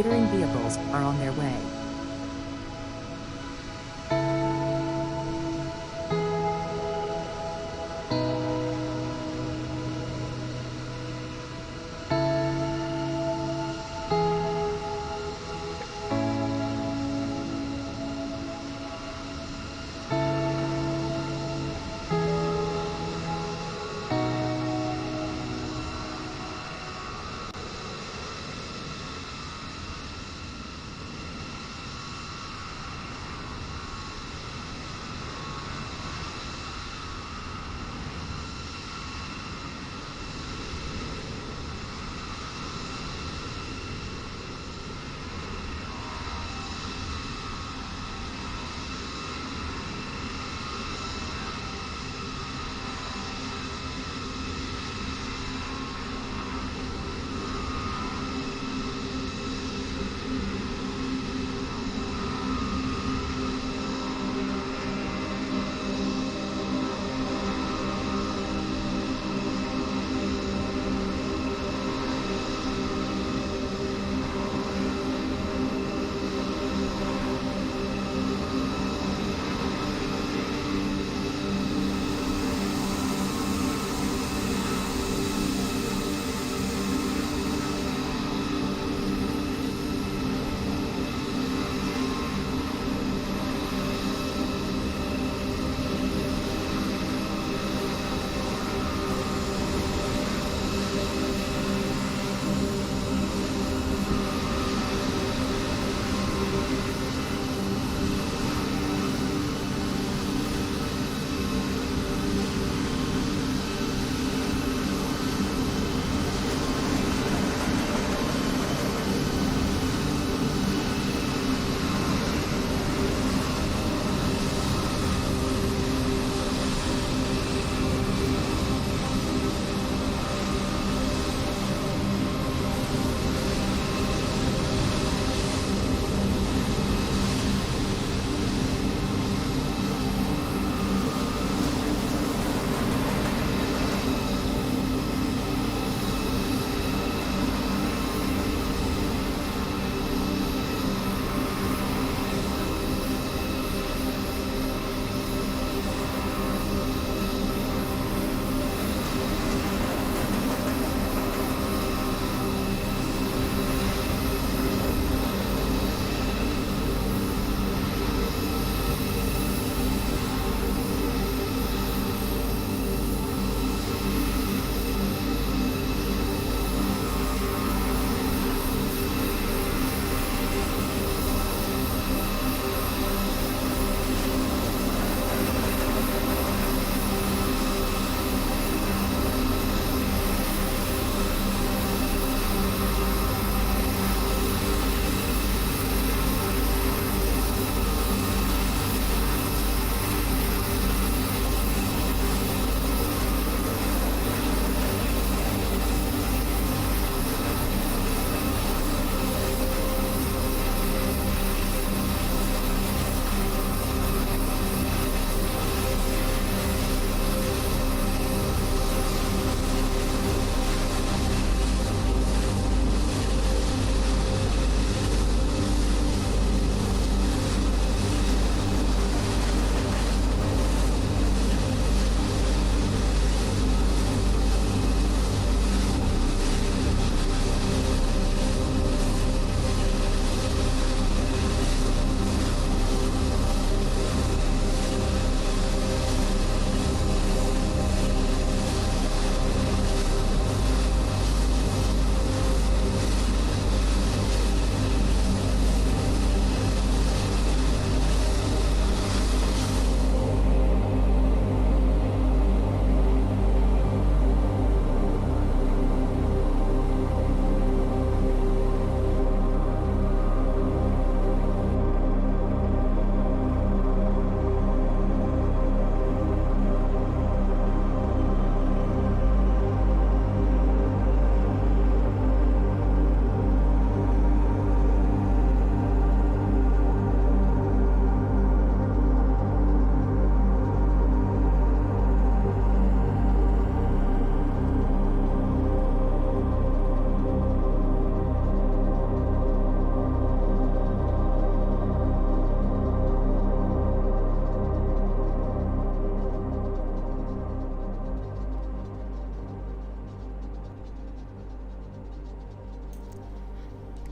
catering vehicles are on their way.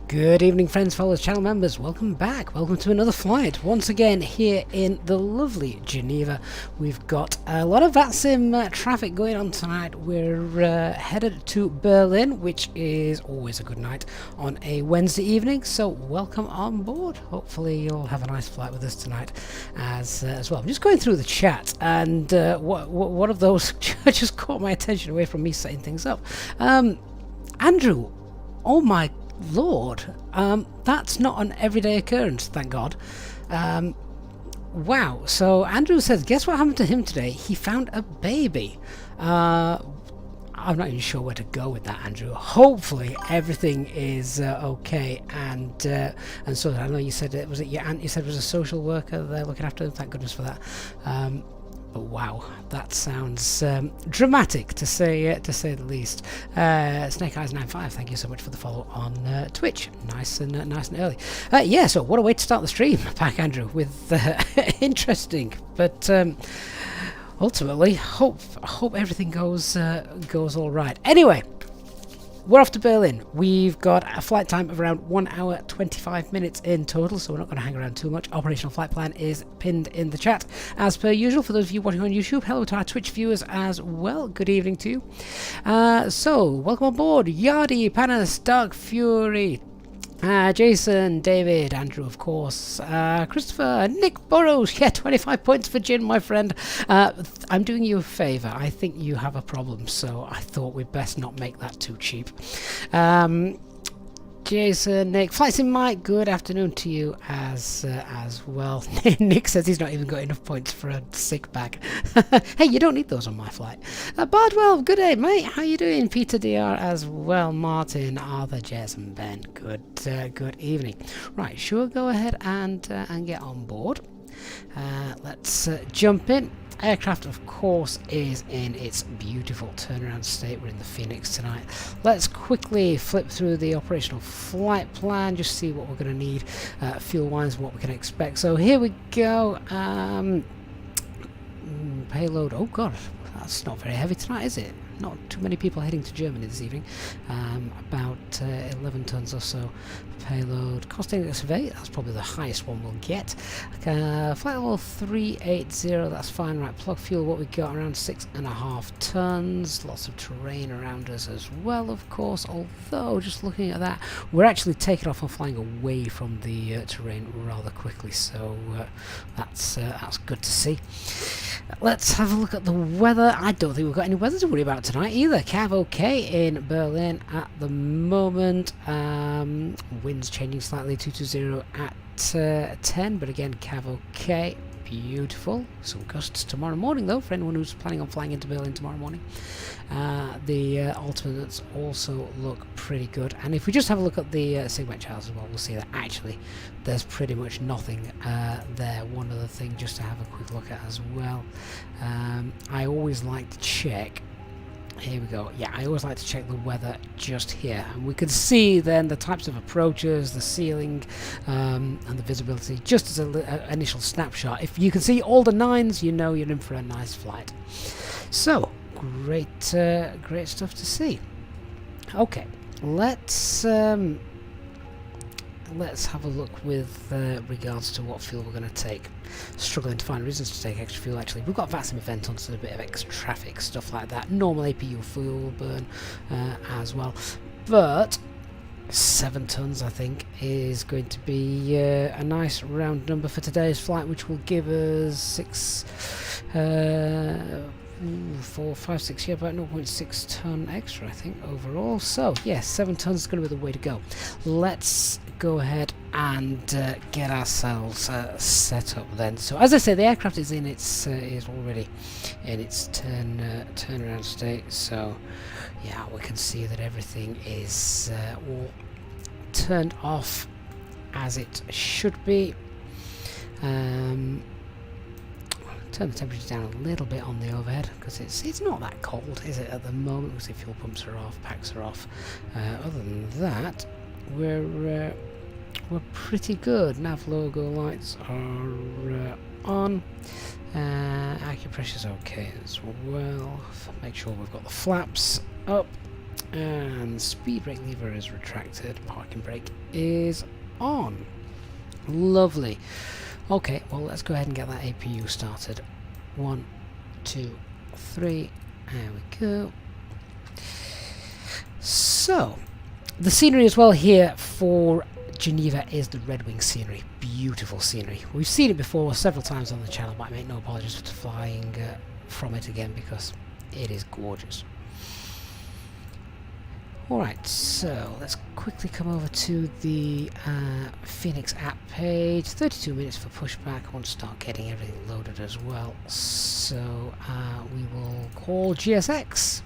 Good evening, friends, followers, channel members. Welcome back. Welcome to another flight. Once again, here in the lovely Geneva. We've got a lot of VATSIM traffic going on tonight. We're headed to Berlin, which is always a good night on a Wednesday evening. So welcome on board. Hopefully you'll have a nice flight with us tonight as well. I'm just going through the chat, and one of those just caught my attention away from me setting things up. Andrew, oh my Lord, that's not an everyday occurrence, thank God. Wow, so Andrew says, guess what happened to him today? He found a baby. I'm not even sure where to go with that, Andrew. Hopefully everything is okay, and so I know you said it was your aunt. You said was a social worker there looking after him. Thank goodness for that. But wow, that sounds dramatic to say the least. Snake Eyes 95, thank you so much for the follow on Twitch. Nice and early. Yeah, so what a way to start the stream, Pack Andrew, with interesting, but ultimately hope everything goes all right. Anyway, we're off to Berlin. We've got a flight time of around 1 hour 25 minutes in total, so we're not going to hang around too much. Operational flight plan is pinned in the chat as per usual. For those of you watching on YouTube, hello to our Twitch viewers as well. Good evening to you. So welcome on board, Yardi, Panas, Dark Fury, Jason, David, Andrew, of course, Christopher, Nick Burrows. Yeah, 25 points for Jin, my friend. I'm doing you a favour. I think you have a problem, so I thought we'd best not make that too cheap. Jason, Nick, Flights in Mike, good afternoon to you as well. Nick says he's not even got enough points for a sick bag. Hey, you don't need those on my flight. Bardwell, good day, mate. How you doing? Peter DR as well. Martin, Arthur, Jez, and Ben. Good evening. Right, sure, go ahead and get on board. Let's jump in. Aircraft, of course, is in its beautiful turnaround state. We're in the Phoenix tonight. Let's quickly flip through the operational flight plan, just see what we're going to need fuel-wise, what we can expect. So here we go. Payload. Oh God, that's not very heavy tonight, is it? Not too many people heading to Germany this evening. About 11 tons or so payload. Cost index of 8, that's probably the highest one we'll get. Flight level 380, that's fine. Right, plug fuel, what we got, around 6.5 tons. Lots of terrain around us as well, of course. Although, just looking at that, we're actually taking off and flying away from the terrain rather quickly, so that's good to see. Let's have a look at the weather. I don't think we've got any weather to worry about tonight either. Cav okay in Berlin at the moment. Winds changing slightly, 220 at 10, but again Cav okay. Beautiful. Some gusts tomorrow morning though, for anyone who's planning on flying into Berlin tomorrow morning. The alternates also look pretty good, and if we just have a look at the segment charts as well, we'll see that actually there's pretty much nothing there. One other thing just to have a quick look at as well. I always like to check. Here we go. Yeah, I always like to check the weather just here, and we can see then the types of approaches, the ceiling, and the visibility just as an initial snapshot. If you can see all the 9s, you know you're in for a nice flight. So great stuff to see. Okay, let's have a look with regards to what fuel we're going to take. Struggling to find reasons to take extra fuel actually. We've got VATSIM event on, so a bit of extra traffic, stuff like that. Normal APU fuel burn as well. But 7 tons I think is going to be a nice round number for today's flight, which will give us 4, 5, 6, yeah, about 0.6 ton extra I think overall. So yeah, 7 tons is going to be the way to go. Let's go ahead and get ourselves set up then. So as I say, the aircraft is in its is already in its turnaround state. So yeah, we can see that everything is all turned off as it should be. Turn the temperature down a little bit on the overhead because it's not that cold, is it, at the moment? Because the fuel pumps are off, packs are off. Other than that, we're pretty good. Nav logo lights are on. Acupressure's okay as well. Make sure we've got the flaps up. and speed brake lever is retracted, parking brake is on. Lovely. Okay, well let's go ahead and get that APU started. 1, 2, 3, there we go. So, the scenery as well here for Geneva is the Red Wing scenery. Beautiful scenery. We've seen it before several times on the channel, but I make no apologies for flying from it again because it is gorgeous. Alright, so let's quickly come over to the Fenix app page. 32 minutes for pushback. I want to start getting everything loaded as well. So we will call GSX.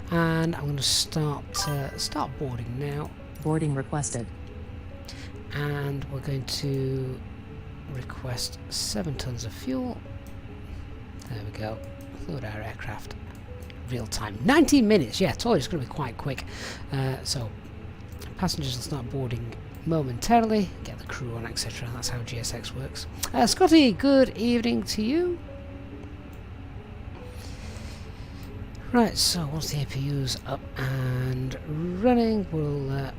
And I'm going to start boarding now. Boarding requested. And we're going to request 7 tons of fuel. There we go. Load our aircraft. Real time. 19 minutes. Yeah, told you it's going to be quite quick. So passengers will start boarding momentarily. Get the crew on, etc. That's how GSX works. Scotty, good evening to you. Right, so once the APU's up and running, we'll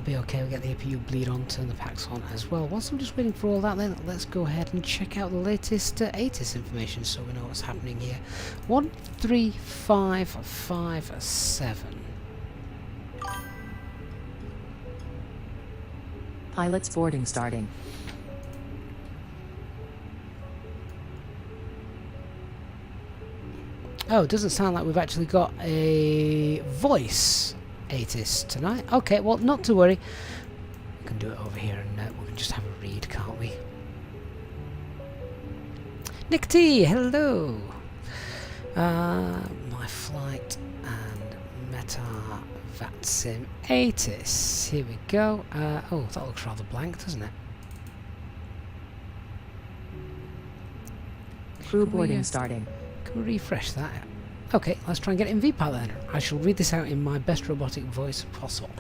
be okay. We'll get the APU bleed on, turn the packs on as well. Whilst I'm just waiting for all that, then let's go ahead and check out the latest ATIS information so we know what's happening here. 13557. Pilots boarding starting. Oh, it doesn't sound like we've actually got a voice ATIS tonight. Okay, well, not to worry. We can do it over here and we can just have a read, can't we? Nick T, hello! My flight and Meta VATSIM ATIS. Here we go. Oh, that looks rather blank, doesn't it? Crew boarding starting. Can we refresh that? Okay, let's try and get it in VPAT then. I shall read this out in my best robotic voice possible.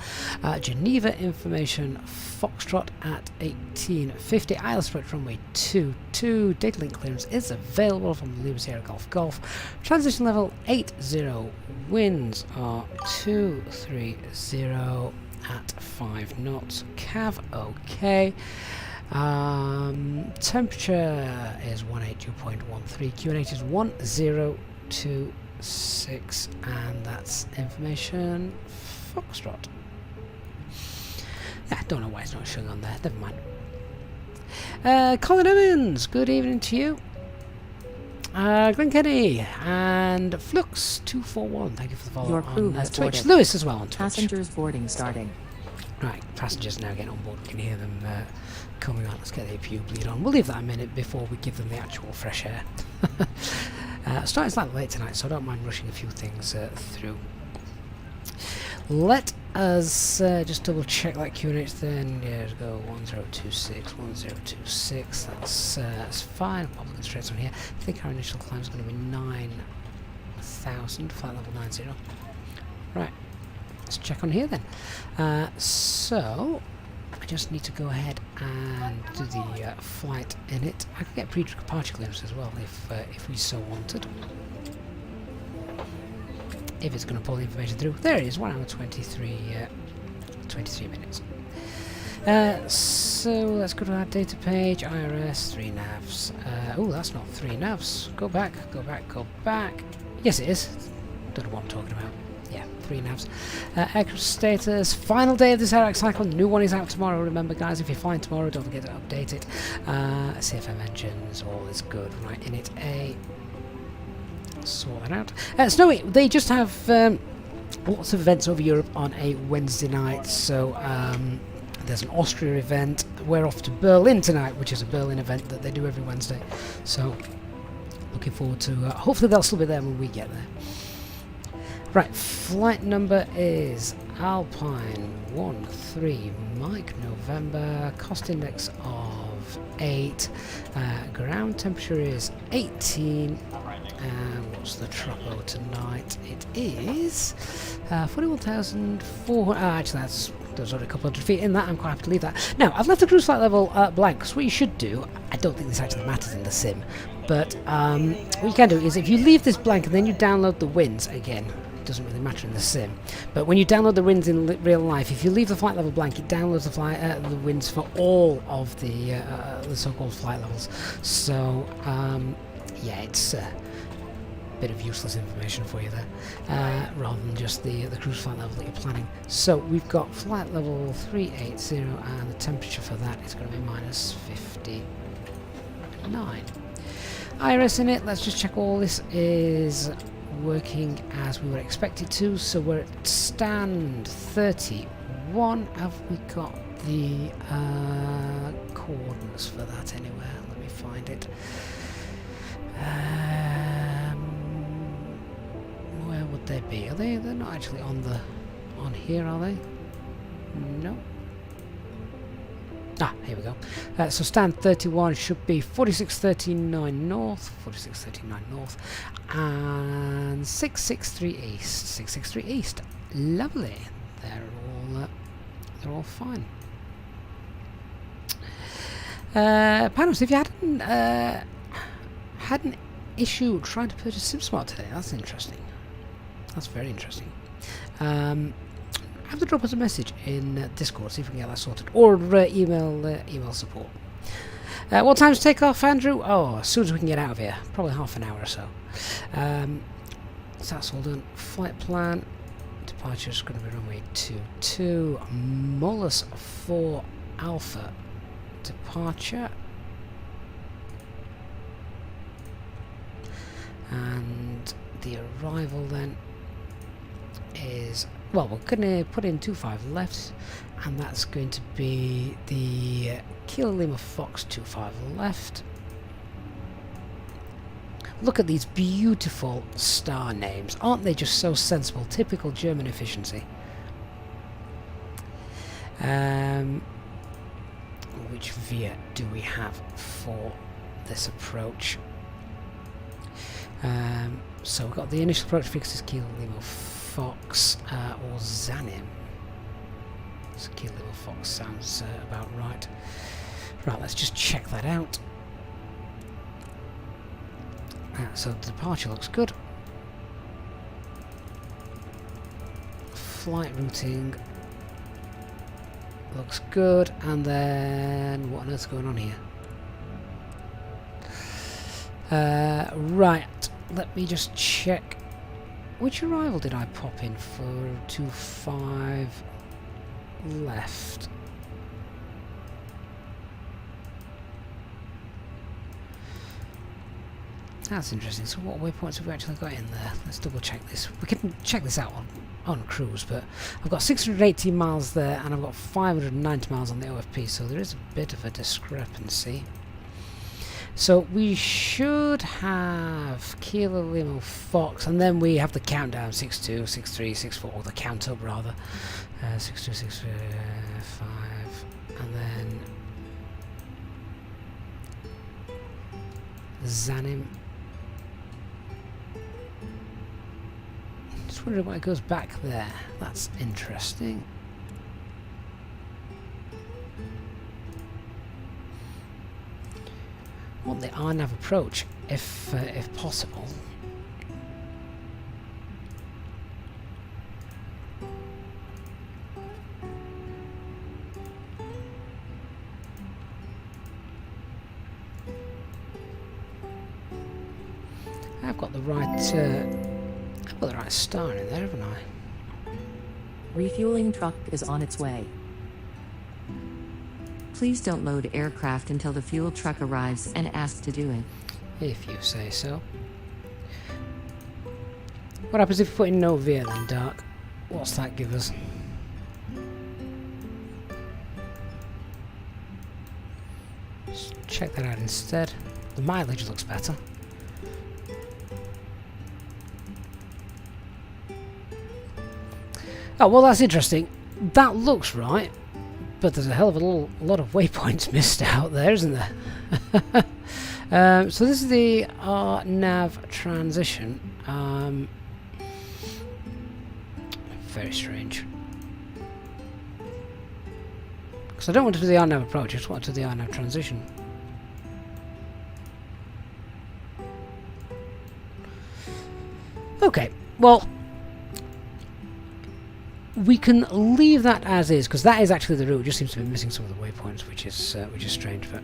Geneva information, Foxtrot at 1850, ILS approach runway 22, data link clearance is available from the Lima Sierra Golf Golf. Transition level 80, winds are 230 at 5 knots, CAV okay. Temperature is 182.13, QNH is 1026, and that's information Foxtrot. I don't know why it's not showing on there, never mind. Colin Evans, good evening to you. Glenn Kenny and Flux241, thank you for the follow Your crew on has Twitch. boarded. Lewis as well on Twitch. Passengers boarding starting. Right, passengers now getting on board. We can hear them coming on. Let's get the APU bleed on. We'll leave that a minute before we give them the actual fresh air. Starting slightly late tonight, so I don't mind rushing a few things through. Let us just double check that QNH then. Yeah, let's go 1026, 1026. That's fine. Pop the constraints on here. I think our initial climb is going to be 9,000, flight level 90. Right. Let's check on here then. So I just need to go ahead and do the flight in it. I can get pre-departure clearance as well if we so wanted. If it's going to pull the information through. There it is, 1 hour 23 minutes. So let's go to our data page. IRS 3 navs. Oh, that's not 3 navs. Go back, go back, go back. Yes, it is. Don't know what I'm talking about. Yeah, 3 navs. Aircraft status, final day of this ARAC cycle. New one is out tomorrow. Remember, guys, if you're flying tomorrow, don't forget to update it. CFM engines, all is good. Right, in it A. Sort that out. Snowy, they just have lots of events over Europe on a Wednesday night. So there's an Austria event. We're off to Berlin tonight, which is a Berlin event that they do every Wednesday. So looking forward to. Hopefully they'll still be there when we get there. Right, flight number is Alpine 13 Mike November, cost index of 8, ground temperature is 18, and what's the tropo tonight? It is 41,400, actually there's already a couple hundred feet in that. I'm quite happy to leave that. Now, I've left the cruise flight level blank, because what you should do, I don't think this actually matters in the sim, But what you can do is if you leave this blank and then you download the winds, again, it doesn't really matter in the sim, but when you download the winds in real life, if you leave the flight level blank, it downloads the winds for all of the so-called flight levels. So yeah, it's a bit of useless information for you there, rather than just the cruise flight level that you're planning. So we've got flight level 380, and the temperature for that is going to be minus 59. IRS in it, let's just check all this is working as we would expect it to. So we're at stand 31. Have we got the coordinates for that anywhere? Let me find it. Where would they be? Are they? They're not actually on here, are they? No. Ah, here we go. So stand 31 should be 4639 north, and 663 east. 663 east. Lovely. They're all fine. Panos, if you had an issue trying to purchase SimSmart today, that's interesting. That's very interesting. Have to drop us a message in Discord, see if we can get that sorted, or email support. What time's takeoff, Andrew? Oh, as soon as we can get out of here, probably half an hour or so. So that's all done. Flight plan, departure is going to be runway 22, Molus 4 Alpha departure, and the arrival then is, well, we're going to put in 25 left, and that's going to be the Kilo Lima Fox 25 left. Look at these beautiful star names, aren't they just so sensible? Typical German efficiency. Which VIA do we have for this approach? So we've got the initial approach fixed Kilo Lima Fox or Zanim. So Kilo Lima Fox sounds about right. Right, let's just check that out. So the departure looks good. Flight routing looks good, and then what on earth's going on here? Right, let me just check. Which arrival did I pop in for 25 left? That's interesting. So what waypoints have we actually got in there? Let's double check this. We can check this out on cruise, but I've got 618 miles there and I've got 590 miles on the OFP, so there is a bit of a discrepancy. So we should have Kilo Lima Fox, and then we have the countdown 62, 63, 64, or the count up rather. 62, 63, 5, and then Zanim. Just wondering why it goes back there. That's interesting. Want the RNAV approach if possible. I've got the right star in there, haven't I? Refueling truck is on its way. Please don't load aircraft until the fuel truck arrives and ask to do it. If you say so. What happens if we put in no VIA then, Dark? What's that give us? Let's check that out instead. The mileage looks better. Oh, well, that's interesting. That looks right. But there's a hell of a lot of waypoints missed out there, isn't there? So this is the RNAV transition. Very strange. Because I don't want to do the RNAV approach, I just want to do the RNAV transition. well, we can leave that as is, because that is actually the route. It just seems to be missing some of the waypoints, which is strange, but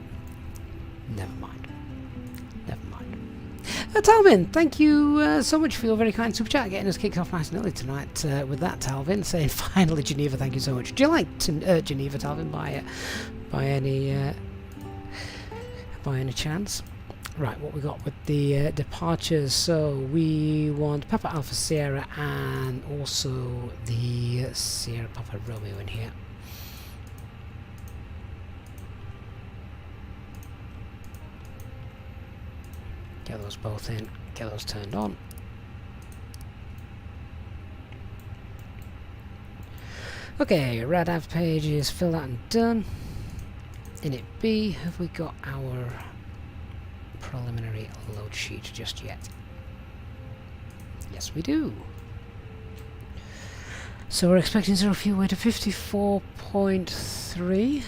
never mind. Never mind. Talvin, thank you so much for your very kind super chat, getting us kicked off nice and early tonight with that, Talvin, saying finally Geneva, thank you so much. Do you like Geneva, Talvin, by any chance? Right, what we got with the departures, so we want Papa Alpha Sierra and also the Sierra Papa Romeo in here. Get those both in, get those turned on. Okay, RADAV page is filled out and done. In it B, have we got our preliminary load sheet just yet? Yes, we do. So we're expecting zero fuel weight of 54.3.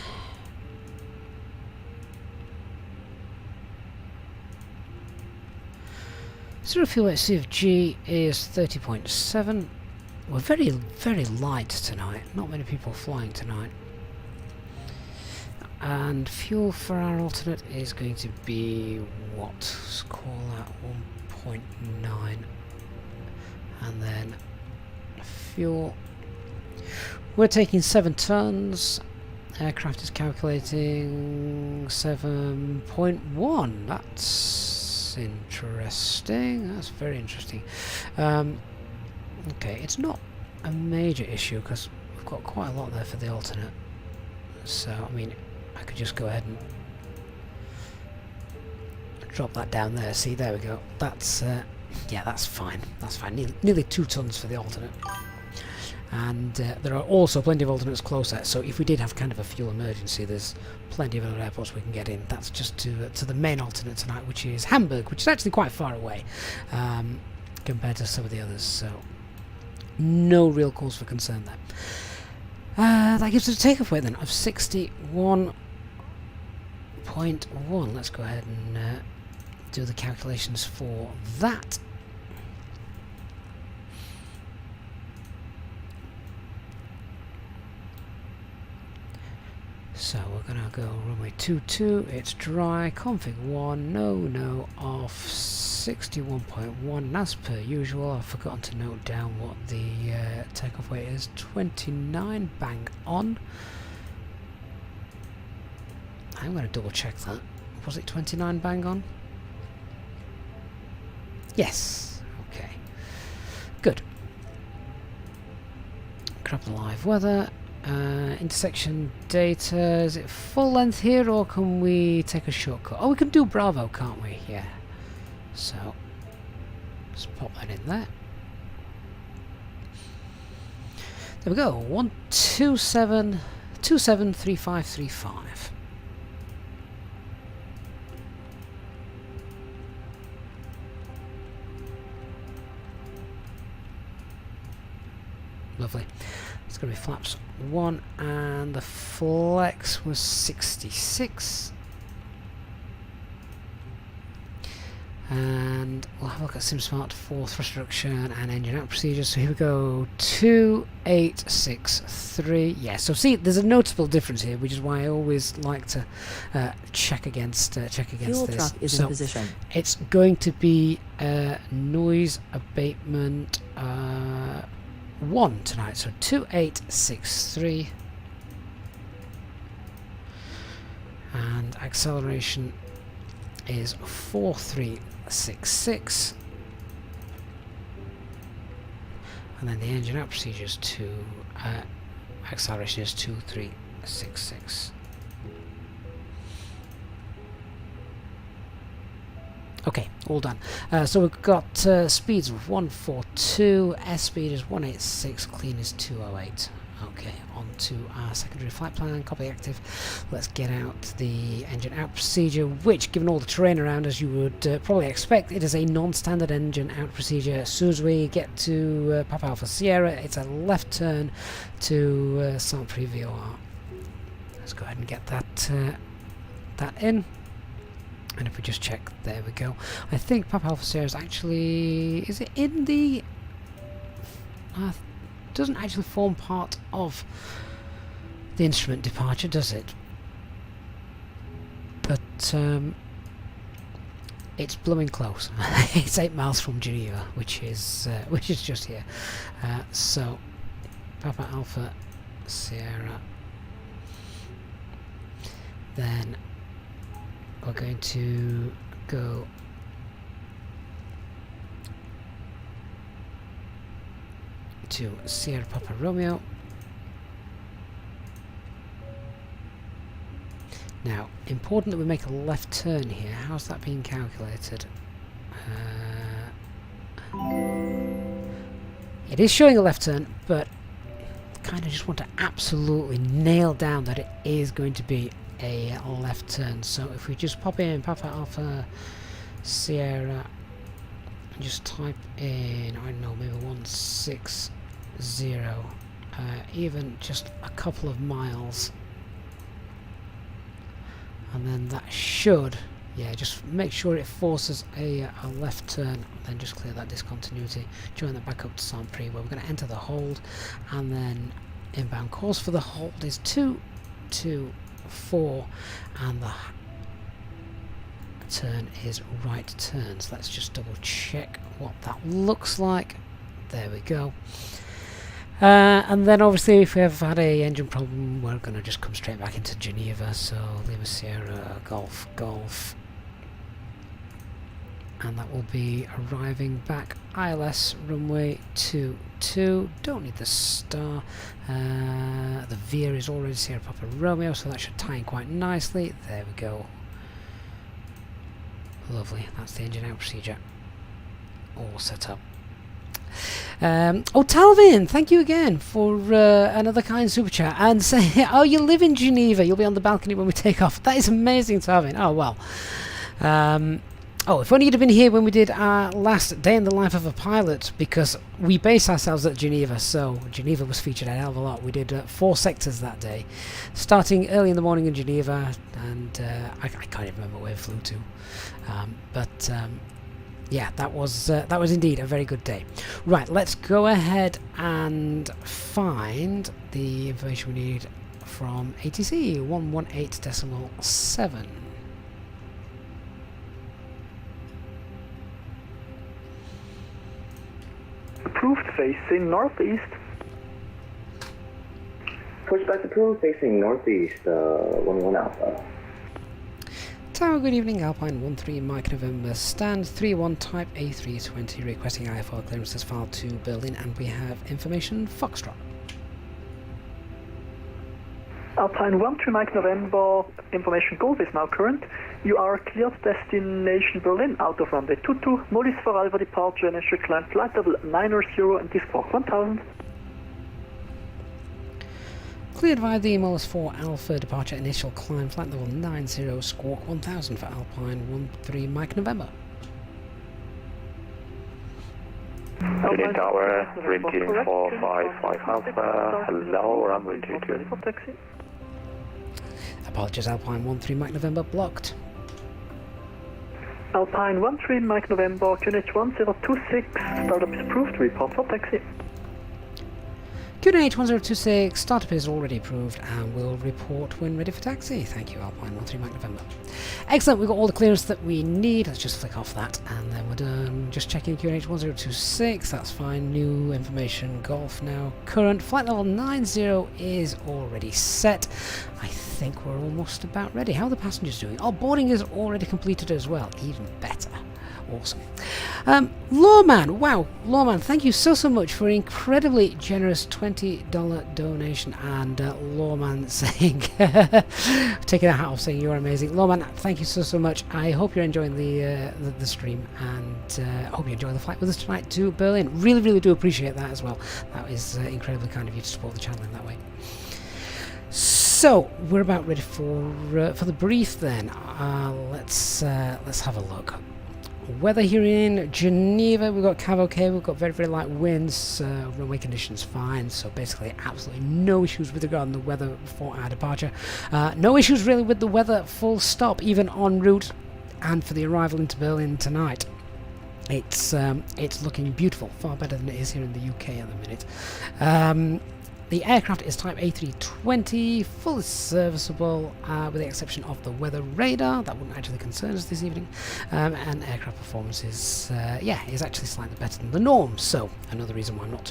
Zero fuel weight CFG is 30.7. We're very, very light tonight. Not many people flying tonight. And fuel for our alternate is going to be what? Let's call that 1.9. And then fuel. We're taking 7 tons. Aircraft is calculating 7.1. That's interesting. That's very interesting. Okay, it's not a major issue because we've got quite a lot there for the alternate. So, I mean, I could just go ahead and drop that down there. See, there we go. That's yeah, that's fine. That's fine. Nearly 2 tons for the alternate. And there are also plenty of alternates closer. So if we did have kind of a fuel emergency, there's plenty of other airports we can get in. That's just to the main alternate tonight, which is Hamburg, which is actually quite far away compared to some of the others. So no real cause for concern there. That gives us a takeoff weight then of 61.1. Let's go ahead and do the calculations for that. So we're gonna go runway 22, it's dry, config 1, no, off 61.1, as per usual. I've forgotten to note down what the takeoff weight is, 29, bang on. I'm gonna double check that. Was it 29 bang on? Yes, okay, good. Grab the live weather. Intersection data, is it full length here or can we take a shortcut? Oh, we can do Bravo, can't we? Yeah. So, let's pop that in there. There we go, 1273535. Lovely. It's going to be flaps 1 and the flex was 66. And we'll have a look at SimSmart for thrust reduction and engine out procedures. So here we go, 2863. Yeah, so see, there's a noticeable difference here, which is why I always like to check against Fuel this. truck is in position. It's going to be noise abatement 1 tonight, so 2863, and acceleration is 4366, and then the engine out procedure is acceleration is 2366. Okay, all done. So we've got speeds of 142, S speed is 186, clean is 208. Okay, on to our secondary flight plan, copy active. Let's get out the engine out procedure, which, given all the terrain around, as you would probably expect, it is a non-standard engine out procedure. As soon as we get to Papa Alpha Sierra, it's a left turn to Saint-Prix VOR. Let's go ahead and get that in. And if we just check, there we go. I think Papa Alpha Sierra is actually... is it in the doesn't actually form part of the instrument departure, does it? But it's blooming close. It's 8 miles from Geneva, which is just here. So Papa Alpha Sierra. Then we're going to go to Sierra Papa Romeo. Now, important that we make a left turn here. How's that being calculated? It is showing a left turn, but kind of just want to absolutely nail down that it is going to be a left turn. So if we just pop in Papa Alpha Sierra and just type in, I don't know, maybe 160, even just a couple of miles, and then that should, yeah, just make sure it forces a left turn, then just clear that discontinuity, join that back up to Saint-Prix, where we're going to enter the hold, and then inbound course for the hold is 224, and the turn is right turn. So let's just double check what that looks like. There we go. And then obviously if we have had a engine problem, we're going to just come straight back into Geneva. So Lima Sierra Golf Golf, and that will be arriving back ILS runway 22. Don't need the star. The veer is already Sierra Papa Romeo, so that should tie in quite nicely. There we go. Lovely. That's the engine out procedure all set up. Oh, Talvin, thank you again for another kind super chat, and say, oh, you live in Geneva, you'll be on the balcony when we take off. That is amazing, Talvin. Oh, well. Oh, if only you'd have been here when we did our last day in the life of a pilot, because we base ourselves at Geneva, so Geneva was featured a hell of a lot. We did 4 sectors that day, starting early in the morning in Geneva, and I can't even remember where we flew to. Yeah, that was indeed a very good day. Right, let's go ahead and find the information we need from ATC 118.7. Approved facing northeast. Pushback approved facing northeast, 11 Alpha. Tower, good evening, Alpine 13 Mike November, stand 31 type A320, requesting IFR clearances filed to Berlin, and we have information Foxtrot. Alpine 13 Mike November, information Golf is now current. You are cleared destination Berlin out of runway 22, Mollis for Alpha departure, initial climb flight level 900 and Discord 1000. Cleared via the Mollis 4 Alpha departure, initial climb flight level 90, squawk 1000 for Alpine 13 Mike November. Alpine Tower, repeating 455 Alpha, hello, runway 22. Apologies, Alpine 13 Mike November blocked. Alpine 13 Mike November, QNH 1026, startup is approved, report for taxi. QNH 1026, startup is already approved and will report when ready for taxi. Thank you, Alpine 13 Mike November. Excellent, we've got all the clearance that we need. Let's just flick off that and then we're done. Just checking QNH 1026, that's fine. New information, Golf now current. Flight level 90 is already set. I think we're almost about ready. How are the passengers doing? Our boarding is already completed as well, even better. Awesome. Lawman, wow, Lawman, thank you so much for an incredibly generous $20 donation. And Lawman saying, taking a hat off, saying you're amazing. Lawman, thank you so much. I hope you're enjoying the stream, and hope you enjoy the flight with us tonight to Berlin. Really do appreciate that as well. That is incredibly kind of you to support the channel in that way. So we're about ready for the brief then. Let's have a look. Weather here in Geneva, we've got Cav okay, we've got very light winds, runway conditions fine, so basically absolutely no issues with regard to the weather for our departure. No issues really with the weather full stop, even en route and for the arrival into Berlin tonight. It's looking beautiful, far better than it is here in the UK at the minute. The aircraft is type A320, fully serviceable, with the exception of the weather radar. That wouldn't actually concern us this evening. And aircraft performance is actually slightly better than the norm. So another reason why I'm not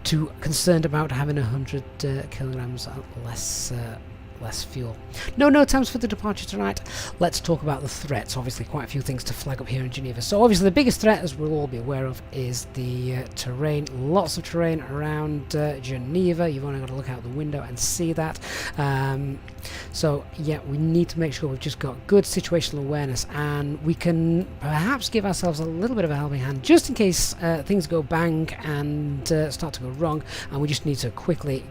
too concerned about having 100 kilograms less fuel. No times for the departure tonight. Let's talk about the threats. Obviously quite a few things to flag up here in Geneva. So obviously the biggest threat, as we'll all be aware of, is the terrain. Lots of terrain around Geneva. You've only got to look out the window and see that. So yeah, we need to make sure we've just got good situational awareness, and we can perhaps give ourselves a little bit of a helping hand just in case things go bang and start to go wrong, and we just need to quickly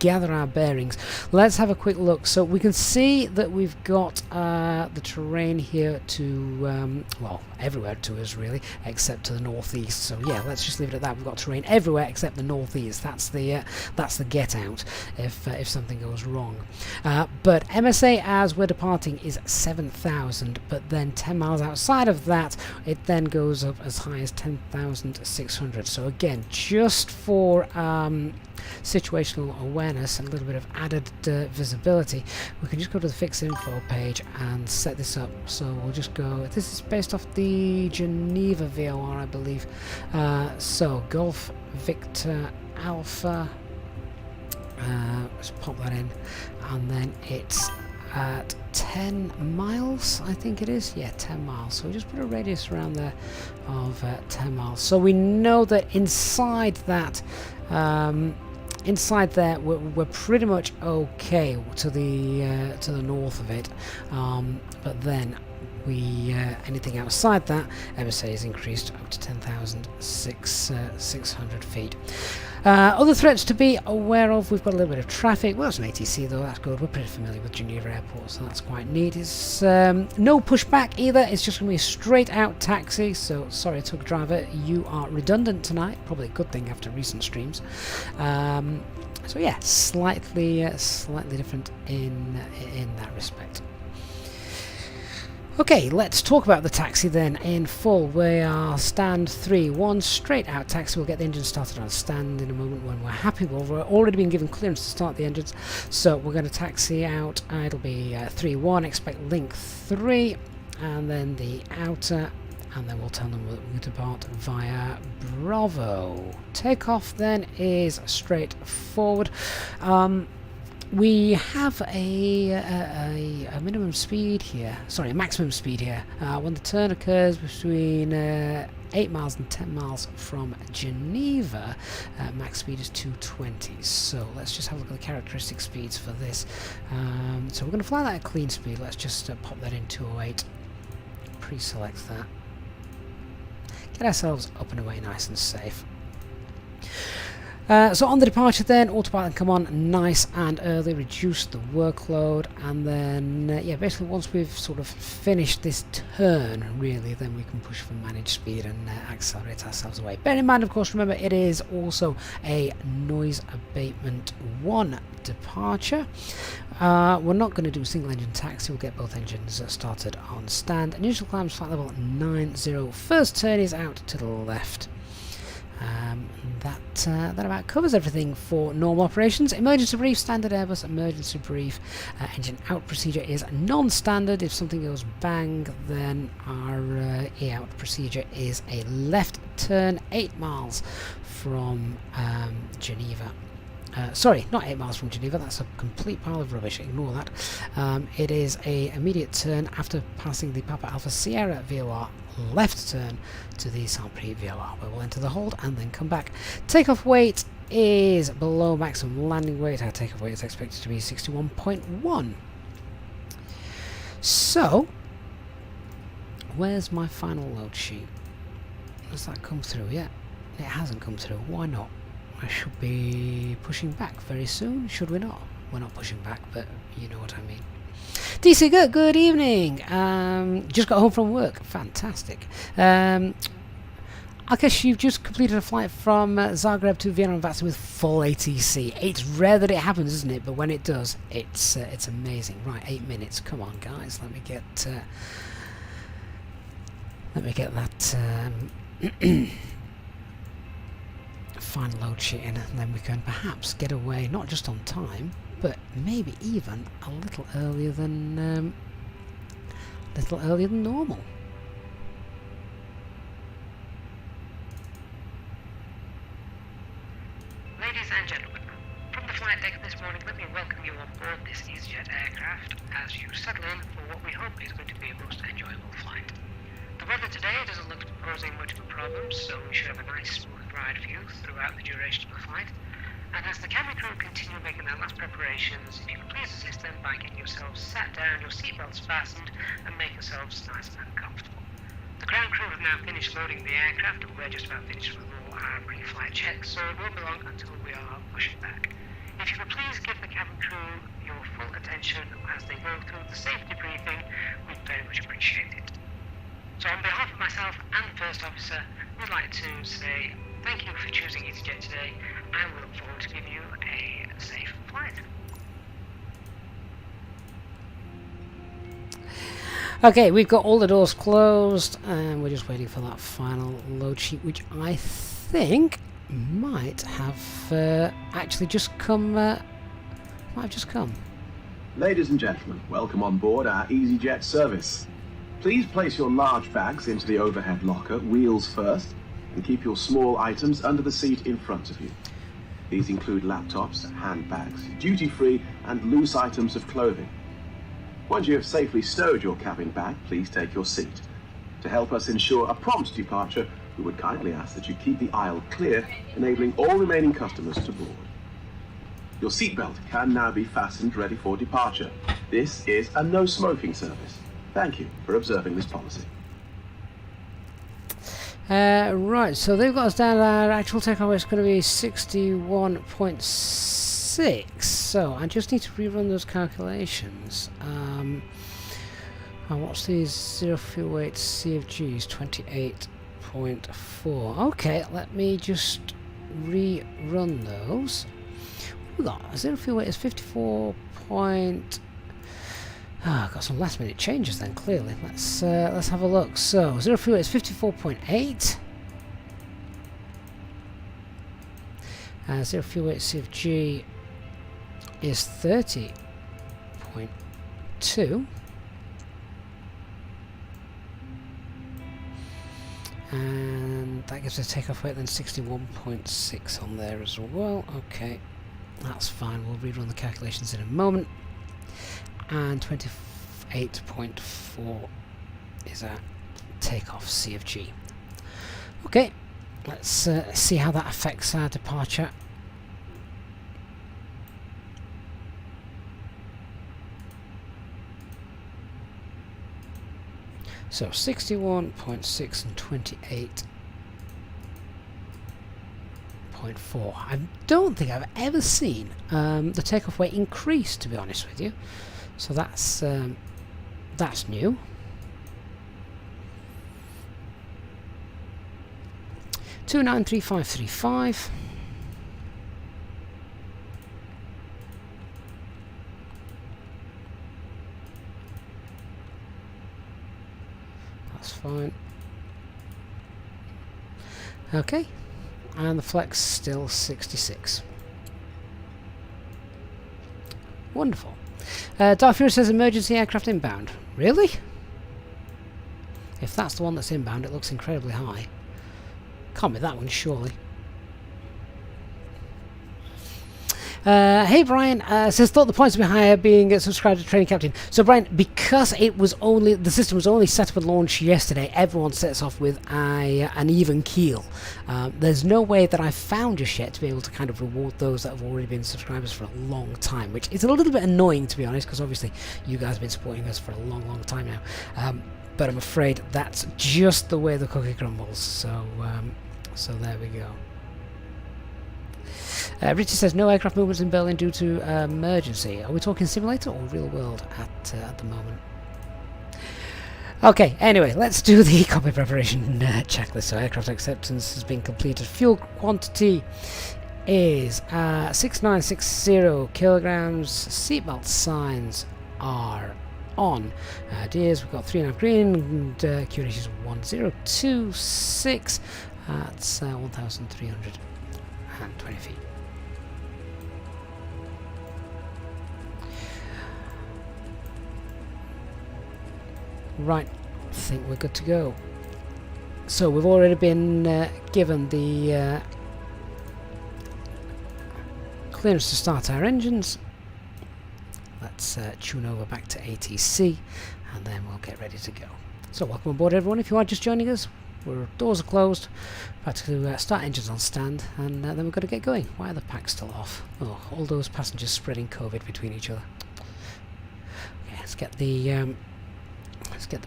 gather our bearings. Let's have a quick look. So we can see that we've got the terrain here to well, everywhere to us really, except to the northeast. So yeah, let's just leave it at that. We've got terrain everywhere except the northeast. That's the get out if something goes wrong. But MSA as we're departing is 7,000, but then 10 miles outside of that it then goes up as high as 10,600. So again, just for situational awareness and a little bit of added visibility, we can just go to the fix info page and set this up. So we'll just go, this is based off the Geneva VOR, I believe. So Golf Victor Alpha, let's pop that in, and then it's at 10 miles, I think it is. Yeah, 10 miles. So we just put a radius around there of 10 miles. So we know that inside that inside there we're pretty much okay to the north of it, but then we anything outside that, MSA is increased up to 10,600 feet. Other threats to be aware of, we've got a little bit of traffic. Well, it's an ATC though, that's good. We're pretty familiar with Geneva Airport, so that's quite neat. It's no pushback either, it's just going to be a straight out taxi. So sorry truck driver, you are redundant tonight, probably a good thing after recent streams. So yeah, slightly different in that respect. Okay, let's talk about the taxi then in full. We are stand 3, one straight out taxi. We'll get the engine started on stand in a moment when we're happy. We've already been given clearance to start the engines, so we're going to taxi out. It'll be 3-1, expect link 3, and then the outer, and then we'll tell them that we depart via Bravo. Takeoff then is straightforward. We have a minimum speed here, sorry, a maximum speed here. When the turn occurs between 8 miles and 10 miles from Geneva, max speed is 220. So let's just have a look at the characteristic speeds for this. So we're going to fly that at clean speed. Let's just pop that in 208, pre-select that, get ourselves up and away nice and safe. So on the departure then, autopilot come on nice and early, reduce the workload, and then yeah, basically once we've sort of finished this turn really, then we can push for managed speed and accelerate ourselves away. Bear in mind, of course, remember it is also a noise abatement 1 departure. We're not going to do single engine taxi, we'll get both engines started on stand. Initial climb flight level 90, first turn is out to the left. That about covers everything for normal operations. Emergency brief, standard Airbus emergency brief. Engine out procedure is non-standard. If something goes bang, then our E-out procedure is a left turn 8 miles from Geneva. Sorry, not 8 miles from Geneva, that's a complete pile of rubbish, ignore that. It is a immediate turn after passing the Papa Alpha Sierra VOR, left turn to the Saint-Prix VOR, where we'll enter the hold and then come back. Takeoff weight is below maximum landing weight. Our takeoff weight is expected to be 61.1. So, where's my final load sheet? Does that come through yet? It hasn't come through, why not? I should be pushing back very soon, should we not? We're not pushing back, but you know what I mean. DC good evening. Just got home from work. Fantastic. I guess you've just completed a flight from Zagreb to Vienna and VATSIM with full ATC. It's rare that it happens, isn't it? But when it does, it's amazing. Right, 8 minutes. Come on, guys. Let me get Let me get that final load sheet in, and then we can perhaps get away not just on time, but maybe even a little earlier than normal. Ladies and gentlemen, from the flight deck this morning, let me welcome you on board this Easyjet aircraft as you settle in for what we hope is going to be a most enjoyable flight. The weather today doesn't look to be posing much of a problem, so we should have a nice smooth ride for you throughout the duration of the flight. And as the cabin crew continue making their last preparations, if you could please assist them by getting yourselves sat down, your seatbelts fastened, and make yourselves nice and comfortable. The ground crew have now finished loading the aircraft, and we're just about finished with all our pre-flight checks, so it won't be long until we are pushing back. If you could please give the cabin crew your full attention as they go through the safety briefing, we'd very much appreciate it. So on behalf of myself and the First Officer, we'd like to say thank you for choosing Easyjet today, and we look forward to giving you a safe flight. Okay, we've got all the doors closed, and we're just waiting for that final load sheet, which I think might have actually just come. Might have just come. Ladies and gentlemen, welcome on board our Easyjet service. Please place your large bags into the overhead locker, wheels first, and keep your small items under the seat in front of you. These include laptops, handbags, duty-free and loose items of clothing. Once you have safely stowed your cabin bag, please take your seat. To help us ensure a prompt departure, we would kindly ask that you keep the aisle clear, enabling all remaining customers to board. Your seatbelt can now be fastened ready for departure. This is a no smoking service. Thank you for observing this policy. Right, so they've got us down our actual takeoff. It's going to be 61.6. So I just need to rerun those calculations. And what's these zero fuel weight CFGs? 28.4. Okay, let me just rerun those. We got zero fuel weight is 54. I've got some last minute changes then, clearly. Let's have a look. So, zero fuel is 54.8. Zero fuel weight CFG is 30.2. And that gives us a takeoff weight then 61.6 on there as well. Okay, that's fine. We'll rerun the calculations in a moment. And 28.4 is our takeoff CFG. Okay, let's see how that affects our departure. So 61.6 and 28.4. I don't think I've ever seen the takeoff weight increase, to be honest with you. So that's new. $293535. That's fine. Okay, and the flex still 66. Wonderful. Dark Fury says emergency aircraft inbound. Really? If that's the one that's inbound, it looks incredibly high. Can't be that one, surely. Hey Brian, says thought the points would be higher being subscribed to Training Captain. So Brian, because the system was only set up and launched yesterday, everyone sets off with an even keel. There's no way that I've found just yet to be able to kind of reward those that have already been subscribers for a long time, which is a little bit annoying, to be honest, because obviously you guys have been supporting us for a long time now. But I'm afraid that's just the way the cookie crumbles. So there we go. Richard says no aircraft movements in Berlin due to emergency. Are we talking simulator or real world at the moment? Okay, anyway, let's do the cockpit preparation checklist. So aircraft acceptance has been completed. Fuel quantity is 6960 kilograms. Seatbelt signs are on. Deers, we've got 3.5 green, and QNH is 1026. That's 1,320 feet. Right, I think we're good to go. So we've already been given the clearance to start our engines. Let's tune over back to ATC and then we'll get ready to go. So welcome aboard everyone. If you are just joining us, our doors are closed, about to start engines on stand, and then we've got to get going. Why are the packs still off? Oh, all those passengers spreading COVID between each other. Okay, let's get the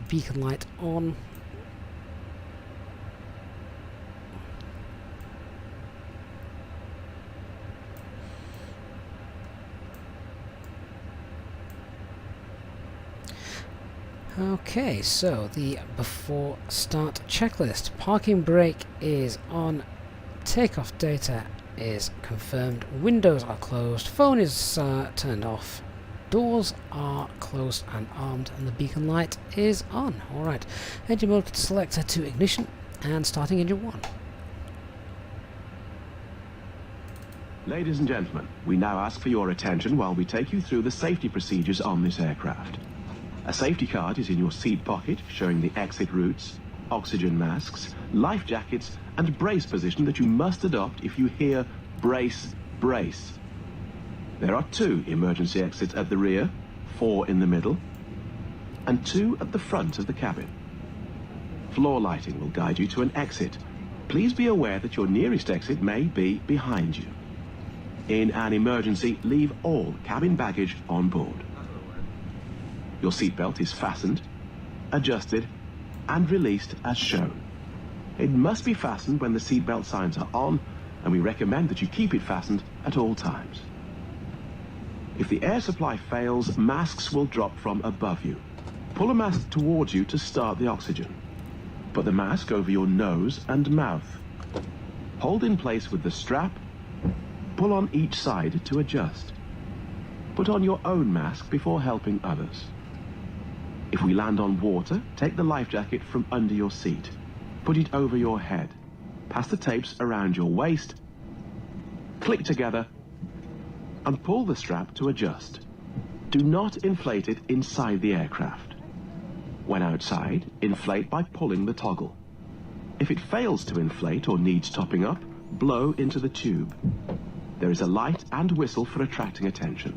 beacon light on. Okay, so the before start checklist. Parking brake is on. Takeoff data is confirmed. Windows are closed. Phone is turned off. Doors are closed and armed, and the beacon light is on. Alright, engine mode selector to ignition and starting engine 1. Ladies and gentlemen, we now ask for your attention while we take you through the safety procedures on this aircraft. A safety card is in your seat pocket showing the exit routes, oxygen masks, life jackets and brace position that you must adopt if you hear brace, brace. There are 2 emergency exits at the rear, 4 in the middle, and 2 at the front of the cabin. Floor lighting will guide you to an exit. Please be aware that your nearest exit may be behind you. In an emergency, leave all cabin baggage on board. Your seatbelt is fastened, adjusted, and released as shown. It must be fastened when the seatbelt signs are on, and we recommend that you keep it fastened at all times. If the air supply fails, masks will drop from above you. Pull a mask towards you to start the oxygen. Put the mask over your nose and mouth. Hold in place with the strap. Pull on each side to adjust. Put on your own mask before helping others. If we land on water, take the life jacket from under your seat. Put it over your head. Pass the tapes around your waist. Click together and pull the strap to adjust. Do not inflate it inside the aircraft. When outside, inflate by pulling the toggle. If it fails to inflate or needs topping up, blow into the tube. There is a light and whistle for attracting attention.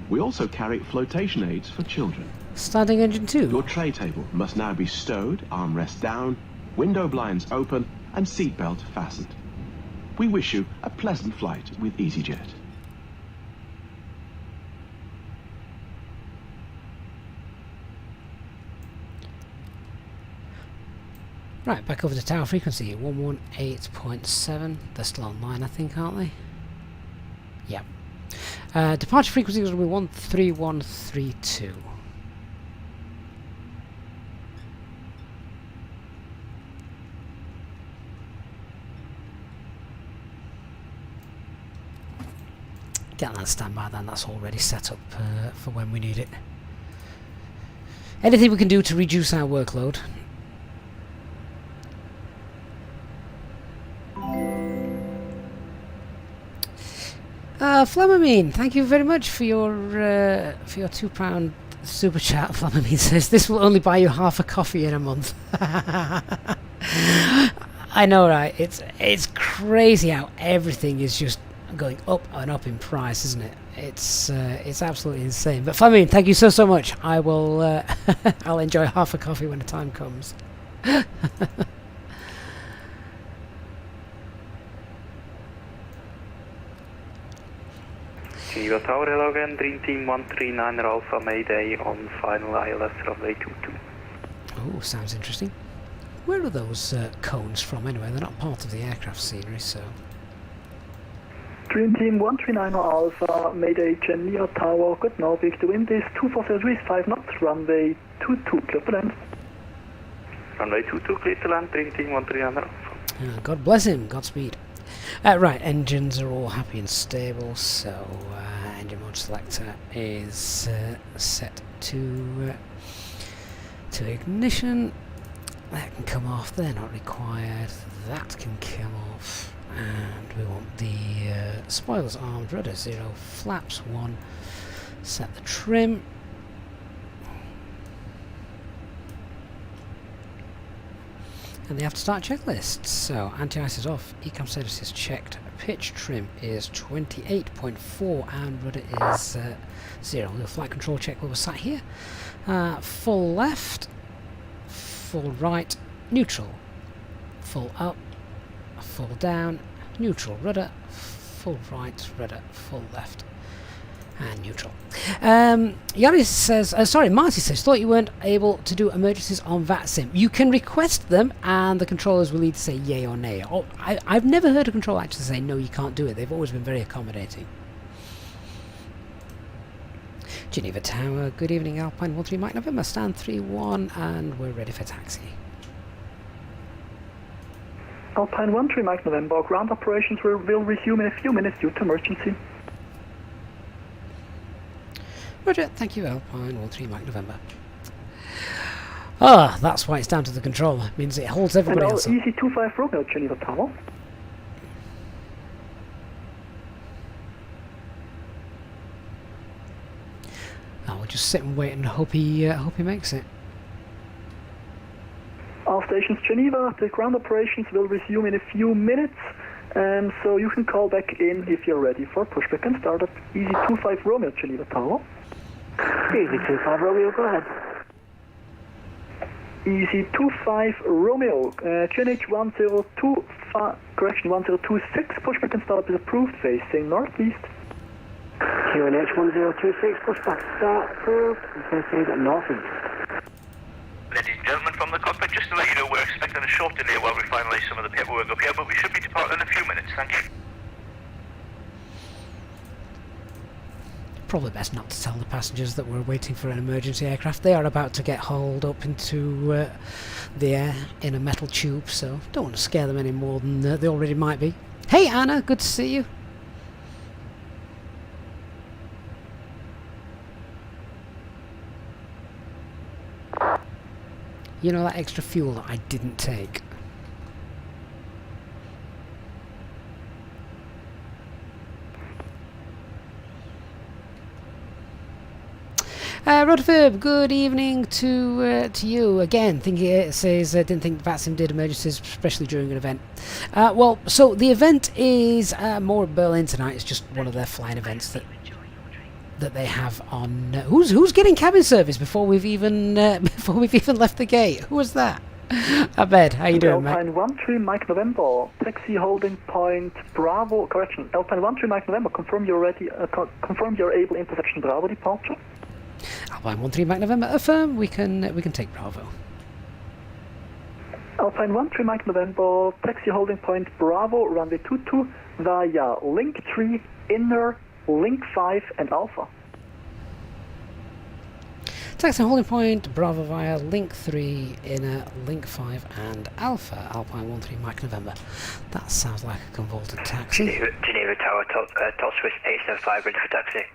We also carry flotation aids for children. Starting engine 2. Your tray table must now be stowed, armrest down, window blinds open, and seatbelt fastened. We wish you a pleasant flight with Easyjet. Right, back over to tower frequency, 118.7. They're still online, I think, aren't they? Yeah. Departure frequency is going to be 13132. Get that standby then, that's already set up for when we need it. Anything we can do to reduce our workload. Flamamine, thank you very much for your £2 super chat. Flamamine says this will only buy you half a coffee in a month. I know, right? It's crazy how everything is just going up and up in price, isn't it? It's absolutely insane. But Flamamine, thank you so much. I will I'll enjoy half a coffee when the time comes. Geneva Tower, hello again, Dream Team 139 Alpha Mayday on final ILS runway 22. Oh, sounds interesting. Where are those cones from anyway? They're not part of the aircraft scenery, so... Dream Team 139 Alpha, Mayday Geneva Tower, good Norwich, the wind is 240 degrees, 5 knots, runway 22, clear to land. Runway 22, clear to land, Dream Team 139 Alpha. God bless him, Godspeed. Right, engines are all happy and stable, so engine mode selector is set to ignition. That can come off, they're not required. That can come off. And we want the spoilers armed, rudder 0, flaps 1. Set the trim. And the after start checklist. So anti-ice is off, ecam status is checked, pitch trim is 28.4 and rudder is 0. The flight control check while we're sat here. Full left, full right, neutral, full up, full down, neutral rudder, full right rudder, full left, and neutral. Yaris says, sorry, Marty says, thought you weren't able to do emergencies on VATSIM. You can request them and the controllers will either say yay or nay. Oh, I've never heard a controller actually say no, you can't do it. They've always been very accommodating. Geneva Tower, good evening, Alpine 13 Mike November, stand 3-1, and we're ready for taxi. Alpine 13 Mike November, ground operations will resume in a few minutes due to emergency. Roger, thank you, Alpine 13 Mike November. Ah, that's why it's down to the controller. It means it holds everybody else up. Easy 25 Romeo, Geneva Tower. We'll just sit and wait and hope he makes it. All stations Geneva, the ground operations will resume in a few minutes, so you can call back in if you're ready for pushback and start at Easy 25 Romeo, Geneva Tower. Easy 25 Romeo, go ahead. Easy 25 Romeo, GNH 1025, correction 1026, pushback and start is approved, facing northeast. QNH 1026, pushback start approved, facing northeast. Ladies and gentlemen, from the cockpit, just to let you know, we're expecting a short delay while we finalise some of the paperwork up here, but we should be departing in a few minutes. Thank you. Probably best not to tell the passengers that we're waiting for an emergency aircraft. They are about to get hauled up into the air in a metal tube, so don't want to scare them any more than they already might be. Hey Anna, good to see you. You know that extra fuel that I didn't take? Rodfib, good evening to you again. It says didn't think VATSIM did emergencies, especially during an event. Well, so the event is more Berlin tonight. It's just one of their flying events that they have on. Who's getting cabin service before we've even left the gate? Who was that? Abed, how you doing, mate? Alpine 13 Mike November, taxi holding point Bravo. Correction, Alpine 13 Mike November. Confirm you're ready. Confirm you're able intersection Bravo departure. Alpine 13 Mike November, affirm. We can take Bravo. Alpine 13 Mike November, taxi holding point Bravo, runway 22 via link 3, inner, link 5 and Alpha. Taxi holding point Bravo via link 3, inner, link 5 and Alpha, Alpine 13 Mike November. That sounds like a convoluted taxi. Geneva Tower, top Swiss 875, ready for taxi.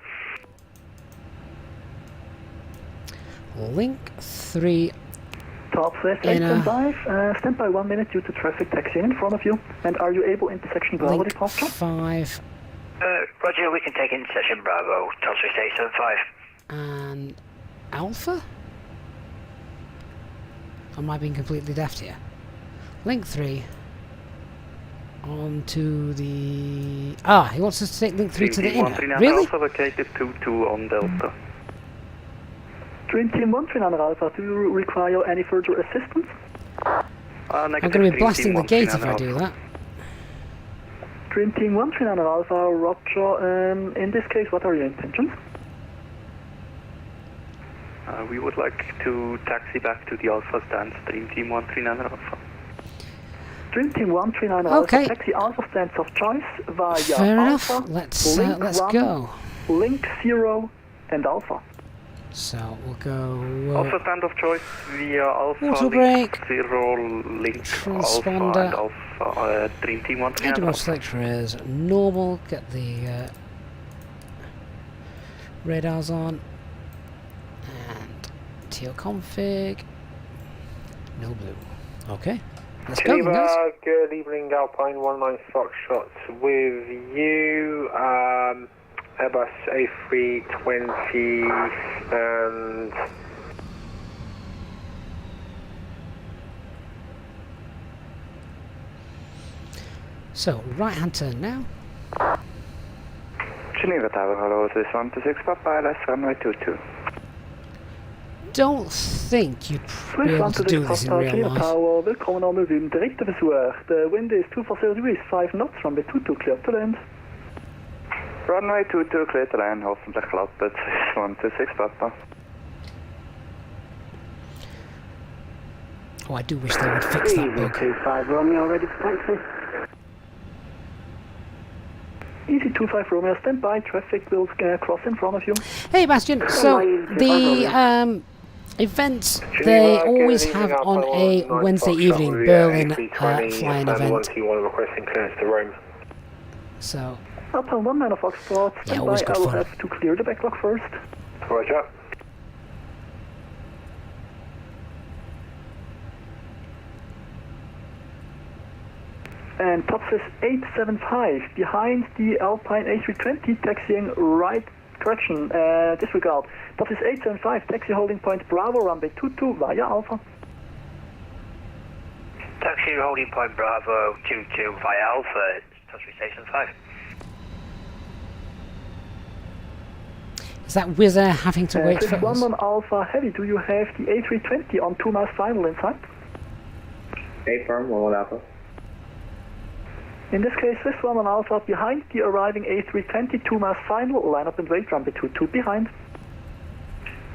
Link 3. Top Swiss 875, stand by 1 minute due to traffic taxi in front of you. And are you able intersection Bravo link departure? 5. Roger, we can take intersection Bravo, top Swiss 875. And Alpha? Am I being completely daft here? Link 3. On to the... he wants us to take link 3 to the inner. Really? Alpha vacated 22 on Delta. Dream Team 13 Alpha, do you require any further assistance? I'm going to be blasting the gate if I do that. Dream Team 13 Alpha, Roger. In this case, what are your intentions? We would like to taxi back to the Alpha stands, Dream Team 139 Alpha. Dream Team 139 Alpha, taxi Alpha stands of choice via Fair Alpha, enough. Let's one, go. Link 0 and Alpha. So we'll go... Alpha stand of choice via Alpha, auto link brake, 0, link transponder, Alpha and Alpha, Dream Team 139 Edinburgh Alpha. selector as normal, get the radars on, and TO config. No blue. Okay. Let's go, Geneva, guys. good evening, Alpine 19 Foxtrot with you. Airbus A320 and so right hand turn now. Geneva Tower, hello, this is 126 Papa, last runway 22. Don't think you'd be able to do this in real life. Tower, willkommen aan uw directe verzoek. The wind is 240 degrees, 5 knots from the 22 clear to land. Runway 22 clear to land, hoffentlich klappt het, 126 Papa. Oh, I do wish they would fix that bug. 25 Romeo, ready for taxi. Easy 25 Romeo, stand by, traffic will cross in front of you. Hey Bastian, so the events they always have on a Wednesday evening Berlin flying event. Requesting clearance to Rome. So Upon 19 Foxtrot, yeah, stand always by, good I will fun. have to clear the backlog first. Roger. And Topsis 875 behind the Alpine A320 taxiing right correction, disregard. Topsis 875 taxi holding point Bravo runway 22 via Alpha. Taxi holding point Bravo 22 via Alpha, Topsis 875. is that Wizz Air having to wait This for us? 11 Alpha Heavy, do you have the A320 on 2 miles final inside? A firm, 11 Alpha. In this case, this 11 Alpha behind the arriving A320 2 miles final, line up and wait, runway 22 behind.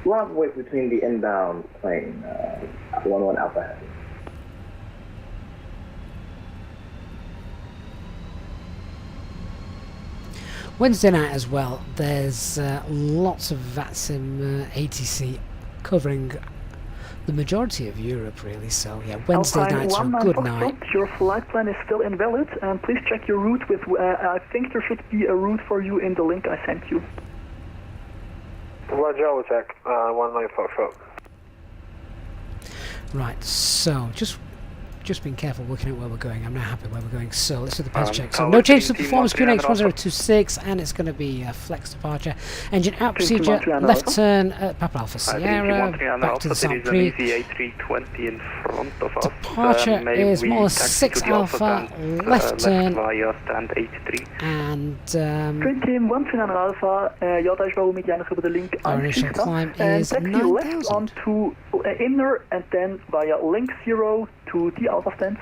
We'll have to wait between the inbound plane, 11 Alpha Heavy. Wednesday night as well, there's lots of VATSIM ATC covering the majority of Europe really, so yeah, Wednesday Alpine nights are a 19 good Foxtrot, night. your flight plan is still invalid, and please check your route with, I think there should be a route for you in the link I sent you. Roger, we'll check. 19 Foxtrot. Right, so just being careful working out where we're going. I'm now happy where we're going, so let's do the pace check. So no change to performance, QNX 1026, and it's going to be a flex departure. Engine out procedure, left turn at Papa Alpha Sierra, back to the Saint Prix. A320 in front of us. Departure is more 6 Alpha, left turn, via stand 83. and Green team 19 Alpha, Jodajbouw medianig over the link our initial climb and is taxi left 9,000. onto inner and then via link 0 to the Alpha stand.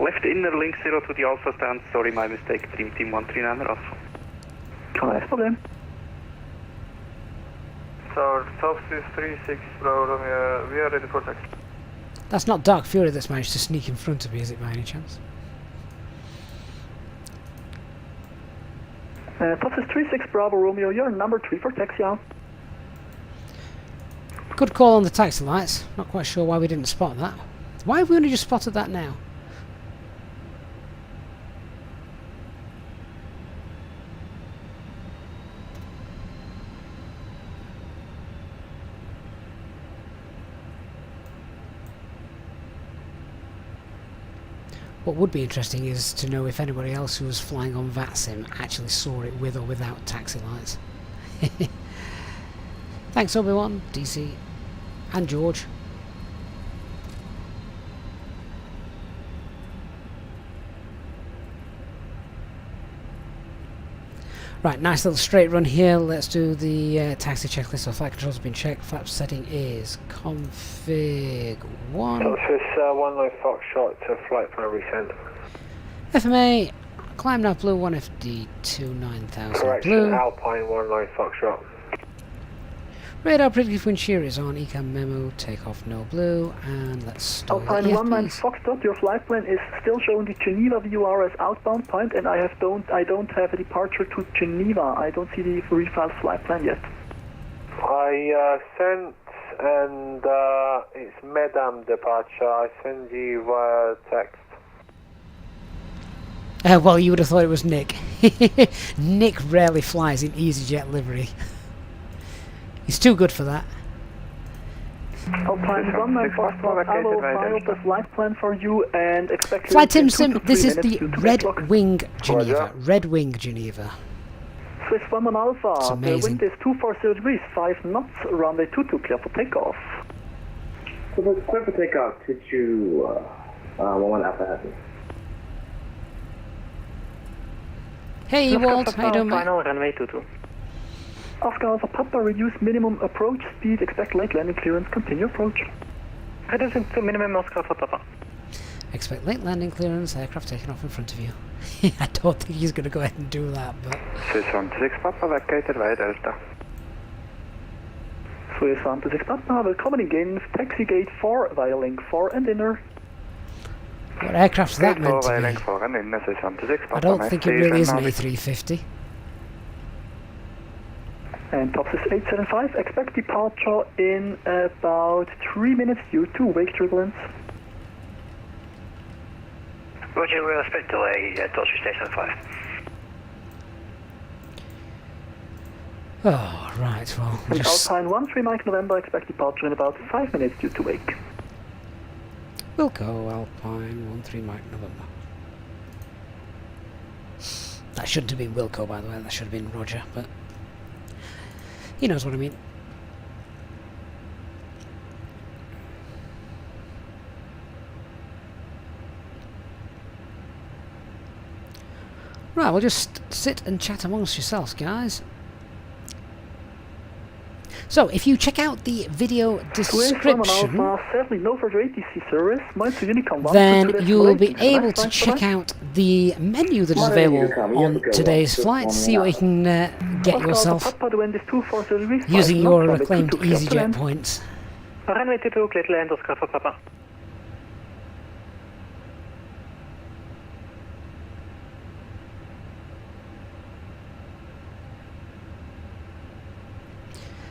Left inner link 0 to the Alpha stand. Sorry, my mistake. Dream team 139 Alpha. Geen probleem. So, Topsis 36 Bravo, we are ready for taxi. That's not Dark Fury that's managed to sneak in front of me, is it by any chance? Topsis 36 Bravo Romeo, you're number 3 for taxi out. Good call on the taxi lights. Not quite sure why we didn't spot that. Why have we only just spotted that now? What would be interesting is to know if anybody else who was flying on VATSIM actually saw it with or without taxi lights. Thanks Obi-Wan, DC, and George. Right, nice little straight run here. Let's do the taxi checklist. So flight controls have been checked. Flap setting is config 1. Topsis 19 Foxtrot to flight plan resend. FMA, climb nav blue 1FD2 9000 Correction, blue. Alpine 19 Foxtrot. Radar predictive wind shear is on. Ecam memo, takeoff no blue, and let's store the Alpine 19 EFPs. Foxtrot, your flight plan is still showing the Geneva VUR as outbound point, and I don't have a departure to Geneva. I don't see the refiled flight plan yet. I sent, and it's Medam departure. I send you via text. Well, you would have thought it was Nick. Nick rarely flies in Easyjet livery. He's too good for that. Alpine 194, I will file the flight plan for you and expect Flight you in Sim, 2 to 3 this is the minutes due to Red deadlock. Wing Geneva. Red Wing Geneva. Swiss 11 Alpha, It's the amazing. wind is 240 degrees, 5 knots, runway 22, clear for takeoff. Clear for takeoff, 22, 11 Alpha Happy. Hey Walt, how you doing, mate? Final runway 22. Oscar Alpha Papa, reduce minimum approach speed, expect late landing clearance, continue approach. Reducing to minimum Oscar for Papa. Expect late landing clearance, aircraft taking off in front of you. I don't think he's going to go ahead and do that, but... Swiss 126 Papa, Vacated via Delta. Swiss 126 Papa, willkommen in Geneva, taxi gate 4 via link 4 and inner. What aircraft's that meant to Link be? 4 and inner, Swiss 126 Papa. I don't think it really is an nice. A350. And top is 875, expect departure in about 3 minutes due to wake turbulence. Roger, we'll expect delay at Dutch Station 5. Oh, right, well, And just... Alpine 13 Mike November, expect departure in about 5 minutes due to wake. We'll go Alpine 13 Mike November. That shouldn't have been Wilco, by the way, that should have been Roger, but... He knows what I mean. Right, we'll just sit and chat amongst yourselves, guys. So, if you check out the video description, Sadly no further ATC service, Mike to Unicom 1. then you will be able to check out the menu that is available on today's flight, see what you can get yourself using your acclaimed Easyjet points. Runway 22, clear to land Oscar for Papa.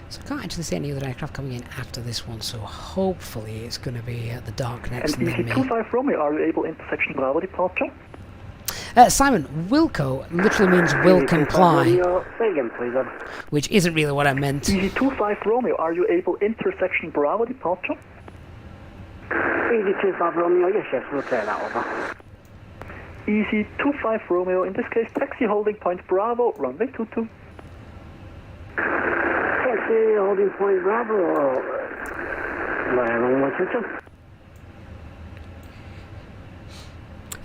So I can't actually see any other aircraft coming in after this one, so hopefully it's going to be the Dark next and then me. 25 Romeo, are you able intersection Bravo departure? Simon, Wilco literally means will comply, Say again, please. which isn't really what I meant. Easy 25 Romeo, are you able intersection Bravo departure? Easy 25 Romeo, yes, we'll clear that over. Easy 25 Romeo, in this case taxi holding point Bravo, runway 22. Taxi holding point Bravo. Runway 22.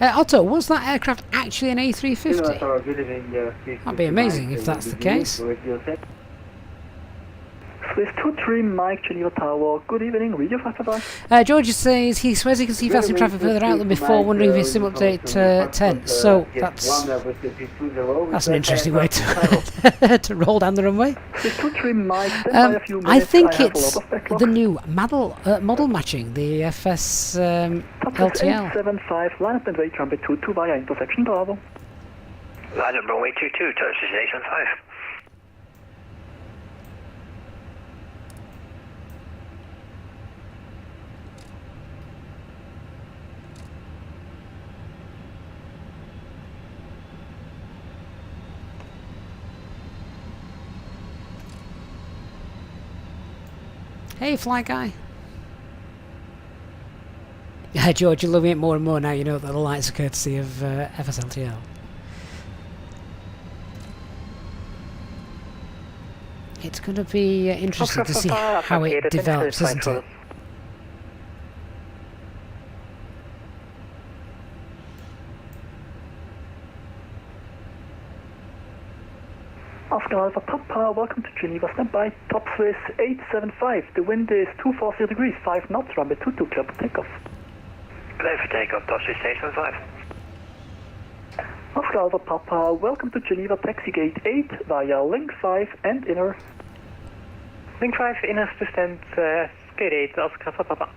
Otto, was that aircraft actually an A350? That'd be amazing if that's the case. Swiss 23 Mike Geneva Tower, good evening, radio 555. George says he swears he can see VATSIM traffic further out than before, wondering if it's sim update 10. So that's an interesting way to to roll down the runway. Swiss 23 Mike, stand by a few minutes. I think have a it's lot of backlog. the new model matching, the FSLTL. 875, line up and wait runway 22 via intersection Bravo. Line up runway 22, touch Station 5. Hey, fly guy. Yeah, George, you're loving it more and more now you know that the lights are courtesy of FSLTL. It's going to be interesting to see how it develops, isn't it? Oscar Alpha Papa, welcome to Geneva, stand by, top Swiss 875, the wind is 240 degrees, 5 knots, runway 22, clear for takeoff. Clear for takeoff, touch Station 5. Oscar Alpha Papa, welcome to Geneva, taxi gate 8 via link 5 and inner. Link 5, inner to stand, gate 8, Oscar for Papa.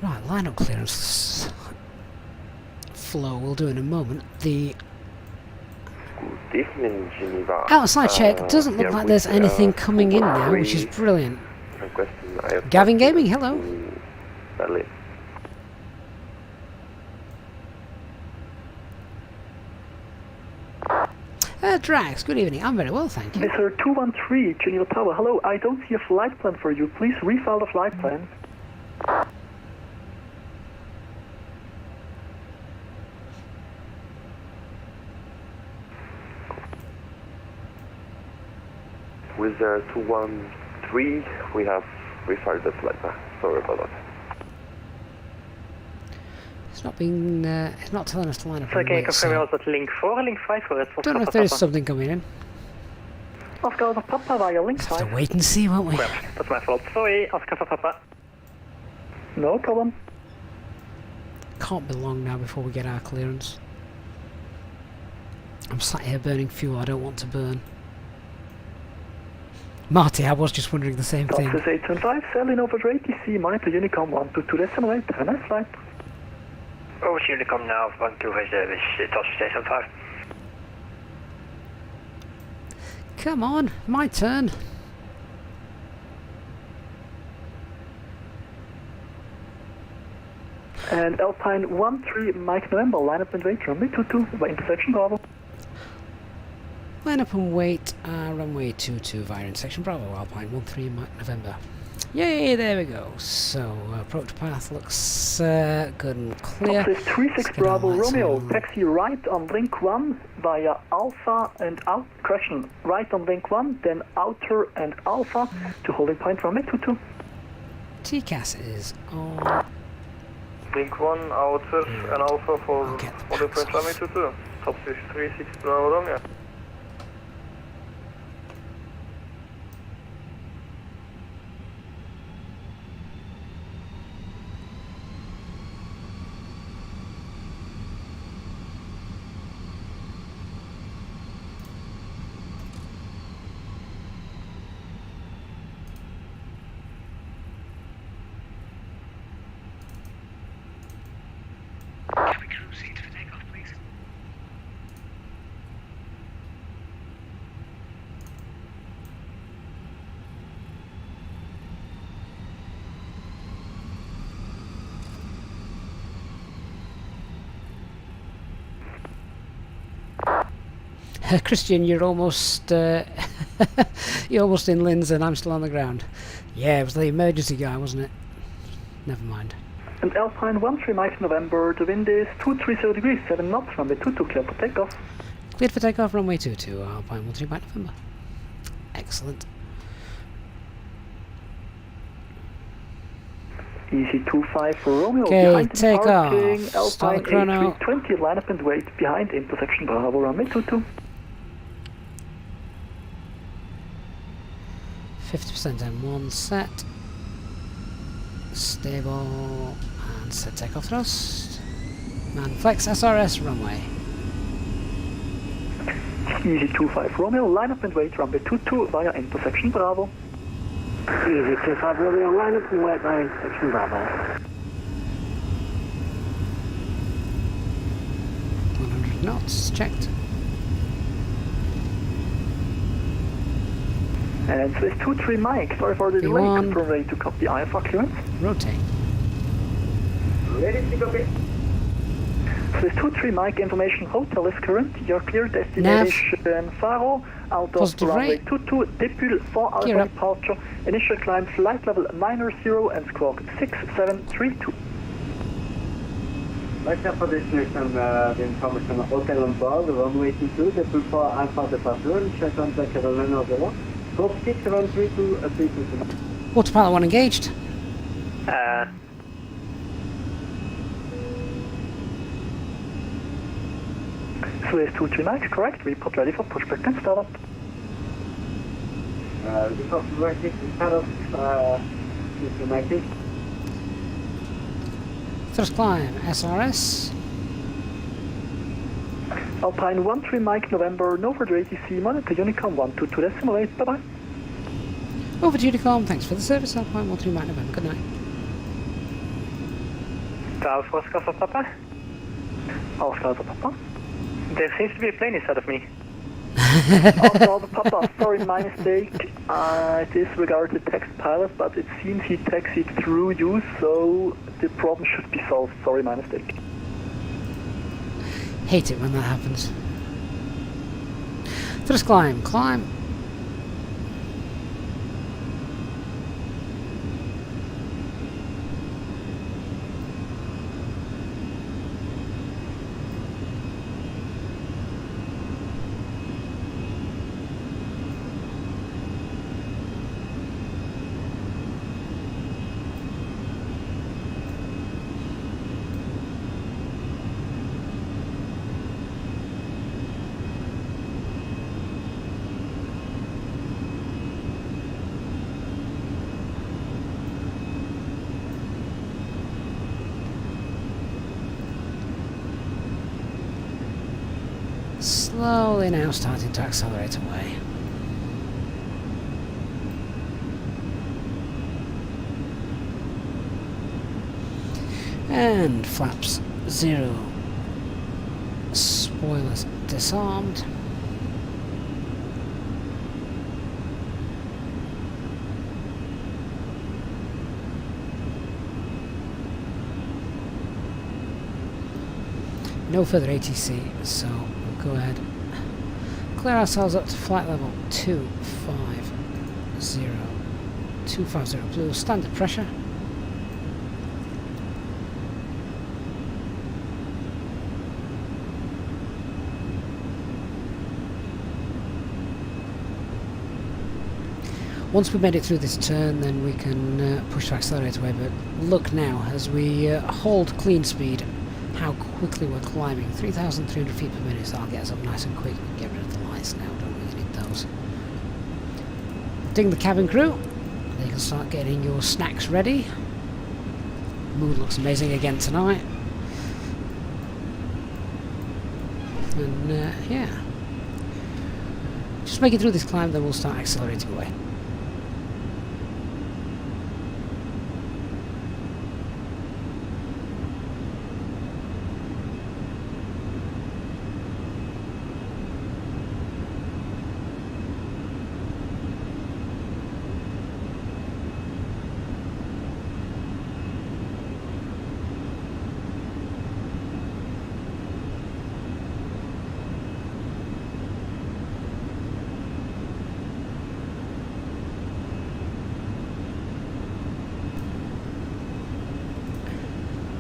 Right, line-up clearance flow we'll do in a moment. The Good evening, Geneva. outside check doesn't look like there's anything coming in now, which is brilliant. Gavin Gaming, hello. Berlin. Drax, good evening. I'm very well, thank you. Mr. 213, Geneva Tower. Hello, I don't see a flight plan for you. Please refile the flight plan. With 213, we have refiled the flight plan. Sorry about that. It's not being, it's not telling us to line up. So can you confirm yours at link 4 or link 5 for it? Don't know if there is something coming in. Oscar for Papa via link Have 5. to wait and see, won't we? Well, that's my fault. Sorry, Oscar for Papa. No problem. Can't be long now before we get our clearance. I'm sat here burning fuel I don't want to burn. Marty, I was just wondering the same thing. This 825, sailing over to ATC, monitor Unicom 122.8. Have a nice flight. Over to Unicom now, 125 service, touch station 5. Come on, my turn. And Alpine 13 Mike November, line up and wait, runway 22 by intersection Bravo. Line up and wait, runway 22 via intersection Bravo, Alpine 13 Mike November. Yay, there we go. So, approach path looks good and clear. This 36 Bravo Romeo, taxi right on link 1 via Alpha and out, correction, right on link 1, then outer and Alpha to holding point runway 22. TCAS is on. Link 1, outer and alpha for holding point runway 22. Top 36 Bravo Romeo. Cabin crew seat for takeoff, please. Christian, you're almost you're almost in Linz and I'm still on the ground. Yeah, it was the emergency guy, wasn't it? Never mind. And Alpine 13 Mike November, the wind is 230 degrees, 7 knots, runway 22, clear for takeoff. Cleared for takeoff, runway 22, Alpine 13 Mike November. Excellent. Easy 25 for Romeo. Okay, behind take parking, off. Alpine Start the chrono. A320, line up and wait behind intersection Bravo, runway 22. 50% M1 set. Stable and set takeoff thrust. Man flex SRS runway. Easy 25 Romeo, line up and wait runway 22 via intersection Bravo. Easy 25 Romeo, line up and wait via intersection Bravo. 100 knots, checked. And Swiss 23 Mike, sorry for the delay, V1. confirm ready to copy IFR clearance. Rotate. Ready to copy. Swiss 23 Mike, information hotel is current, your clear destination Faro, out of Positive runway rate. 22, Depul 4 Gear Alpha up. departure, initial climb flight level 90 and squawk 6732. Right now for destination, the information hotel on board, runway 22, Depul 4 Alpha departure, initial climb flight level 90. Squawk 6732. Autopilot 1 engaged. Swiss 23 Mike, correct, report ready for pushback and startup. Report ready to startup, Mike. Thrust climb SRS. Alpine 13 Mike November, Nova ATC, monitor Unicom 122.8, bye bye. Over to Unicom, thanks for the service, Alpine 13 Mike November, good night. Oscar for Papa. Oscar for Papa. There seems to be a plane inside of me. Oscar for Papa, sorry, my mistake. It is regarding the text pilot, but it seems he taxied through you, so the problem should be solved. Sorry, my mistake. Hate it when that happens. Thrust climb, climb. Slowly now starting to accelerate away. And flaps 0. Spoilers disarmed. No further ATC, so we'll go ahead, clear ourselves up to flight level 250 blue, standard pressure. Once we've made it through this turn, then we can push to accelerate away, but look now, as we hold clean speed, how quickly we're climbing. 3,300 feet per minute, so that'll get us up nice and quick. Get rid of the lights now, don't really need those. Ding the cabin crew. They can start getting your snacks ready. Moon looks amazing again tonight. And yeah. Just make it through this climb, then we'll start accelerating away.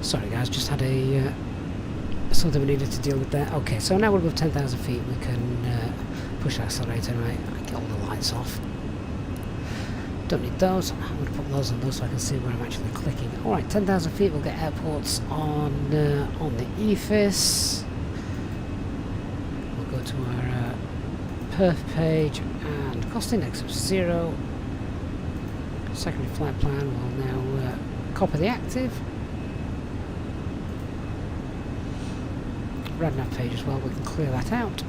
Sorry guys, just had a something we needed to deal with there. Okay, so now we're above 10,000 feet, we can push the accelerator, right? Get all the lights off. Don't need those. I'm going to put those on those so I can see where I'm actually clicking. Alright, 10,000 feet, we'll get airports on the EFIS. We'll go to our perf page and cost index of 0. Secondary flight plan will now copy the active. RadNav page as well, we can clear that out.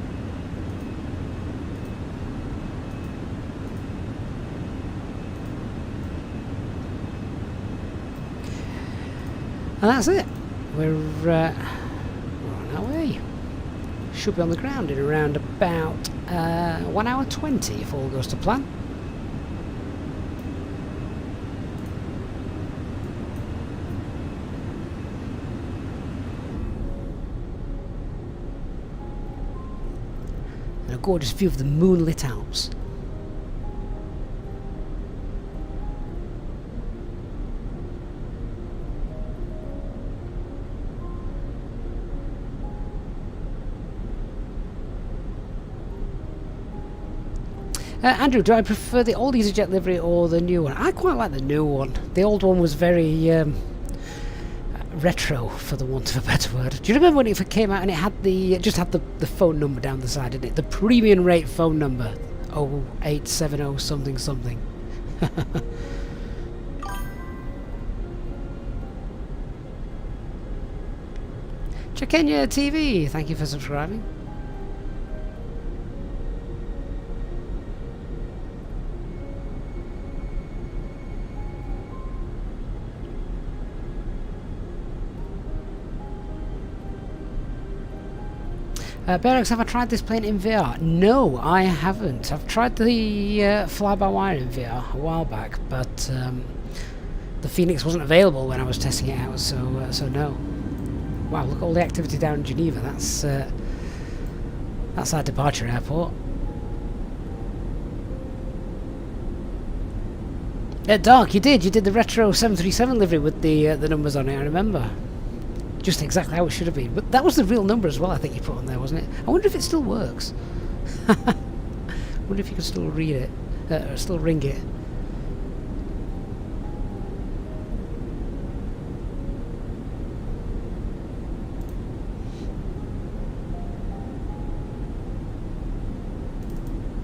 And that's it. We're on our way. Should be on the ground in around about 1 hour 20 if all goes to plan. And a gorgeous view of the moonlit Alps. Andrew, do I prefer the old Easyjet livery or the new one? I quite like the new one. The old one was very retro, for the want of a better word. Do you remember when it came out and it had just had the phone number down the side, didn't it? The premium rate phone number, 0870 something something. Chekenya TV, thank you for subscribing. Berex, have I tried this plane in VR? No, I haven't. I've tried the fly-by-wire in VR a while back, but the Fenix wasn't available when I was testing it out, so no. Wow, look at all the activity down in Geneva. That's our departure airport. Dark, you did the retro 737 livery with the numbers on it, I remember. Just exactly how it should have been. But that was the real number as well, I think you put on there, wasn't it? I wonder if it still works. I wonder if you can still read it, or still ring it.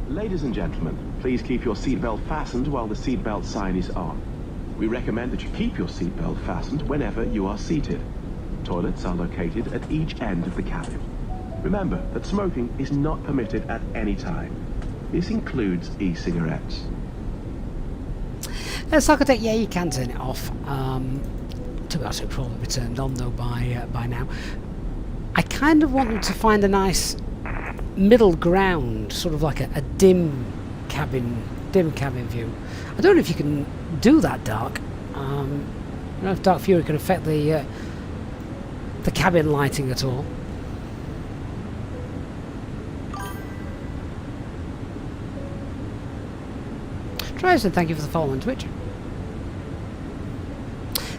Ladies and gentlemen, please keep your seatbelt fastened while the seatbelt sign is on. We recommend that you keep your seatbelt fastened whenever you are seated. Toilets are located at each end of the cabin. Remember that smoking is not permitted at any time. This includes e-cigarettes. Sarkotech, yeah, you can turn it off. To be honest, it'll probably be turned on though by now. I kind of want them to find a nice middle ground, sort of like a dim cabin view. I don't know if you can do that, Dark. I don't know if Dark Fury can affect the cabin lighting at all. Tryson, thank you for the follow on Twitch.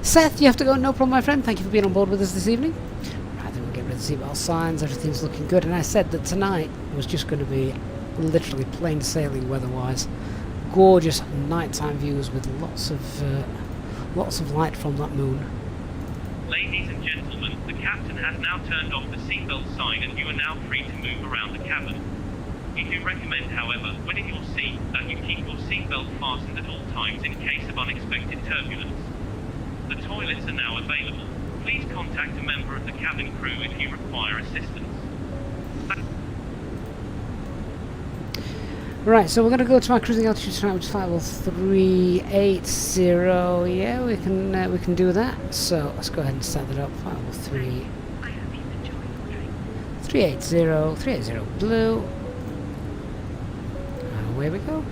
Seth, you have to go, no problem, my friend. Thank you for being on board with us this evening. Right, then we'll get rid of the seatbelt signs. Everything's looking good, and I said that tonight was just going to be literally plain sailing weather-wise. Gorgeous nighttime views with lots of light from that moon. Ladies and gentlemen, the captain has now turned off the seatbelt sign and you are now free to move around the cabin. We do recommend, however, when in your seat, that you keep your seatbelt fastened at all times in case of unexpected turbulence. The toilets are now available. Please contact a member of the cabin crew if you require assistance. Right, so we're going to go to our cruising altitude tonight, which is 50380. Yeah, we can do that. So let's go ahead and set that up. 503 380 blue. Away we go.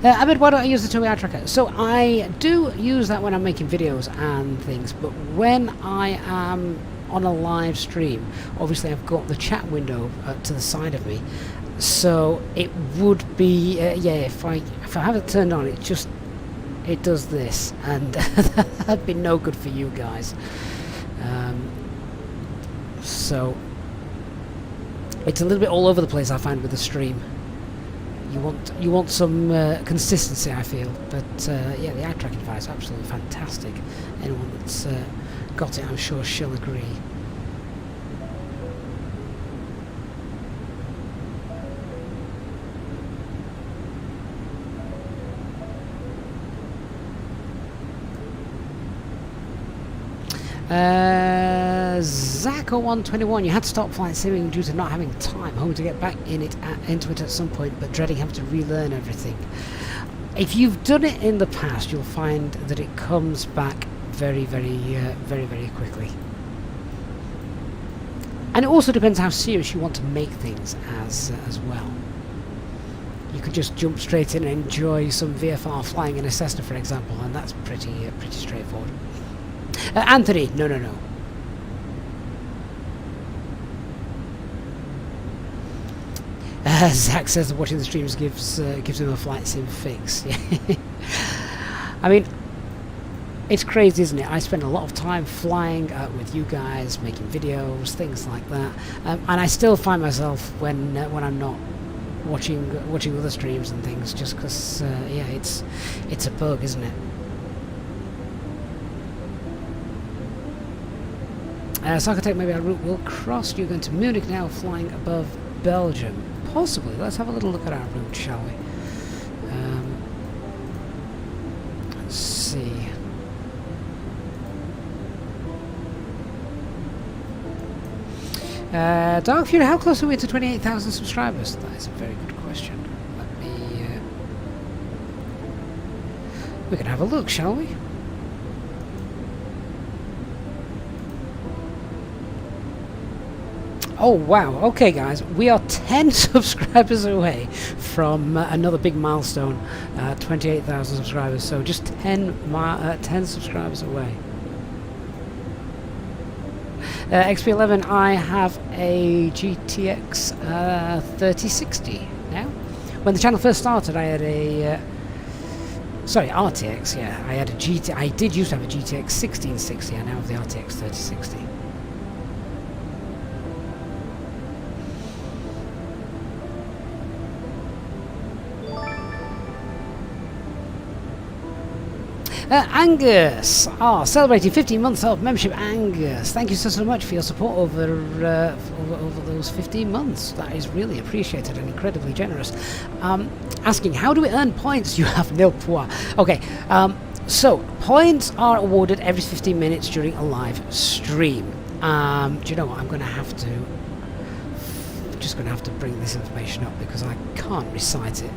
Ahmed, why don't I use the Tobii eye tracker? So I do use that when I'm making videos and things, but when I am on a live stream, obviously I've got the chat window to the side of me, so it would be yeah, if I have it turned on, it does this, and that'd be no good for you guys. So it's a little bit all over the place, I find, with the stream. You want some consistency, I feel, but yeah, the eye tracking device is absolutely fantastic. Anyone that's got it, I'm sure she'll agree. Zach0121, you had to stop flight simming due to not having time, hoping to get back into it at some point, but dreading having to relearn everything. If you've done it in the past, you'll find that it comes back very quickly. And it also depends how serious you want to make things as well. You could just jump straight in and enjoy some VFR flying in a Cessna, for example, and that's pretty straightforward. Anthony, no. Zach says that watching the streams gives him a flight sim fix. I mean, it's crazy, isn't it? I spend a lot of time flying with you guys, making videos, things like that, and I still find myself when I'm not watching other streams and things, just because yeah, it's a bug, isn't it? Sarkotech, maybe our route will cross. You're going to Munich now, flying above Belgium. Possibly. Let's have a little look at our route, shall we? Let's see. Dark Fury, how close are we to 28,000 subscribers? That is a very good question. Let me... we can have a look, shall we? Oh wow, okay guys, we are 10 subscribers away from another big milestone, 28,000 subscribers, so just 10 subscribers away. XP11, I have a GTX 3060 now, When the channel first started, I had a sorry, RTX. Yeah, I had a GT. I did used to have a GTX 1660. I now have the RTX 3060. Angus, celebrating 15 months of membership. Angus, thank you so much for your support over those 15 months. That is really appreciated and incredibly generous. Asking, how do we earn points? You have nil points. Okay, so points are awarded every 15 minutes during a live stream. Do you know what? I'm going to have to bring this information up because I can't recite it.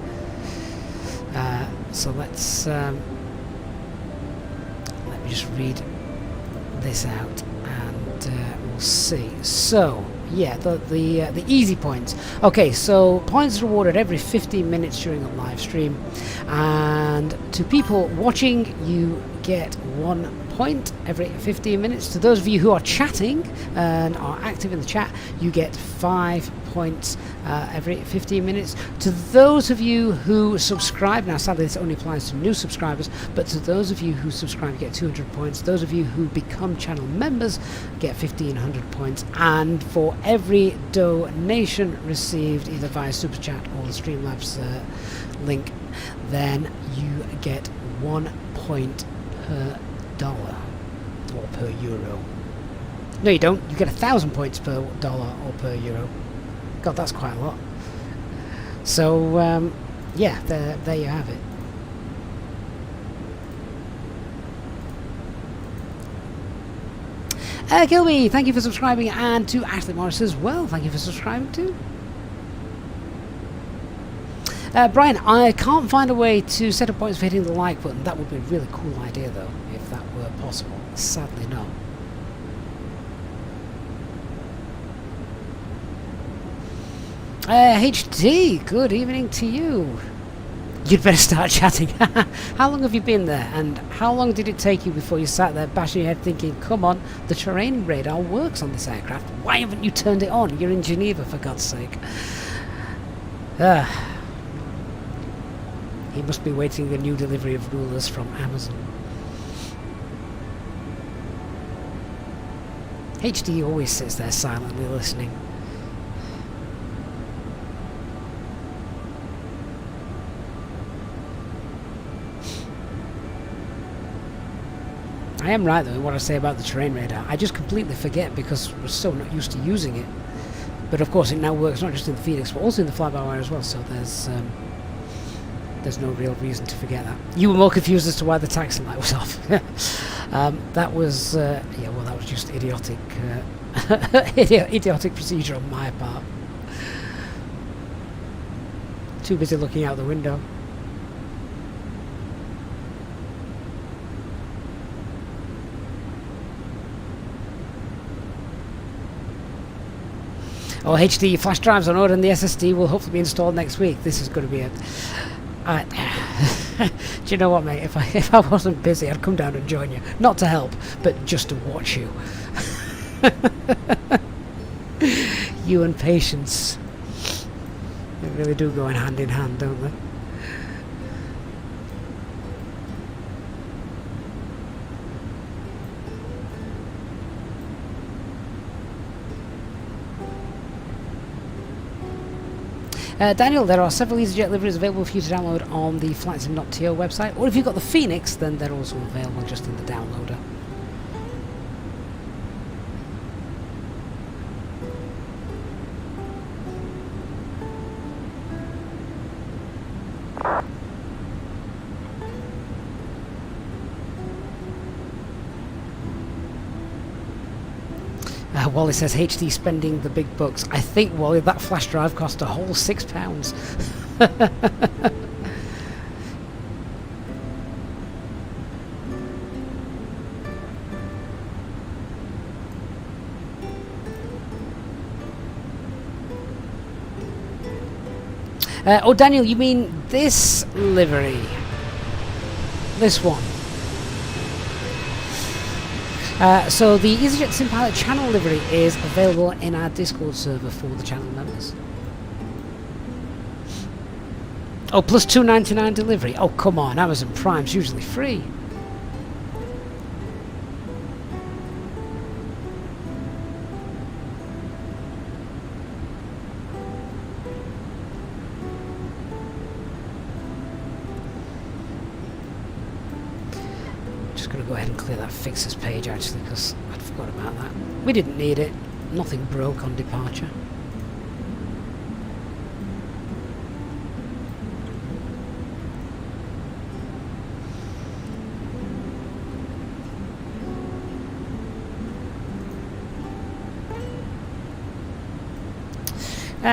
So let's. Just read this out and we'll see. So yeah, the easy points. Okay, so points are awarded every 15 minutes during a live stream, and to people watching you get 1 point every 15 minutes. To those of you who are chatting and are active in the chat, you get 5 points every 15 minutes. To those of you who subscribe, now sadly this only applies to new subscribers, but to those of you who subscribe you get 200 points. Those of you who become channel members get 1500 points, and for every donation received either via Super Chat or the Streamlabs link, then you get 1 point per dollar or per euro. No, you don't. You get 1,000 points per dollar or per euro. God, that's quite a lot. So yeah, there you have it. Gilby, thank you for subscribing, and to Ashley Morris as well, thank you for subscribing too. Brian, I can't find a way to set up points for hitting the like button. That would be a really cool idea though, if that were possible. Sadly not. HD, good evening to you. You'd better start chatting. How long have you been there, and how long did it take you before you sat there bashing your head thinking, come on, the terrain radar works on this aircraft, why haven't you turned it on? You're in Geneva, for God's sake. He must be waiting the new delivery of rulers from Amazon. HD always sits there silently listening. I am right though in what I say about the terrain radar. I just completely forget because we're so not used to using it. But of course it now works not just in the Phoenix but also in the fly-by-wire as well, so there's no real reason to forget that. You were more confused as to why the taxi light was off. That was yeah, well, that was just idiotic idiotic procedure on my part. Too busy looking out the window. Oh, HD flash drives on order and the SSD will hopefully be installed next week. This is going to be it. Do you know what, mate? If I wasn't busy, I'd come down and join you. Not to help, but just to watch you. You and patience. They really do go hand in hand, don't they? Daniel, there are several Easyjet liveries available for you to download on the FlightSim.to website, or if you've got the Phoenix, then they're also available just in the downloader. Wally says HD spending the big bucks. I think, Wally, that flash drive cost a whole £6. Oh, Daniel, you mean this livery? This one? So the Easyjet SimPilot channel livery is available in our Discord server for the channel members. Oh, plus $2.99 delivery. Oh, come on, Amazon Prime's usually free. Just going to go ahead and clear that fixes page actually, because I'd forgot about that. We didn't need it. Nothing broke on departure.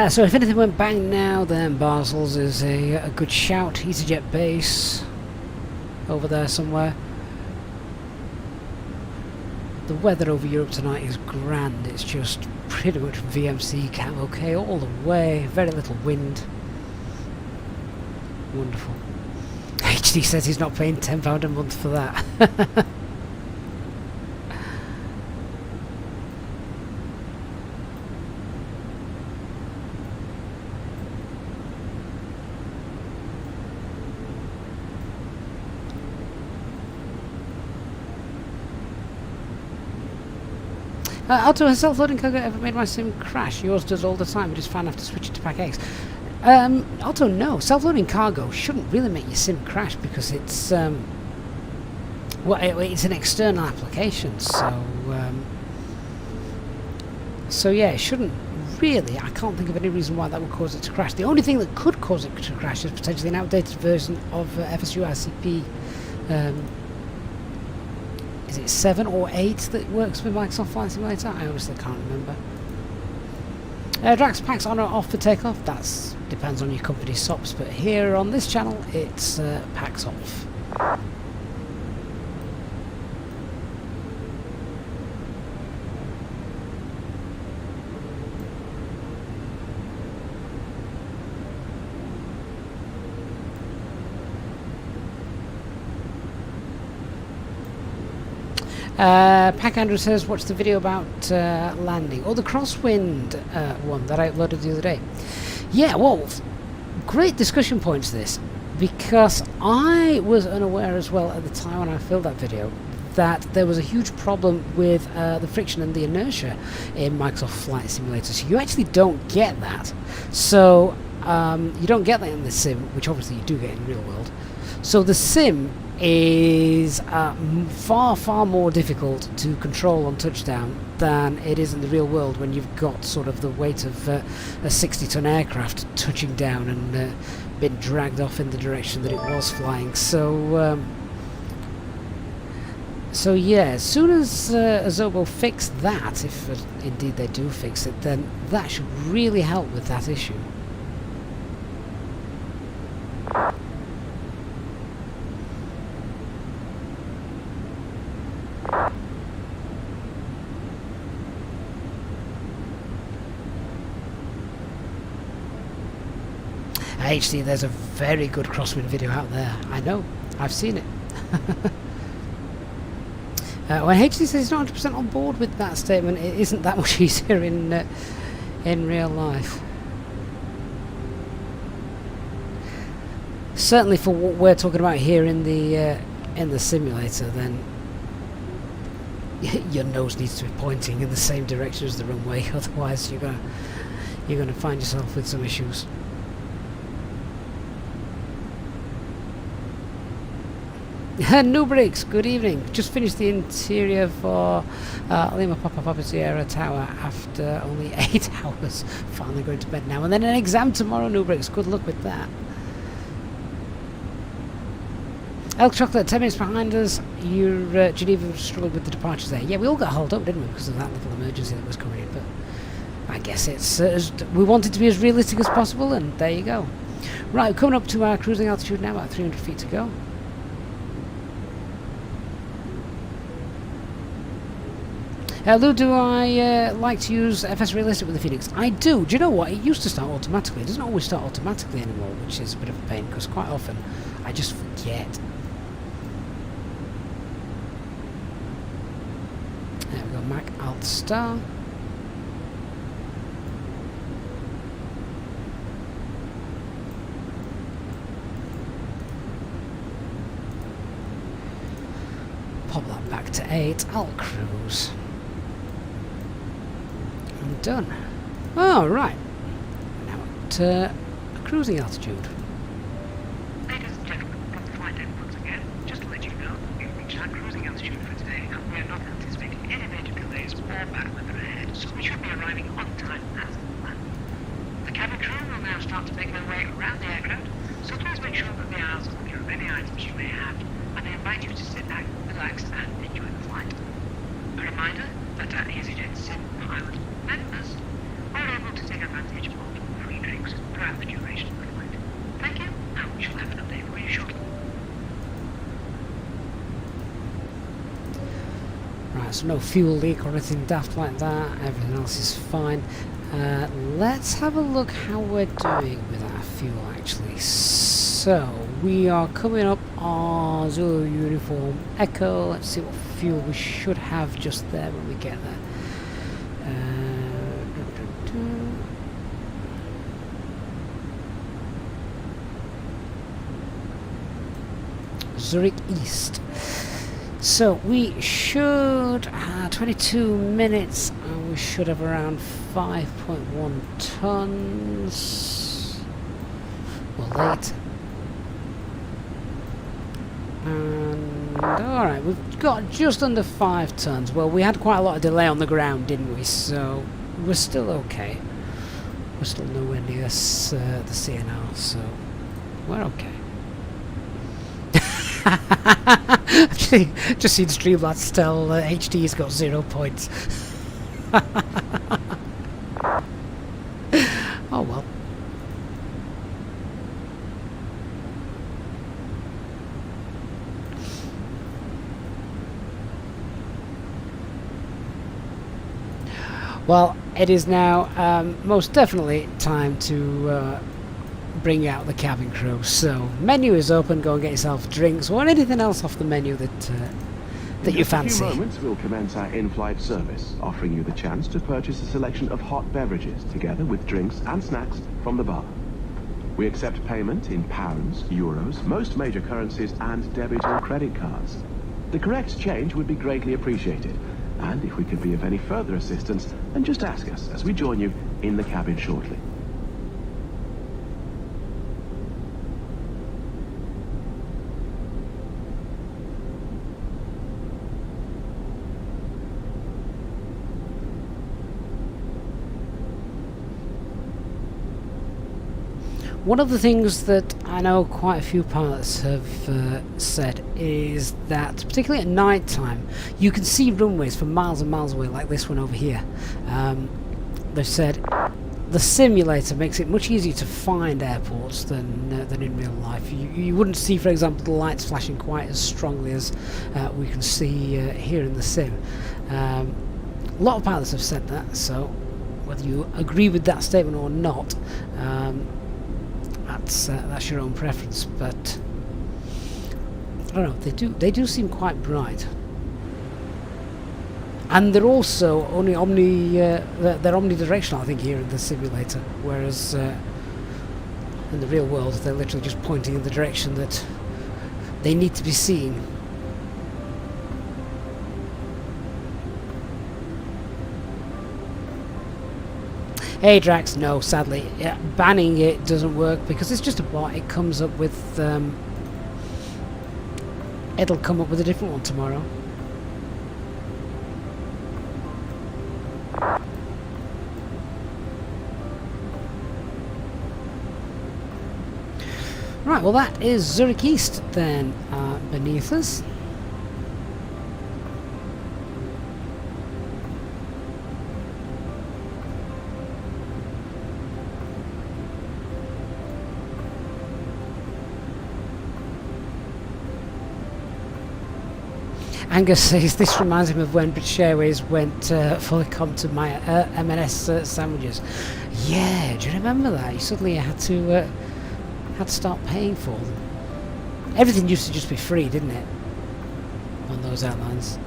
So if anything went bang now, then Basel's is a good shout. Easyjet base over there somewhere. The weather over Europe tonight is grand. It's just pretty much VMC cam okay all the way. Very little wind. Wonderful. HD says he's not paying £10 a month for that. Otto, has self-loading cargo ever made my sim crash? Yours does all the time, but it's fine after switching to Pack X. Otto, no. Self-loading cargo shouldn't really make your sim crash because it's well, it's an external application, so yeah, it shouldn't really. I can't think of any reason why that would cause it to crash. The only thing that could cause it to crash is potentially an outdated version of FSU ICP. Is it 7 or 8 that works with Microsoft Flight Simulator? I honestly can't remember. Drax packs on or off for takeoff? That depends on your company's SOPs, but here on this channel it's packs off. Pack Andrew says, watch the video about landing. Oh, the crosswind one that I uploaded the other day. Yeah, well, great discussion points this, because I was unaware as well at the time when I filmed that video that there was a huge problem with the friction and the inertia in Microsoft Flight Simulator. So you actually don't get that. So you don't get that in the sim, which obviously you do get in real world. So the sim is far more difficult to control on touchdown than it is in the real world when you've got sort of the weight of a 60-ton aircraft touching down and been dragged off in the direction that it was flying. So so yeah, as soon as Azobo fix that, if indeed they do fix it, then that should really help with that issue. HD, there's a very good crosswind video out there. I know, I've seen it. When HD says he's not 100% on board with that statement, it isn't that much easier in real life. Certainly for what we're talking about here in the simulator, then your nose needs to be pointing in the same direction as the runway, otherwise you're gonna find yourself with some issues. Nubrix, good evening. Just finished the interior for Lima Papa Sierra Tower after only 8 hours. Finally going to bed now. And then an exam tomorrow, Nubrix. Good luck with that. Elk Chocolate, 10 minutes behind us. Your Geneva struggled with the departures there. Yeah, we all got held up, didn't we, because of that little emergency that was coming in. But I guess it's we wanted to be as realistic as possible, and there you go. Right, we're coming up to our cruising altitude now, about 300 feet to go. Lou, do I like to use FS Realistic with the Phoenix? I do. Do you know what? It used to start automatically. It doesn't always start automatically anymore, which is a bit of a pain, because quite often I just forget. There we go, Mac Alt Star. back to 8. I'll cruise. I'm done. Oh, right. Now at cruising altitude. Ladies and gentlemen, from the flight deck once again, just to let you know, we've reached our cruising altitude for today, and we are not anticipating any major delays or bad weather ahead, so we should be arriving on time as planned. The cabin crew will now start to make their way around the aircraft, so please make sure that the aisles are clear of any items you may have, and I invite you to sit back, relax, and enjoy the flight. A reminder that our Easyjet SIM pilot members are able to take advantage of free drinks throughout the duration of the flight. Thank you, and we shall have an update for you shortly. Right, so no fuel leak or anything daft like that. Everything else is fine. Let's have a look how we're doing with our fuel actually. So we are coming up on Zulu Uniform Echo. Let's see what fuel we should have just there when we get there. Zurich East. So we should 22 minutes and we should have around 5.1 tons. We're late. And alright, we've got just under 5 tons. Well, we had quite a lot of delay on the ground, didn't we? So we're still okay. We're still nowhere near the CNR, so we're okay. Actually, just seen Streamlabs tell HD's got 0 points. Oh well. Well, it is now most definitely time to bring out the cabin crew. So, menu is open. Go and get yourself drinks or anything else off the menu that you fancy. In a few moments, we'll commence our in-flight service, offering you the chance to purchase a selection of hot beverages, together with drinks and snacks from the bar. We accept payment in pounds, euros, most major currencies, and debit or credit cards. The correct change would be greatly appreciated. And if we could be of any further assistance, then just ask us as we join you in the cabin shortly. One of the things that I know quite a few pilots have said is that, particularly at night time, you can see runways from miles and miles away, like this one over here. They've said the simulator makes it much easier to find airports than in real life. You wouldn't see, for example, the lights flashing quite as strongly as we can see here in the sim. A lot of pilots have said that, so whether you agree with that statement or not, that's your own preference, but I don't know, they do seem quite bright, and they're also only they're omnidirectional, I think, here in the simulator, whereas in the real world they're literally just pointing in the direction that they need to be seen. Hey Drax, no, sadly, banning it doesn't work because it's just a bot. It comes up with, it'll come up with a different one tomorrow. Right, well that is Zurich East then beneath us. Angus says this reminds him of when British Airways went fully comp to my M&S sandwiches. Yeah, do you remember that? You suddenly had to start paying for them. Everything used to just be free, didn't it? On those airlines.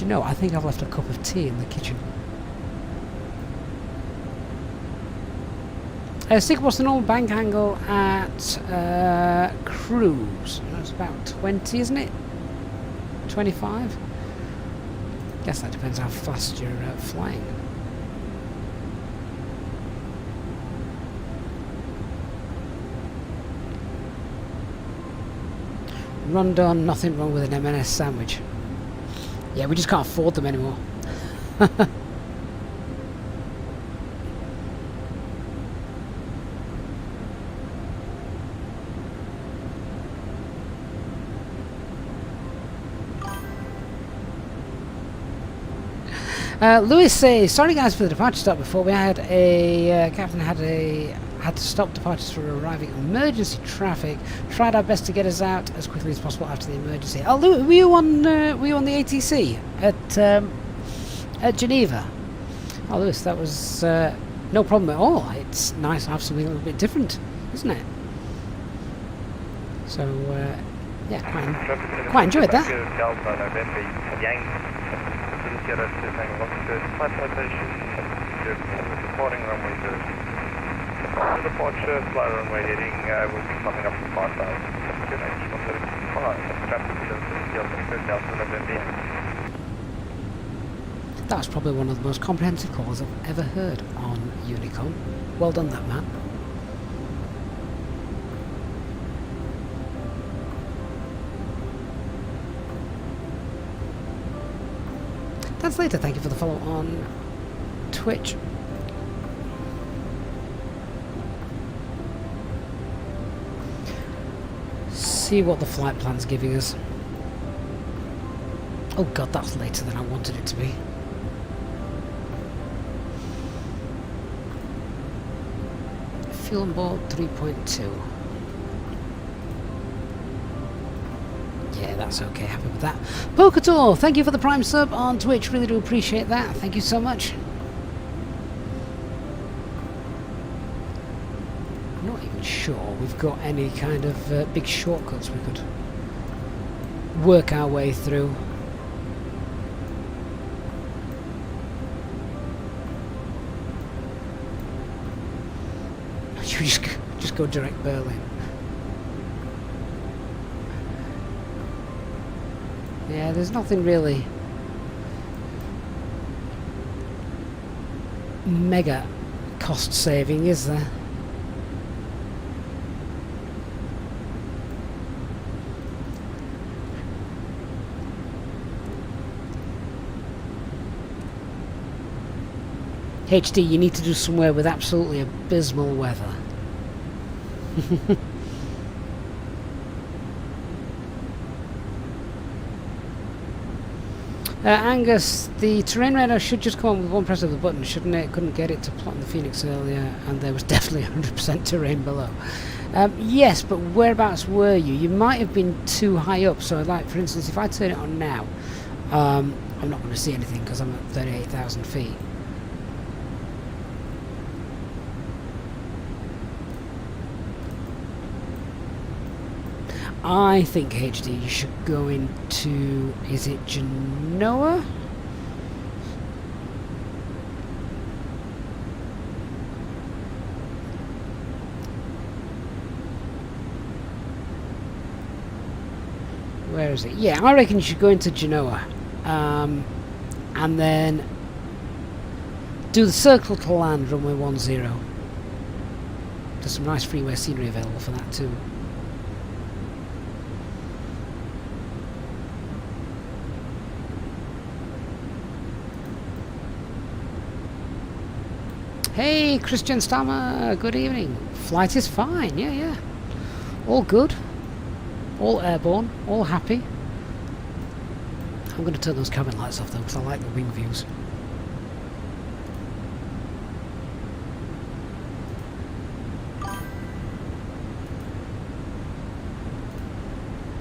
Do you know, I think I've left a cup of tea in the kitchen. Stick what's the normal bank angle at cruise? That's about 20, isn't it? 25? Guess that depends how fast you're flying. Rondon, nothing wrong with an M&S sandwich. Yeah, we just can't afford them anymore. Lewis says, sorry guys for the departure stop before. We had a captain had to stop departures for arriving emergency traffic. Tried our best to get us out as quickly as possible after the emergency. Oh, Lewis, were you on the ATC at Geneva? Oh, Lewis, that was no problem at all. It's nice to have something a little bit different, isn't it? So yeah, quite enjoyed that. Reporting runway 0. Departure, fly runway heading will be coming up to 5,000. That was probably one of the most comprehensive calls I've ever heard on Unicom. Well done, that man. That's later. Thank you for the follow on Twitch. See what the flight plan's giving us. Oh god, that's later than I wanted it to be. Fuel on board 3.2. Yeah, that's okay, happy with that. Poketor, thank you for the Prime sub on Twitch, really do appreciate that, thank you so much. I'm not even sure we've got any kind of big shortcuts we could work our way through. Should we just go direct Berlin? Yeah, there's nothing really mega cost saving, is there? HD, you need to do somewhere with absolutely abysmal weather. Angus, the terrain radar should just come on with one press of the button, shouldn't it? Couldn't get it to plot in the Phoenix earlier, and there was definitely 100% terrain below. Yes, but whereabouts were you? You might have been too high up, so like, for instance, if I turn it on now, I'm not going to see anything because I'm at 38,000 feet. I think HD you should go into, is it Genoa? Where is it? Yeah, I reckon you should go into Genoa, and then do the circle to land runway 10. There's some nice freeway scenery available for that too. Hey, Christian Stammer, good evening. Flight is fine, yeah. All good. All airborne, all happy. I'm going to turn those cabin lights off though, because I like the wing views.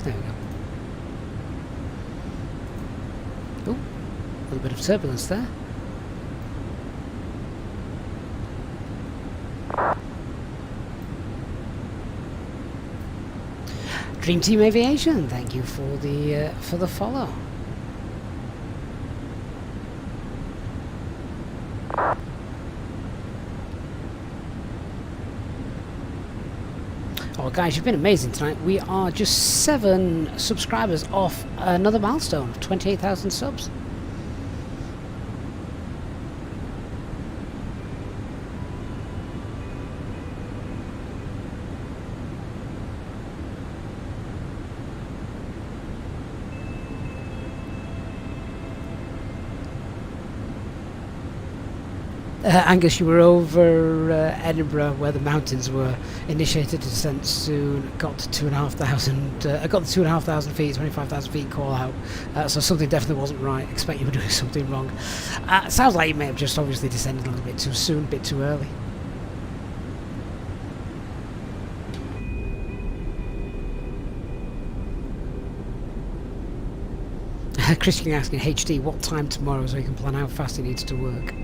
There we go. Oh, a little bit of turbulence there. Dream Team Aviation, thank you for the follow. Oh, guys, you've been amazing tonight. We are just 7 subscribers off another milestone of 28,000 subs. Angus, you were over Edinburgh, where the mountains were initiated descent soon. Got to 2,500. Got the 2,500 feet, 25,000 feet call out. So something definitely wasn't right. Expect you were doing something wrong. Sounds like you may have just obviously descended a little bit too soon, a bit too early. Christian asking HD what time tomorrow so he can plan how fast he needs to work.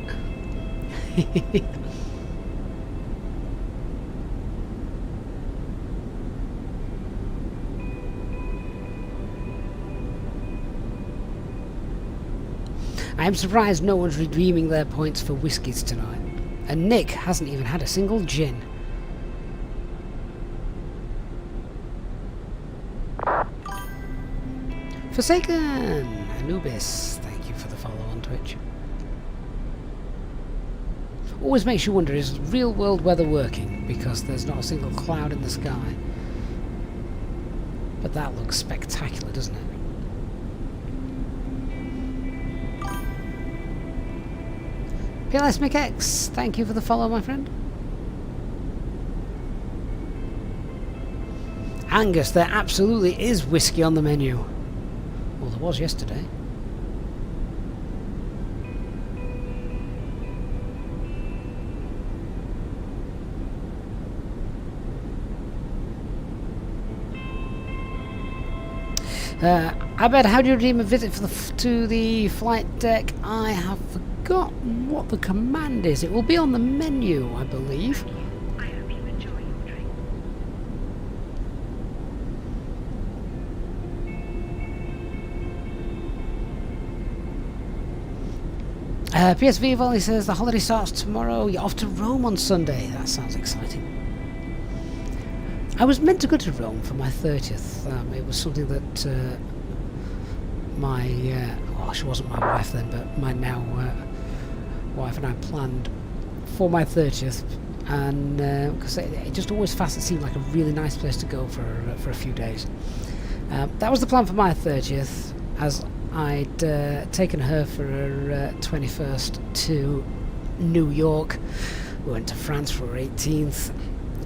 I am surprised no one's redeeming their points for whiskies tonight. And Nick hasn't even had a single gin. Forsaken! Anubis, thank you for the follow on Twitch. Always makes you wonder, is real world weather working? Because there's not a single cloud in the sky. But that looks spectacular, doesn't it? PLS McX, thank you for the follow, my friend. Angus, there absolutely is whiskey on the menu. Well, there was yesterday. I bet, how do you redeem a visit to the flight deck? I have forgotten what the command is. It will be on the menu, I believe. I hope you enjoy your drink. PSV Volley says the holiday starts tomorrow. You're off to Rome on Sunday. That sounds exciting. I was meant to go to Rome for my 30th. It was something that well, she wasn't my wife then, but my now wife and I planned for my 30th, and because it just always fast, it seemed like a really nice place to go for a few days. That was the plan for my 30th, as I'd taken her for her 21st to New York. We went to France for her 18th,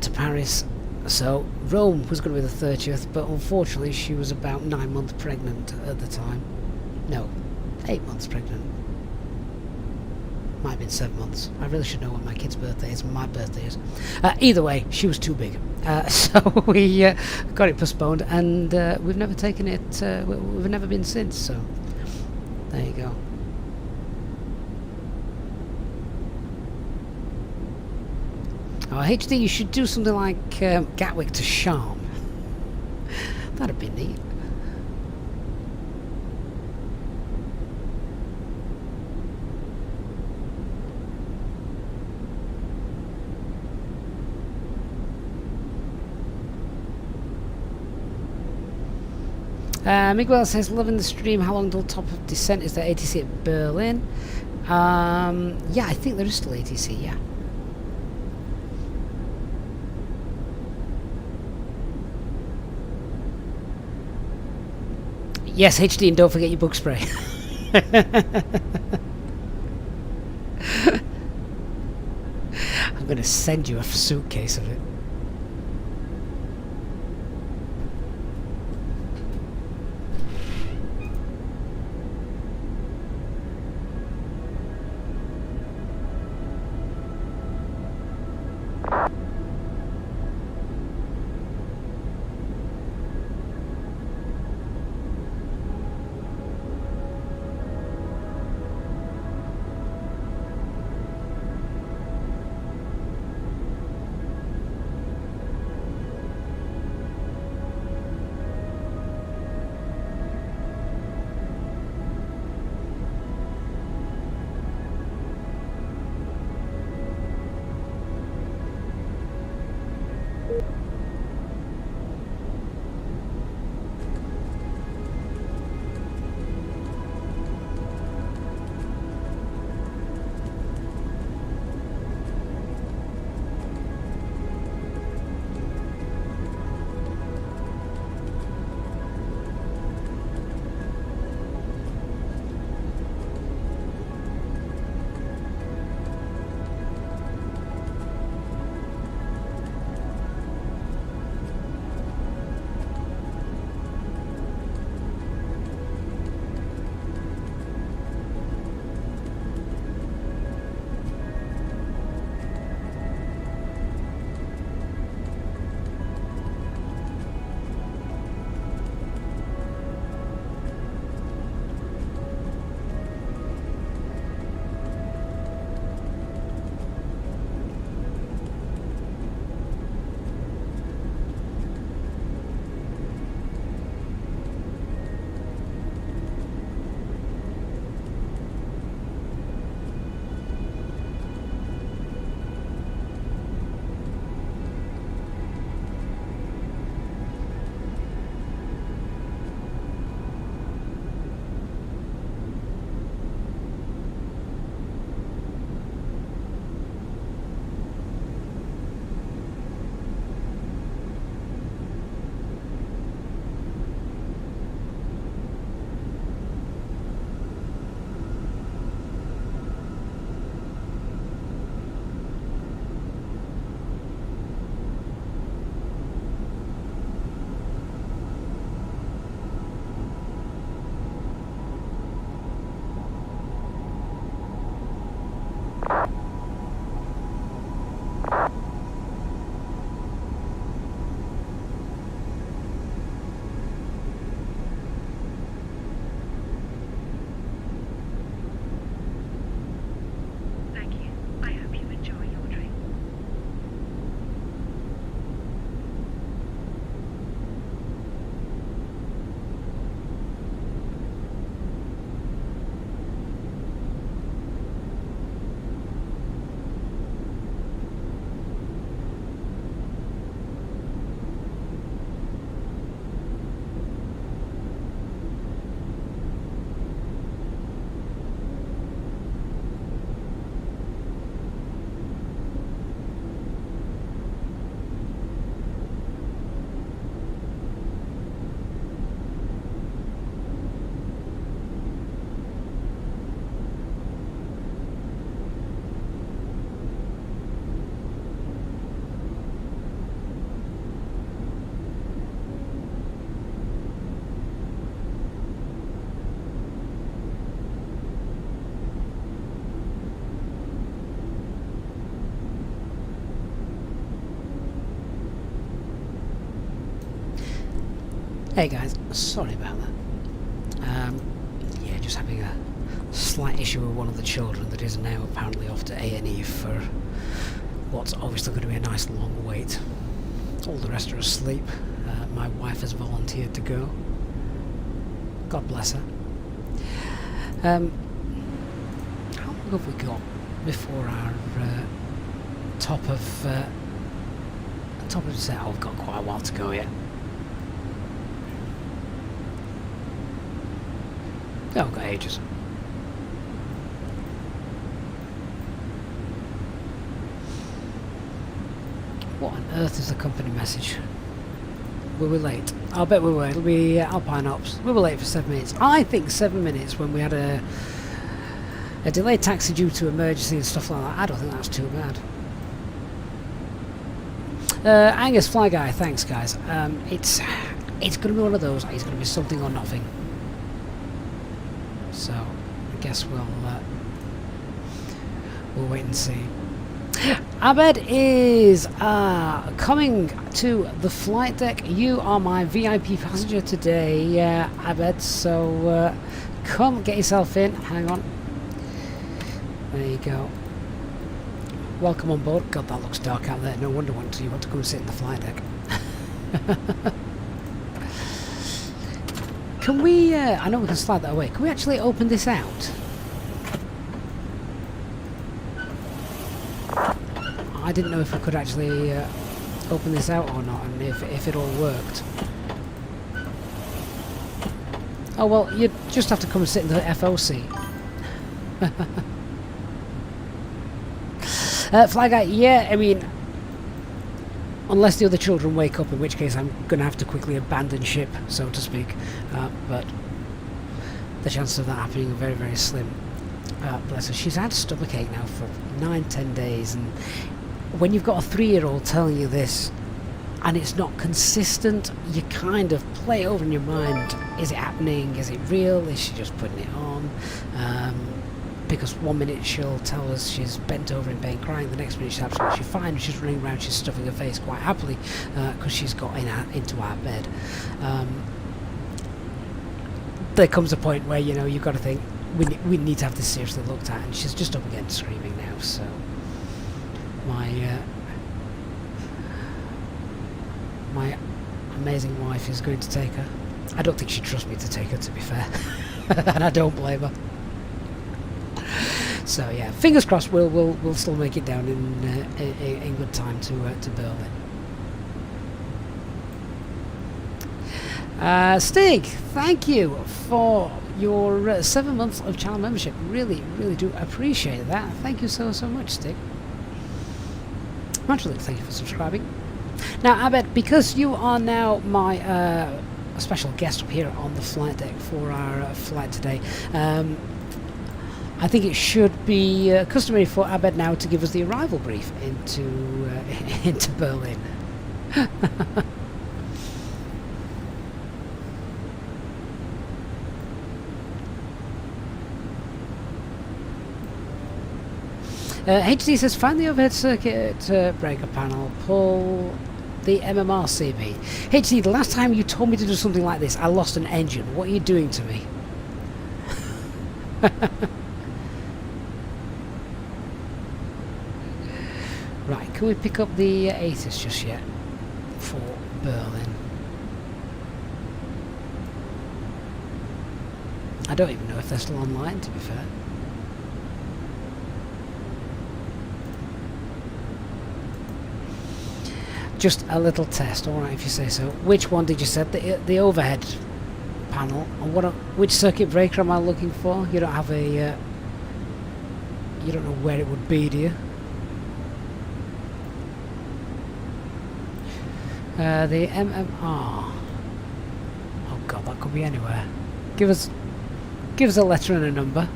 to Paris. So Rome was going to be the 30th, but unfortunately she was about 9 months pregnant at the time. No, 8 months pregnant. Might have been 7 months. I really should know when my kid's birthday is and my birthday is. Either way, she was too big. So we got it postponed, and we've never taken it, we've never been since, so there you go. Oh, HD, you should do something like Gatwick to Sharm. That'd be neat. Miguel says, loving the stream. How long till top of descent is there ATC at Berlin? Yeah, I think there is still ATC, yeah. Yes, HD, and don't forget your bug spray. I'm going to send you a suitcase of it. Hey guys, sorry about that. Yeah, just having a slight issue with one of the children that is now apparently off to A&E for what's obviously going to be a nice long wait. All the rest are asleep. My wife has volunteered to go. God bless her. How long have we got before our top of the set? Oh, we've got quite a while to go yet. Oh, we've got ages. What on earth is the company message? Were we late? I'll bet we were. It'll be Alpine Ops. We were late for 7 minutes. I think 7 minutes when we had a delayed taxi due to emergency and stuff like that. I don't think that's too bad. Angus, Fly Guy, thanks guys. It's going to be one of those. It's going to be something or nothing. So I guess we'll wait and see. Abed is coming to the flight deck. You are my VIP passenger today, Abed. So come get yourself in. Hang on. There you go. Welcome on board. God, that looks dark out there. No wonder you want to go and sit in the flight deck. Can we, I know we can slide that away. Can we actually open this out? I didn't know if we could actually open this out or not, and if it all worked. Oh well, you just have to come and sit in the FOC. Flag out, yeah, I mean, unless the other children wake up, in which case I'm going to have to quickly abandon ship, so to speak. But the chances of that happening are very, very slim. Bless her. She's had stomachache now for 9-10 days, and when you've got a 3-year-old telling you this, and it's not consistent, you kind of play over in your mind, is it happening, is it real, is she just putting it on? Because 1 minute she'll tell us she's bent over in pain crying, the next minute she's absolutely fine, she's running around, she's stuffing her face quite happily because she's got into our bed. There comes a point where, you know, you've got to think, we need to have this seriously looked at, and she's just up again screaming now, so my amazing wife is going to take her. I don't think she'd trust me to take her, to be fair. And I don't blame her. So yeah, fingers crossed we'll still make it down in good time to Berlin. Stig, thank you for your 7 months of channel membership. Really do appreciate that. Thank you so much, Stig. Naturally, thank you for subscribing. Now, Abed, because you are now my special guest up here on the flight deck for our flight today, I think it should be customary for Abed now to give us the arrival brief into Berlin. HD says, find the overhead circuit breaker panel, pull the MMR CB. HD, the last time you told me to do something like this, I lost an engine. What are you doing to me? Right, can we pick up the ATIS just yet for Berlin? I don't even know if they're still online, to be fair. Just a little test, alright if you say so. Which one did you set? The overhead panel. And which circuit breaker am I looking for? You don't have a... you don't know where it would be, do you? The MMR. Oh god, that could be anywhere. Give us a letter and a number.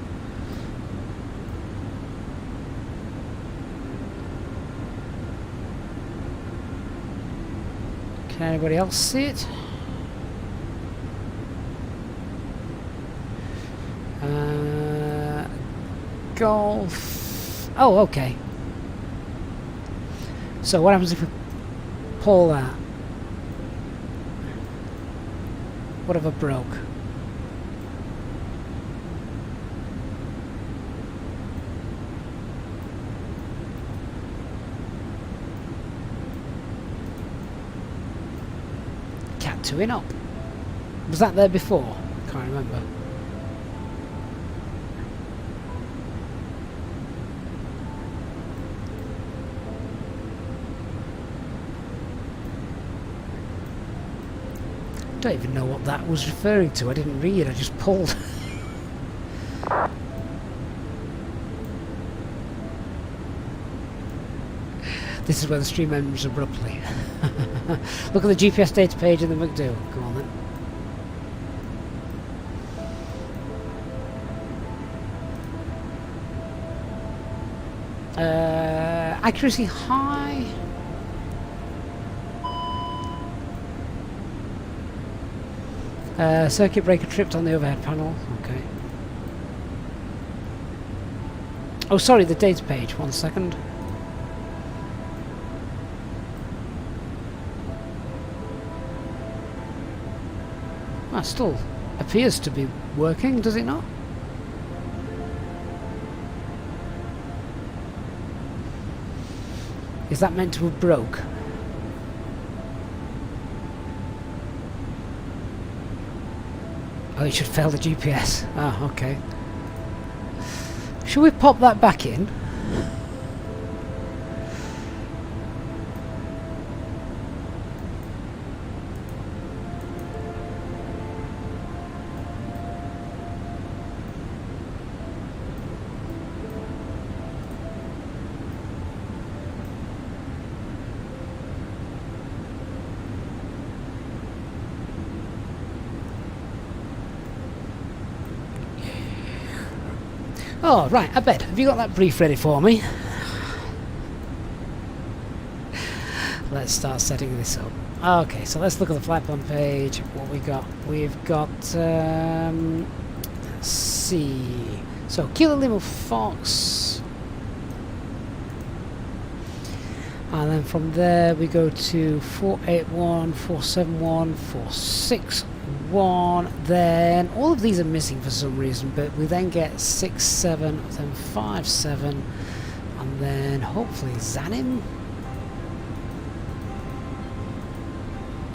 Can anybody else see it? Golf. Oh, okay. So what happens if we pull that? Whatever broke. Cat 2 in up. Was that there before? Can't remember. I don't even know what that was referring to. I didn't read, I just pulled. This is where the stream ends abruptly. Look at the GPS data page and then we do. Go on then. Accuracy high. Circuit breaker tripped on the overhead panel. Okay. Oh, sorry, the data page. 1 second. Well, still appears to be working, does it not? Is that meant to have broke? Oh, it should fail the GPS. Ah, okay. Should we pop that back in? Oh, right, I bet. Have you got that brief ready for me? Let's start setting this up. Okay, so let's look at the flight plan page. What we got? We've got, let's see. So, Kilo Lima Fox. And then from there we go to 481, 471, 461. Then all of these are missing for some reason, but we then get 67, then 57, and then hopefully Zanim.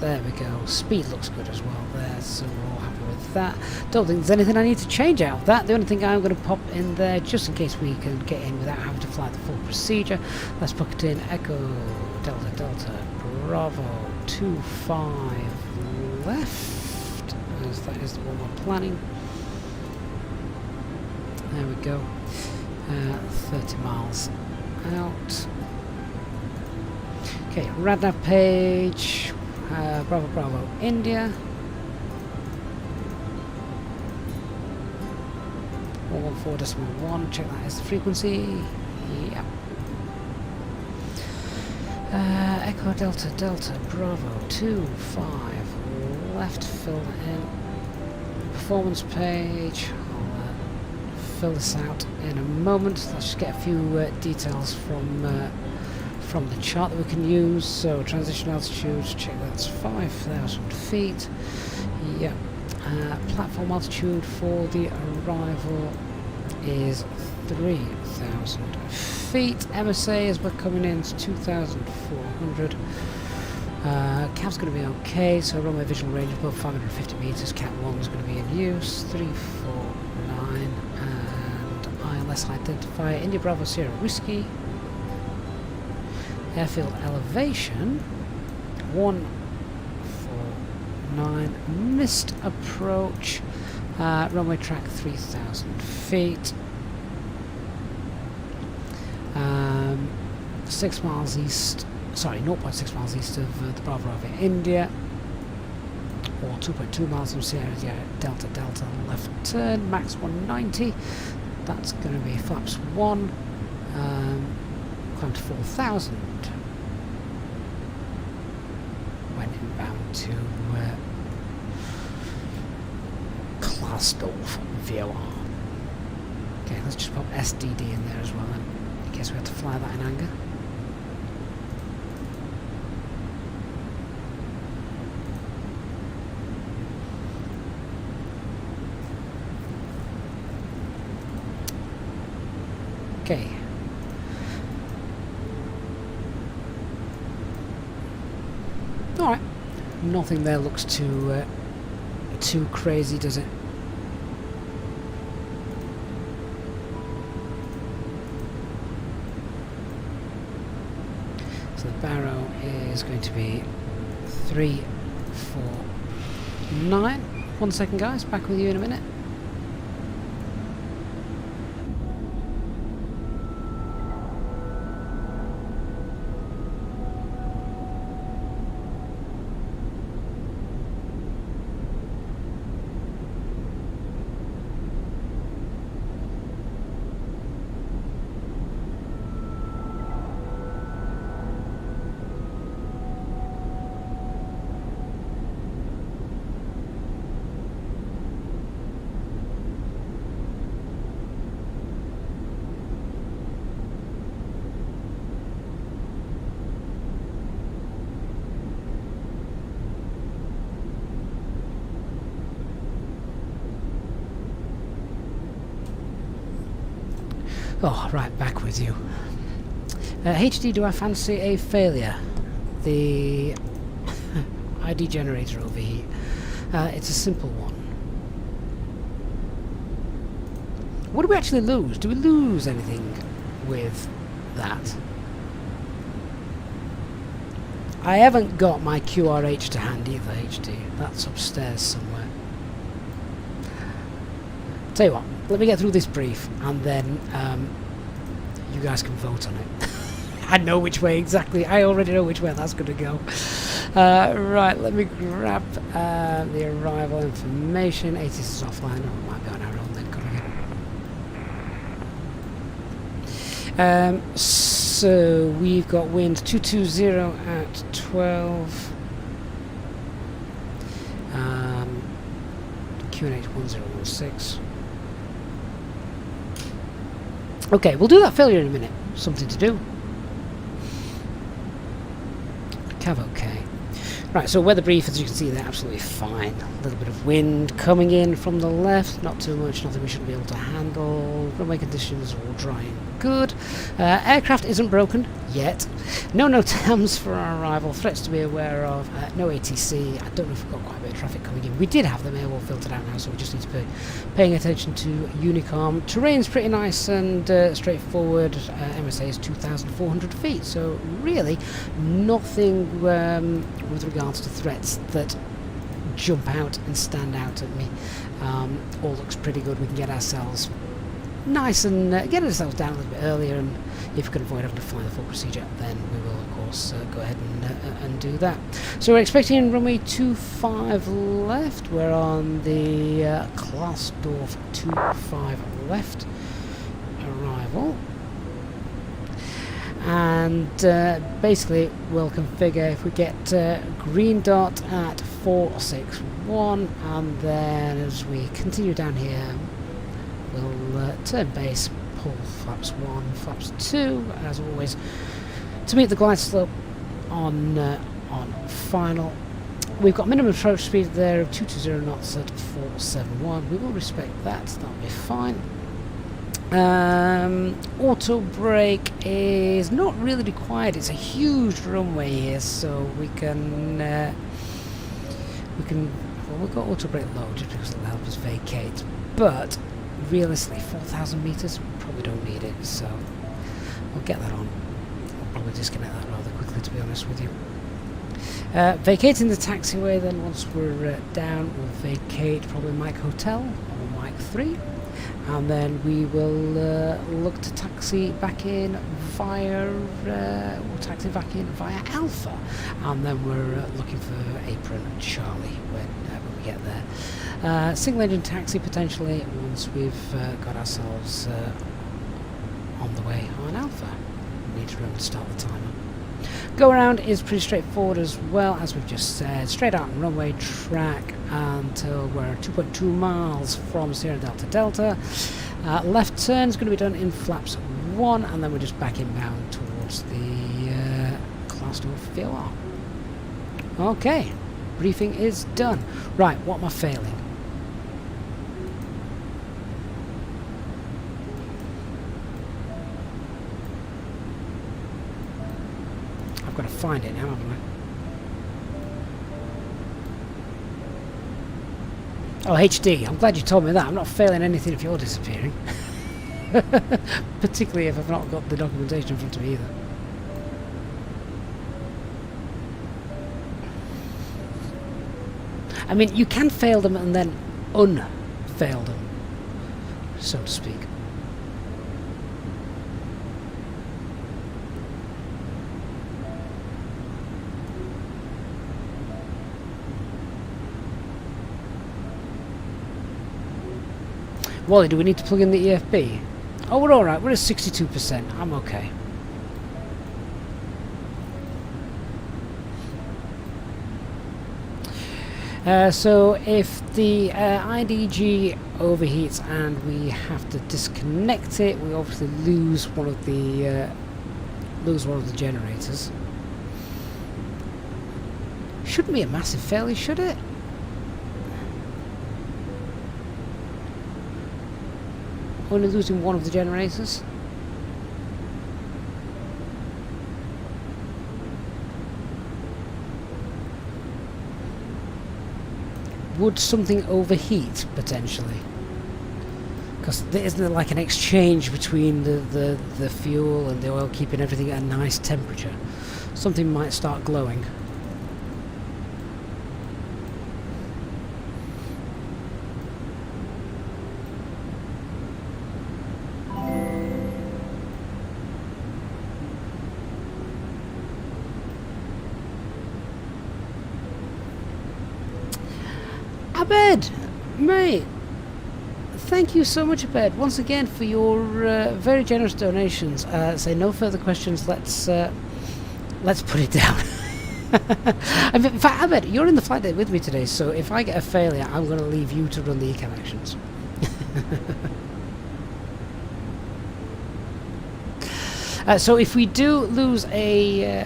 There we go. Speed looks good as well there, so we're all happy with that. Don't think there's anything I need to change out of that. The only thing I'm going to pop in there, just in case we can get in without having to fly the full procedure, let's book it in. Echo Delta Delta Bravo 25 left. As that is the one we're planning. There we go. 30 miles out. Okay, RadNav page. Bravo Bravo India. 114.1. Check that as the frequency. Yeah. Echo Delta Delta Bravo 25 left, fill that in. Performance page. I'll fill this out in a moment. Let's just get a few details from the chart that we can use. So transition altitude, check that's 5,000 feet. Yeah. Platform altitude for the arrival is 3,000 feet. MSA as we're coming in is 2,400. Cap's going to be okay, so runway visual range above 550 meters. Cap 1 is going to be in use. 349 and ILS identifier India Bravo Sierra Whiskey. Airfield elevation 149. Missed approach. Runway track 3,000 feet. 6 miles east. Sorry, 0.6 miles east of the Bravo over India, or 2.2 miles from Sierra Delta Delta left turn, max 190. That's going to be flaps 1, climb to 4,000 when inbound to Glasgow VOR. Okay, let's just pop SDD in there as well then, in case we have to fly that in anger. Okay. Alright. Nothing there looks too crazy, does it? So the barrow is going to be 349. 1 second, guys. Back with you in a minute. Oh, right, back with you. HD, do I fancy a failure? The ID generator overheat. It's a simple one. What do we actually lose? Do we lose anything with that? I haven't got my QRH to hand either, HD. That's upstairs somewhere. Tell you what, let me get through this brief and then you guys can vote on it. I know which way exactly. I already know which way that's going to go. Right, let me grab the arrival information. 86 is offline. Oh, it might be on our own then. So we've got wind 220 at 12. QNH 1016. Okay, we'll do that failure in a minute. Something to do. Cav okay. Right, so weather brief, as you can see, they're absolutely fine. A little bit of wind coming in from the left, not too much, nothing we shouldn't be able to handle. Runway conditions all dry and good. Aircraft isn't broken yet. No NOTAMs for our arrival. Threats to be aware of. No ATC. I don't know if we've got quite a bit of traffic coming in. We did have them airwall filtered out now, so we just need to be paying attention to Unicom. Terrain's pretty nice and straightforward. MSA is 2,400 feet, so really nothing with regards to threats that jump out and stand out at me. All looks pretty good. We can get ourselves nice and get ourselves down a little bit earlier, and if we can avoid having to fly the full procedure, then we will of course go ahead and do that. So we're expecting runway 25 left. We're on the Klaasdorf 25 left arrival, and basically we'll configure if we get green dot at 461, and then as we continue down here we'll turn base, pull flaps 1, flaps 2 as always to meet the glide slope on final. We've got minimum approach speed there of 220 knots at 471. We will respect that, that'll be fine. Auto brake is not really required. It's a huge runway here, so we can well, we've got auto brake low just because it'll help us vacate, but realistically 4,000 meters we probably don't need it, so we'll get that on. I'll probably disconnect that rather quickly, to be honest with you. Vacating the taxiway, then once we're down we'll vacate probably Mike Hotel or Mike 3, and then we will look to taxi back in via Alpha, and then we're looking for Apron and Charlie when we get there. Single engine taxi potentially once we've got ourselves on the way on Alpha. We need to remember to start the timer. Go around is pretty straightforward as well, as we've just said. Straight out on runway track until we're 2.2 miles from Sierra Delta Delta. Left turn is going to be done in flaps 1, and then we're just back inbound towards the Klaasdorf VOR. Okay, briefing is done. Right, what am I failing? find it now, haven't I? Oh, HD. I'm glad you told me that. I'm not failing anything if you're disappearing. Particularly if I've not got the documentation in front of me either. I mean, you can fail them and then unfail them, so to speak. Wally, do we need to plug in the EFB? Oh, we're alright. We're at 62%. I'm okay. So if the IDG overheats and we have to disconnect it, we obviously lose one of the generators. Shouldn't be a massive failure, should it? Only losing one of the generators. Would something overheat potentially? Because isn't there like an exchange between the fuel and the oil, keeping everything at a nice temperature? Something might start glowing. Abed, mate, thank you so much, Abed, once again for your very generous donations. Say no further questions. Let's put it down. In fact, Abed, you're in the flight deck with me today, so if I get a failure, I'm going to leave you to run the ECAM actions. So if we do lose a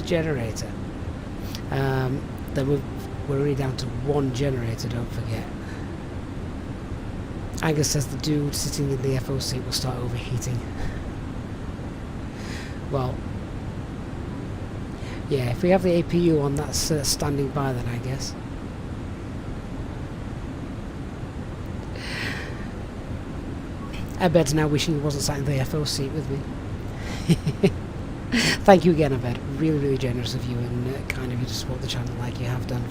generator, then we're already down to one generator, don't forget. Angus says the dude sitting in the FO seat will start overheating. Well, yeah, if we have the APU on, that's standing by then, I guess. Abed's now wishing he wasn't sat in the FO seat with me. Thank you again, Abed. Really, really generous of you, and kind of you to support the channel like you have done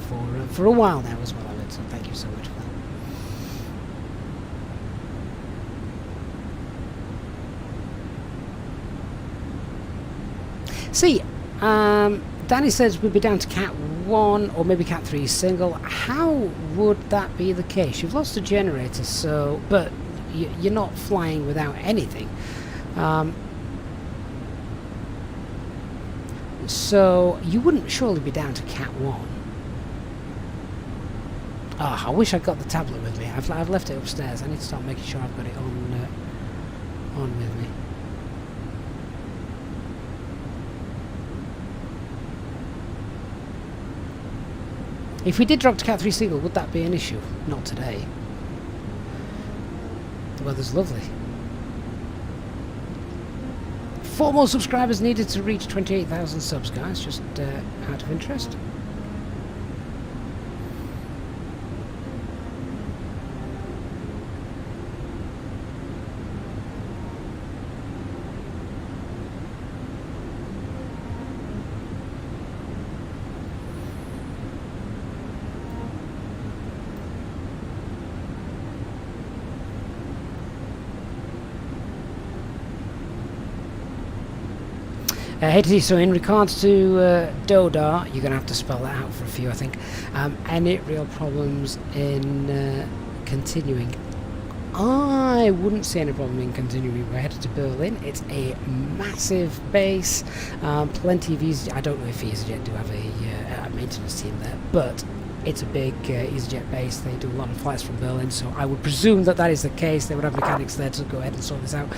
for a while now as well, Abed. So thank you so much for that. See, Danny says we'd be down to Cat 1 or maybe Cat 3 single. How would that be the case? You've lost a generator, so but you're not flying without anything. So you wouldn't surely be down to Cat 1. Ah, I wish I'd got the tablet with me. I've left it upstairs. I need to start making sure I've got it on with me. If we did drop to Cat 3 single, would that be an issue? Not today. The weather's lovely. 4 more subscribers needed to reach 28,000 subs, guys, just out of interest. So in regards to Dodar, you're going to have to spell that out for a few, I think. Any real problems in continuing? I wouldn't see any problem in continuing. We're headed to Berlin. It's a massive base. Plenty of EasyJet. I don't know if EasyJet do have a maintenance team there, but it's a big EasyJet base. They do a lot of flights from Berlin, so I would presume that is the case. They would have mechanics there to go ahead and sort this out.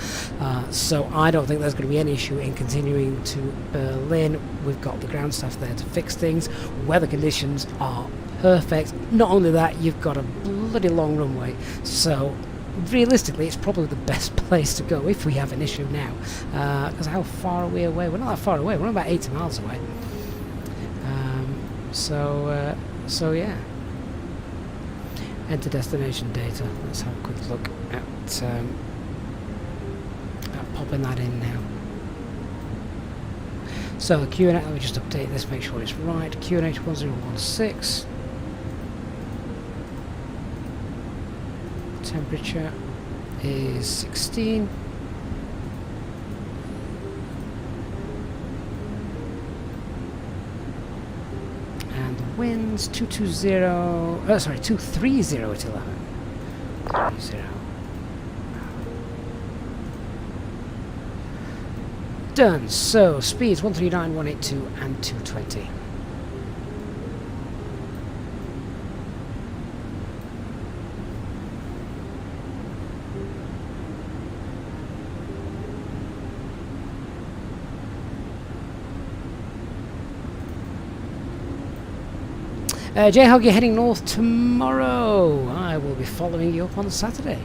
So I don't think there's going to be any issue in continuing to Berlin. We've got the ground staff there to fix things. Weather conditions are perfect. Not only that, you've got a bloody long runway, so realistically, it's probably the best place to go if we have an issue now. Because how far are we away? We're not that far away. We're about 80 miles away. So yeah. Enter destination data. Let's have a quick look at popping that in now. So QNH, let me just update this, make sure it's right. QNH 1016. Temperature is 16. And the winds 230 at 11. 30. Done. So speeds 139, 182 and 220. J-Hog, you're heading north tomorrow. I will be following you up on Saturday.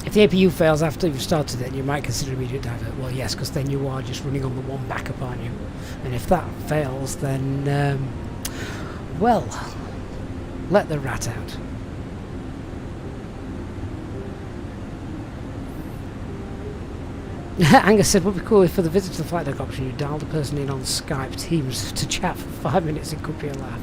If the APU fails after you've started it, you might consider immediate divert. Well, yes, because then you are just running on the one backup, aren't you? And if that fails, then, well, let the rat out. Angus said, would be cool if for the visit to the flight deck option you dialed the person in on Skype Teams to chat for 5 minutes. It could be a laugh.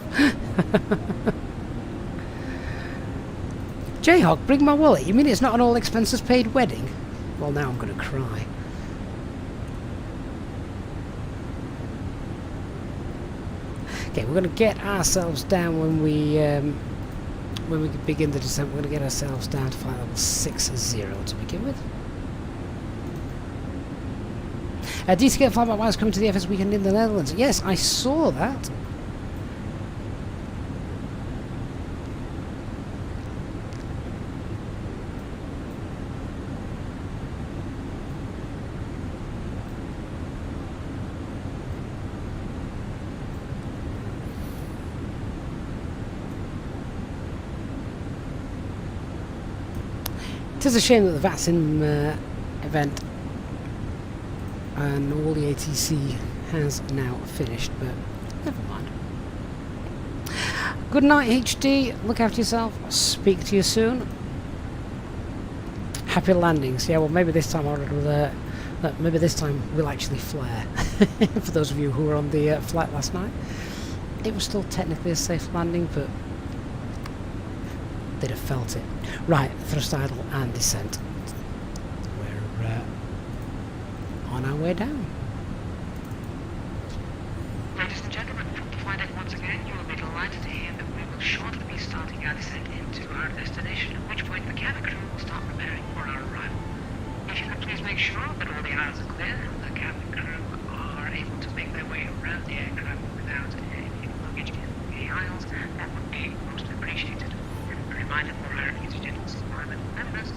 Jayhawk, bring my wallet. You mean it's not an all expenses paid wedding? Well, now I'm going to cry. Okay, we're going to get ourselves down when we begin the descent. We're going to get ourselves down to flight level 60 to begin with. DTK Flyby Wires coming to the FS weekend in the Netherlands. Yes, I saw that. It is a shame that the VATSIM event and all the ATC has now finished, but never mind. Good night, HD. Look after yourself. I'll speak to you soon. Happy landings. Yeah, well, maybe this time maybe this time we'll actually flare. For those of you who were on the flight last night, it was still technically a safe landing, but they'd have felt it. Right, thrust idle and descent. We're on our way down. Ladies and gentlemen, from the flight deck once again, you will be delighted to hear that we will shortly be starting our descent into our destination, at which point the cabin crew will start preparing for our arrival. If you could please make sure that all the aisles are clear, the cabin crew are able to make their way around the aircraft without any luggage in the aisles, that would be most appreciated. A reminder for our Easyjet environmental members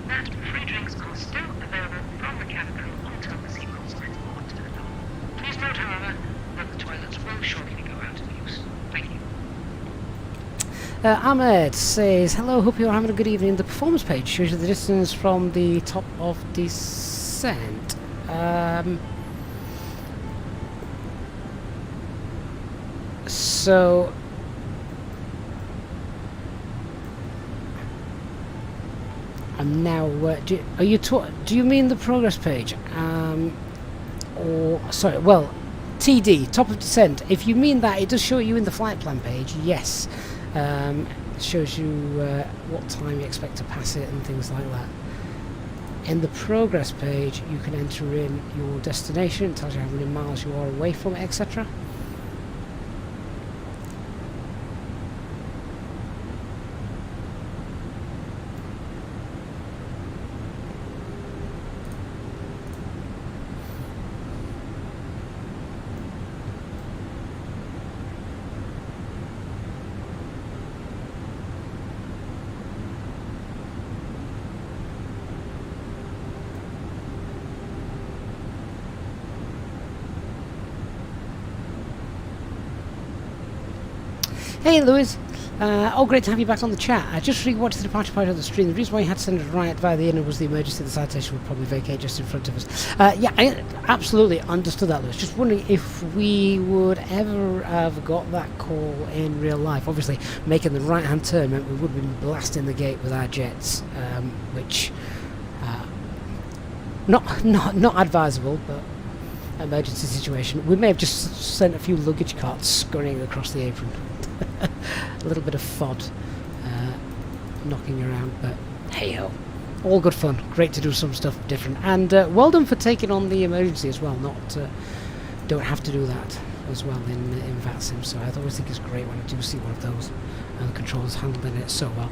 that free drinks are still available from the cabin crew until the seatbelt signs are turned on. Please note, however, that the toilets will shortly go out of use. Thank you. Ahmed says, hello, hope you're having a good evening. The performance page shows you the distance from the top of descent. So I'm now. Do you mean the progress page? Or sorry, well, TD, top of descent. If you mean that, it does show you in the flight plan page. Yes, it shows you what time you expect to pass it and things like that. In the progress page, you can enter in your destination. It tells you how many miles you are away from it, etc. Hey, Lewis. Great to have you back on the chat. I just rewatched the departure part of the stream. The reason why you had to send it right via the inner was the emergency. The citation would probably vacate just in front of us. Yeah, I absolutely understood that, Lewis. Just wondering if we would ever have got that call in real life. Obviously, making the right-hand turn meant we would have been blasting the gate with our jets, which not advisable, but emergency situation. We may have just sent a few luggage carts scurrying across the apron. A little bit of FOD knocking around, but hey ho, all good fun. Great to do some stuff different, and well done for taking on the emergency as well. Don't have to do that as well in VATSIM, so I always think it's great when I do see one of those and the controllers handling it so well.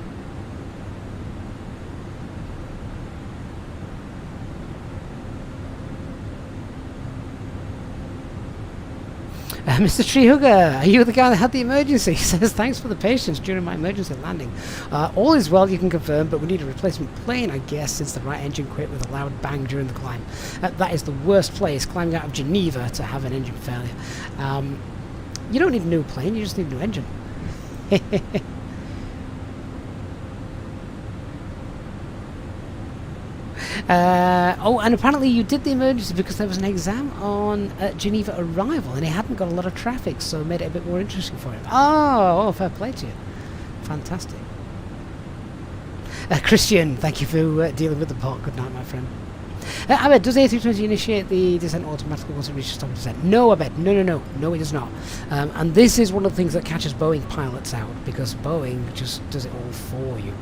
Mr. Tree Hugger, are you the guy that had the emergency? He says, thanks for the patience during my emergency landing. All is well, you can confirm, but we need a replacement plane, I guess, since the right engine quit with a loud bang during the climb. That is the worst place, climbing out of Geneva, to have an engine failure. You don't need a new plane, you just need a new engine. And apparently you did the emergency because there was an exam on Geneva arrival and it hadn't got a lot of traffic, so it made it a bit more interesting for him. Oh, fair play to you. Fantastic. Christian, thank you for dealing with the pot. Good night, my friend. Abed, does the A320 initiate the descent automatically once it reaches top of descent? No, Abed, no, it does not. And this is one of the things that catches Boeing pilots out, because Boeing just does it all for you.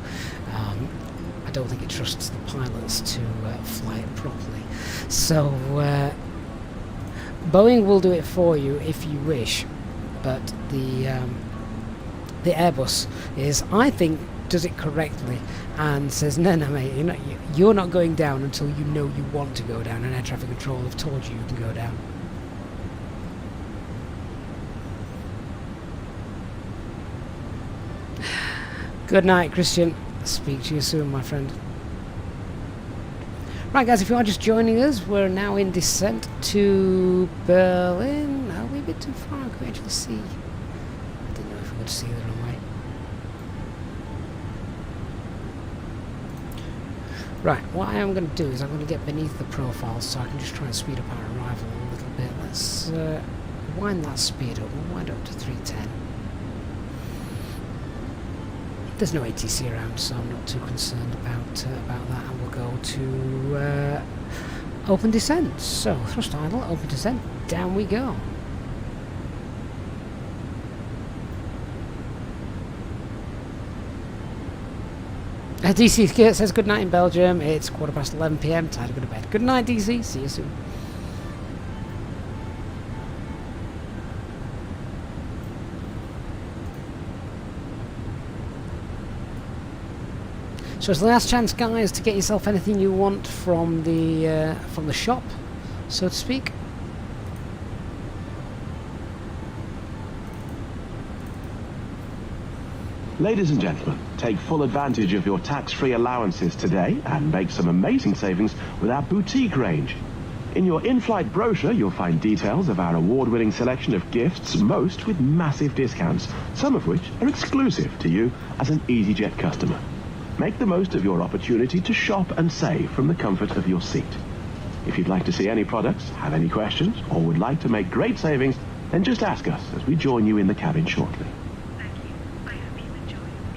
I don't think it trusts the pilots to fly it properly. So Boeing will do it for you if you wish, but the Airbus is, I think, does it correctly and says, no mate, you're not going down until you know you want to go down, and air traffic control have told you can go down. Good night, Christian. Speak to you soon, my friend. Right, guys, if you are just joining us, we're now in descent to Berlin. Are we a bit too far? Can we actually see? I didn't know if we could see the runway. Right, what I am going to do is I'm going to get beneath the profile so I can just try and speed up our arrival a little bit. Let's wind that speed up. We'll wind up to 310. There's no ATC around, so I'm not too concerned about that, and we'll go to open descent. So, thrust idle, open descent, down we go. DC says good night in Belgium. It's 11:15 PM, time to go to bed. Good night, DC, see you soon. So it's the last chance, guys, to get yourself anything you want from the shop, so to speak. Ladies and gentlemen, take full advantage of your tax-free allowances today and make some amazing savings with our boutique range. In your in-flight brochure, you'll find details of our award-winning selection of gifts, most with massive discounts, some of which are exclusive to you as an Easyjet customer. Make the most of your opportunity to shop and save from the comfort of your seat. If you'd like to see any products, have any questions, or would like to make great savings, then just ask us as we join you in the cabin shortly. Thank you. I hope you enjoy your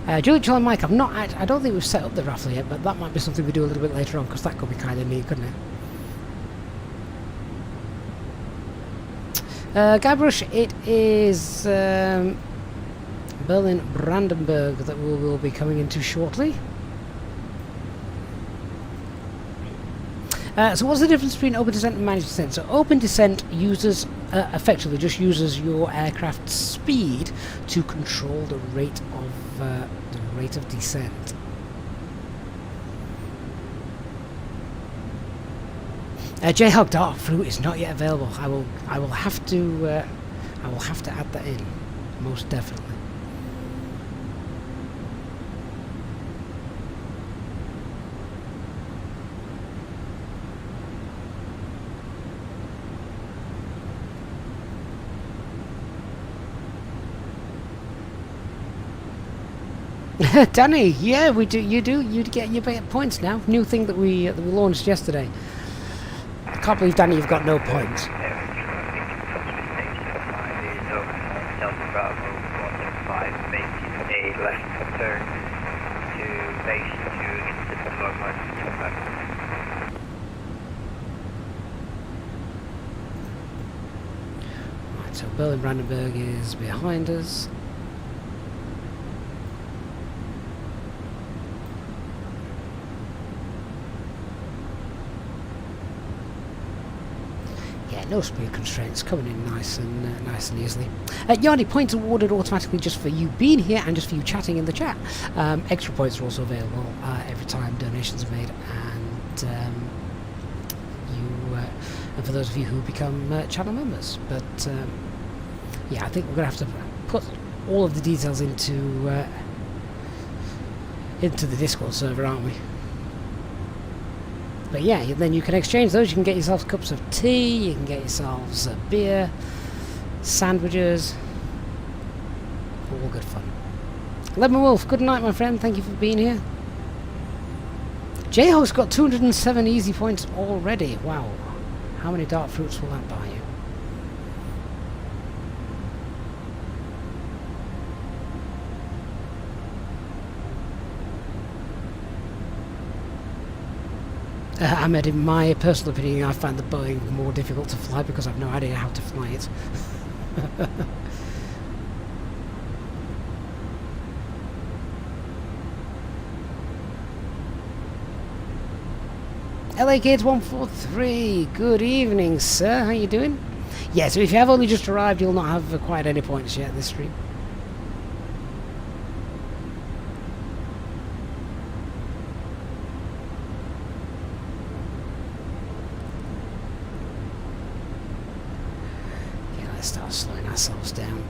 drink. Julie, John, and Mike, I don't think we've set up the raffle yet, but that might be something we do a little bit later on, because that could be kind of neat, couldn't it? Guybrush, it is Berlin-Brandenburg that we will be coming into shortly. So what's the difference between open descent and managed descent? So open descent uses, effectively just uses your aircraft's speed to control the rate of descent. J-Hog Dark Fruit is not yet available. I will have to add that in, most definitely. Danny, yeah, we do. You get your points now. New thing that we launched yesterday. I can't believe, Danny, you've got no points. Right, so Berlin-Brandenburg is behind us. No speed constraints, coming in nice and easily. Yanni, points awarded automatically just for you being here and just for you chatting in the chat. Extra points are also available every time donations are made, and and for those of you who become channel members. But yeah, I think we're going to have to put all of the details into the Discord server, aren't we? But yeah, then you can exchange those. You can get yourselves cups of tea, you can get yourselves beer, sandwiches, all good fun. Lemon Wolf, good night, my friend. Thank you for being here. J-Ho's got 207 easy points already. Wow. How many dark fruits will that buy you? Ahmed, in my personal opinion, I find the Boeing more difficult to fly because I've no idea how to fly it. LA Kids 143, good evening, sir. How you doing? Yeah, so if you have only just arrived, you'll not have acquired any points yet this stream. Start slowing ourselves down.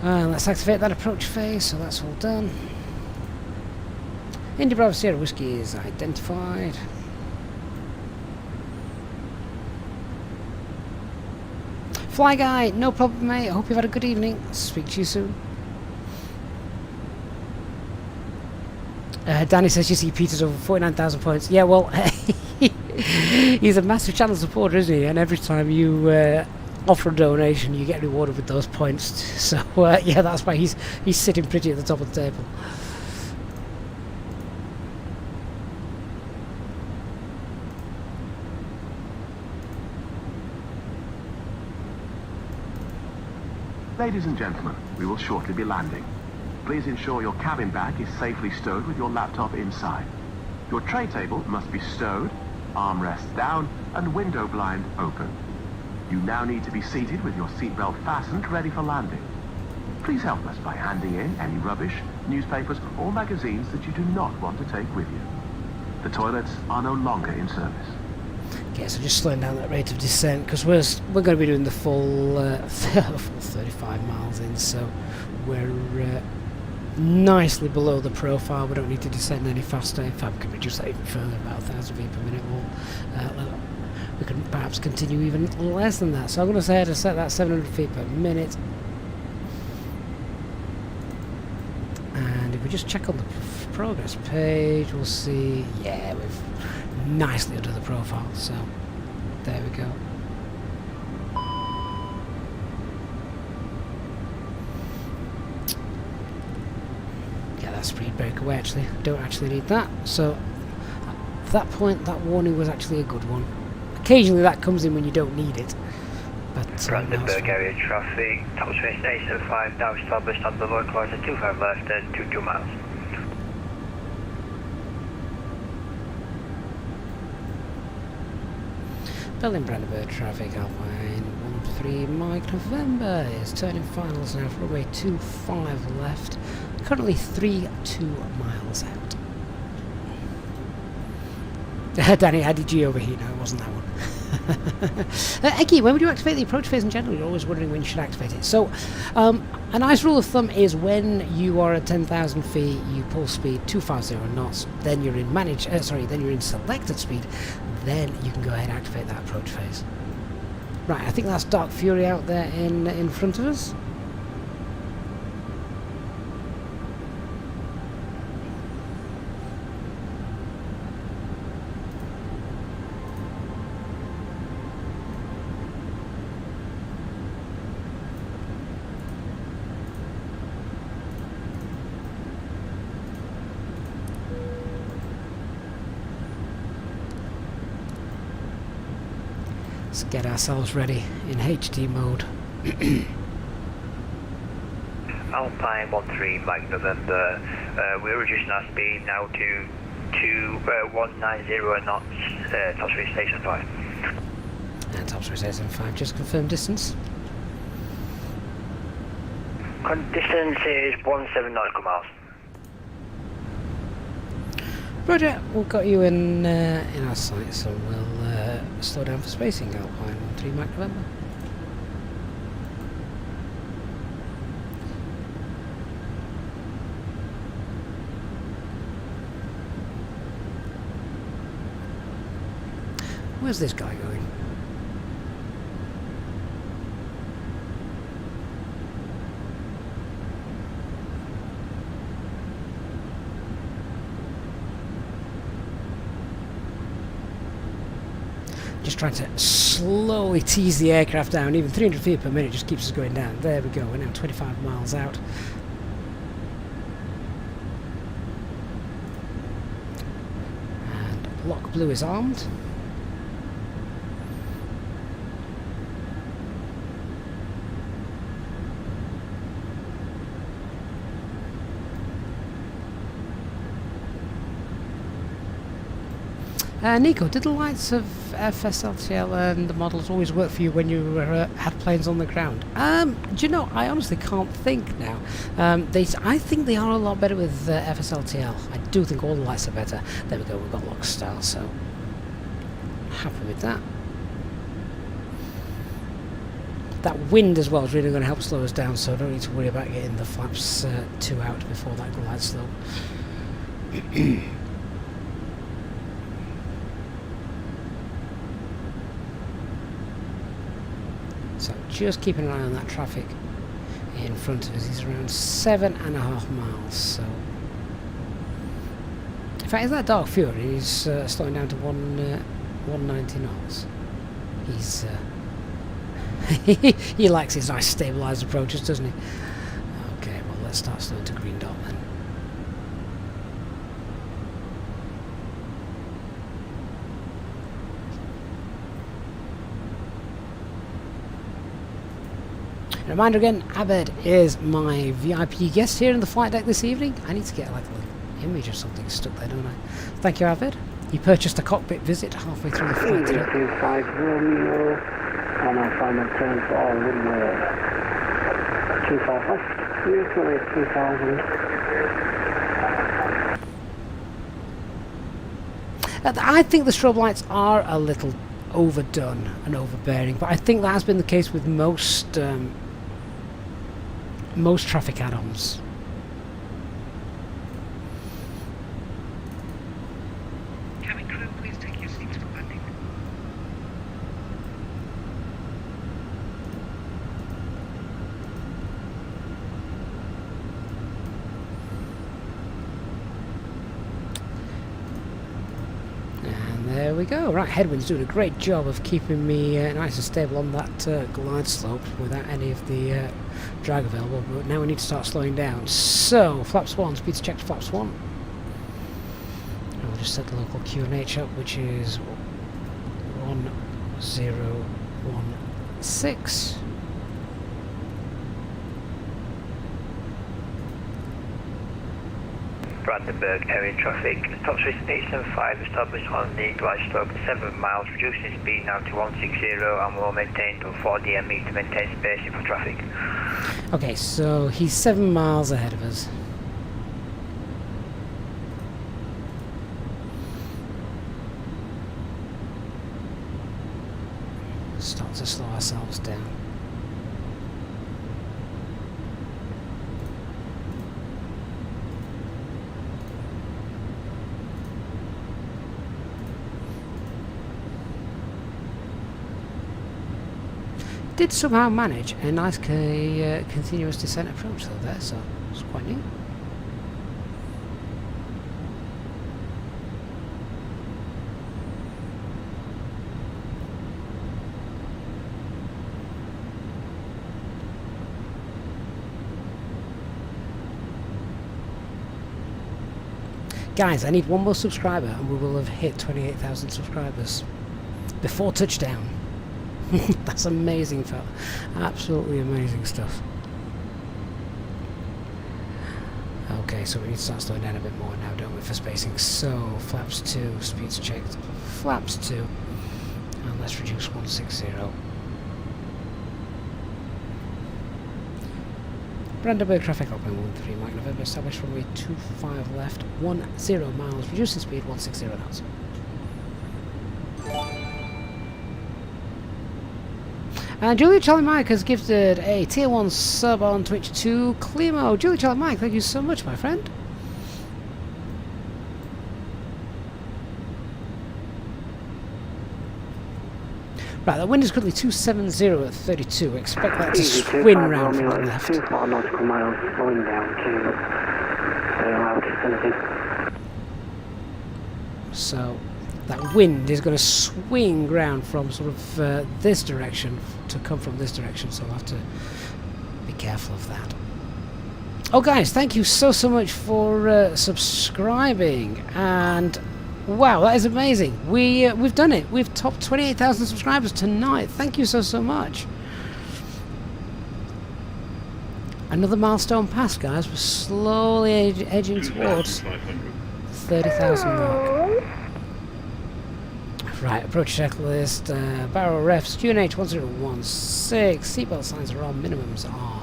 Let's activate that approach phase, so that's all done. Indy Bravo Sierra Whiskey is identified. Fly Guy, no problem, mate. I hope you've had a good evening. Speak to you soon. Danny says you see Peter's over 49,000 points. Yeah, well, he's a massive channel supporter, isn't he? And every time you offer a donation, you get rewarded with those points. So yeah, that's why he's sitting pretty at the top of the table. Ladies and gentlemen, we will shortly be landing. Please ensure your cabin bag is safely stowed with your laptop inside. Your tray table must be stowed, armrests down, and window blind open. You now need to be seated with your seatbelt fastened, ready for landing. Please help us by handing in any rubbish, newspapers, or magazines that you do not want to take with you. The toilets are no longer in service. Okay, so just slowing down that rate of descent, because we're going to be doing the full 35 miles in, so we're nicely below the profile. We don't need to descend any faster. In fact, we can reduce that even further, about 1,000 feet per minute. We can perhaps continue even less than that. So I'm going to say to set that 700 feet per minute. And if we just check on the progress page, we'll see, yeah, we've nicely under the profile. So there we go. Speed breakaway, actually. Don't actually need that. So at that point, that warning was actually a good one. Occasionally that comes in when you don't need it. But Brandenburg area traffic, top space 875 now established on the localizer 25 left and 22 miles. Berlin-Brandenburg traffic, Alpine 13 Mike November is turning finals now for runway 25 left. Currently 3.2 miles out. Danny, how did you overheat? No, it wasn't that one. Eggy, when would you activate the approach phase in general? You're always wondering when you should activate it. So, a nice rule of thumb is when you are at 10,000 feet, you pull speed 250 knots. Then you're in then you're in selected speed. then you can go ahead and activate that approach phase. Right, I think that's Dark Fury out there in front of us. Let's get ourselves ready in HD mode. Alpine 13 Mike November, we're reducing our speed now to 2190 knots, top speed station 5. And top speed station 5, just confirm distance. Distance is 17 nautical miles. Roger, we've got you in our sight, so we'll slow down for spacing. Alpine 13 Mike November. Where's this guy going? Just trying to slowly tease the aircraft down. Even 300 feet per minute just keeps us going down. There we go, we're now 25 miles out. And Block Blue is armed. Nico, did the lights of FSLTL and the models always work for you when you had planes on the ground? Do you know, I honestly can't think now. I think they are a lot better with FSLTL. I do think all the lights are better. There we go, we've got lock style, so happy with that. That wind as well is really going to help slow us down, so I don't need to worry about getting the flaps too out before that glide slope. So just keeping an eye on that traffic in front of us. He's around 7.5 miles. So, in fact, is that Dark Fury? He's slowing down to 190 knots. He's he likes his nice stabilised approaches, doesn't he? Okay, well let's start slowing to green dot then. Reminder again, Abed is my VIP guest here in the flight deck this evening. I need to get like a little image or something stuck there, don't I? Thank you, Abed. You purchased a cockpit visit halfway through the flight today. 250 and our final turn for runway 25 left, usually 2000. I think the strobe lights are a little overdone and overbearing, but I think that has been the case with most traffic add-ons. Cabin crew, please take your seats for landing. And there we go. Right, headwind's doing a great job of keeping me nice and stable on that glide slope without any of the drag available, but now we need to start slowing down. So, flaps 1, speed check to flaps 1. And we'll just set the local QNH up, which is 1016. Brandenburg area traffic. Top speed 875 established on the glide slope 7 miles, reducing speed now to 160 and will maintain to 4 DME to maintain spacing for traffic. Okay, so he's 7 miles ahead of us. Start to slow ourselves down. did somehow manage a nice continuous descent approach though there, so it's quite neat. Guys, I need one more subscriber and we will have hit 28,000 subscribers before touchdown. That's amazing, fella. Absolutely amazing stuff. Okay, so we need to start slowing down a bit more now, don't we, for spacing. So, flaps 2, speeds checked. Flaps 2. And let's reduce 160. Brandenburg traffic open 13 Mike November, established runway 25 left, 10 miles, reducing speed 160 knots. And Julia Charlie Mike has gifted a tier 1 sub on Twitch to Climo. Julia Charlie Mike, thank you so much, my friend. Right, the wind is currently 270 at 32. Expect that to swing round from the left. 24 nautical miles, slowing down to allow vicinity. So that wind is going to swing round from sort of this direction to come from this direction, so I'll have to be careful of that. Oh guys, thank you so much for subscribing, and wow, that is amazing. We've done it. We've topped 28,000 subscribers tonight. Thank you so much. Another milestone passed, guys. We're slowly edging towards 30,000 mark. Right, approach checklist, barrel refs, QNH 1016, seatbelt signs are on, minimums are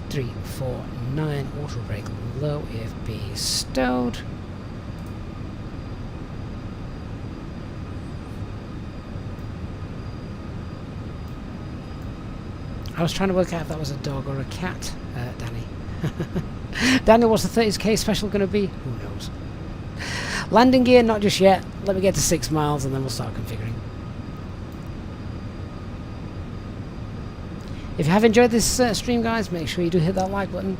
3, 4, 9, auto brake low, EFB stowed. I was trying to work out if that was a dog or a cat, Danny. Daniel, what's the 30k special going to be? Who knows? Landing gear, not just yet. Let me get to 6 miles and then we'll start configuring. If you have enjoyed this stream, guys, make sure you do hit that like button.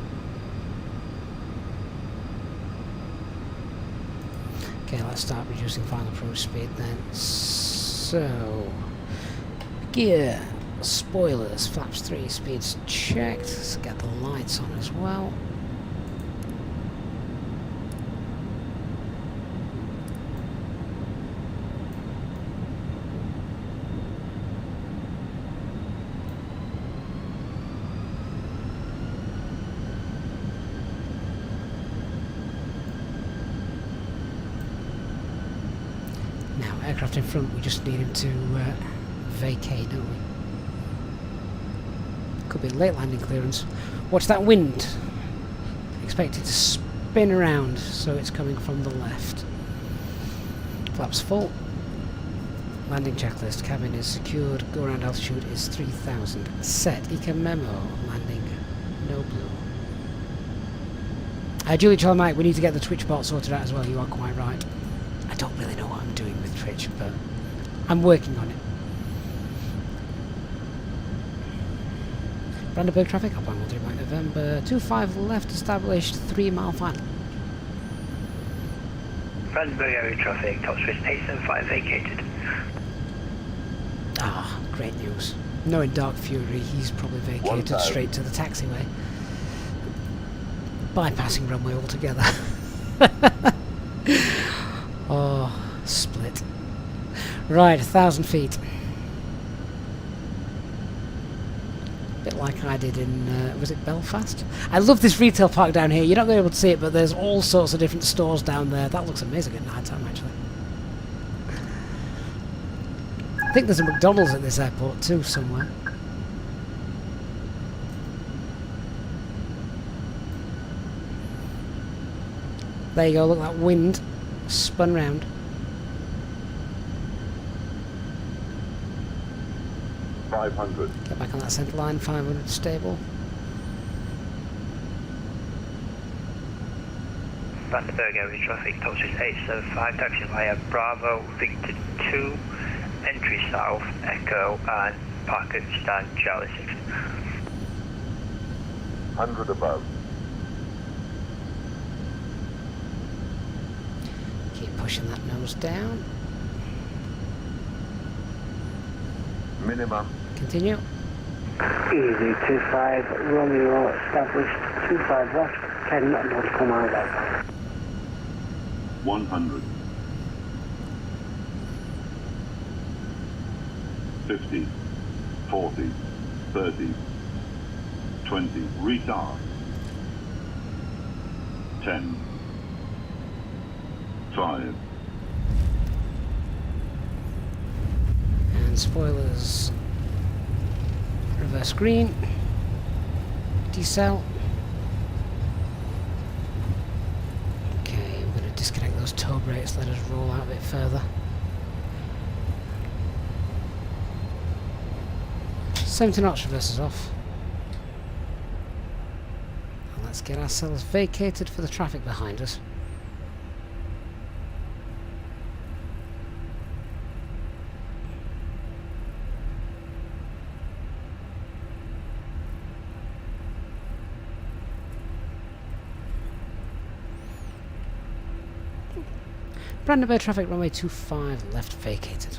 Okay, let's start reducing final approach speed then. So, gear, spoilers, flaps 3, speeds checked. Let's get the lights on as well. Aircraft in front, we just need him to vacate, don't we? Could be late landing clearance. Watch that wind. Expect it to spin around, so it's coming from the left. Flaps full. Landing checklist. Cabin is secured. Go around altitude is 3000. Set. Eco memo. Landing. No blue. Julie Charlie Mike, we need to get the Twitch bot sorted out as well. You are quite right. I don't really know what I'm doing with Twitch, but I'm working on it. Brandenburg traffic, up on 13 Mike November, 25 left established, 3 mile final. Brandenburg area traffic, top switch 875 vacated. Ah, great news. Knowing Dark Fury, he's probably vacated straight to the taxiway. Bypassing runway altogether. Oh, split. Right, 1,000 feet. Bit like I did in, was it Belfast? I love this retail park down here. You're not going to be able to see it, but there's all sorts of different stores down there. That looks amazing at night time, actually. I think there's a McDonald's at this airport too, somewhere. There you go, look at that wind. Spun round. Get back on that centre line, 500 stable. Brandenburg area traffic, top switch 875, taxi via Bravo, Victor 2, entry south, Echo, and park at stand Charlie 6. 100 above. Keep pushing that nose down. Minimum. Continue. Easy 25 Romeo established 25 left 10 nautical miles out. 100. 50, 40, 30, 20, retard. 10, 5. And spoilers. Reverse green. Decel. Okay, we're going to disconnect those tow brakes, let us roll out a bit further. 70 knots, reverses off. And let's get ourselves vacated for the traffic behind us. Brandenburg traffic, runway 25, left vacated.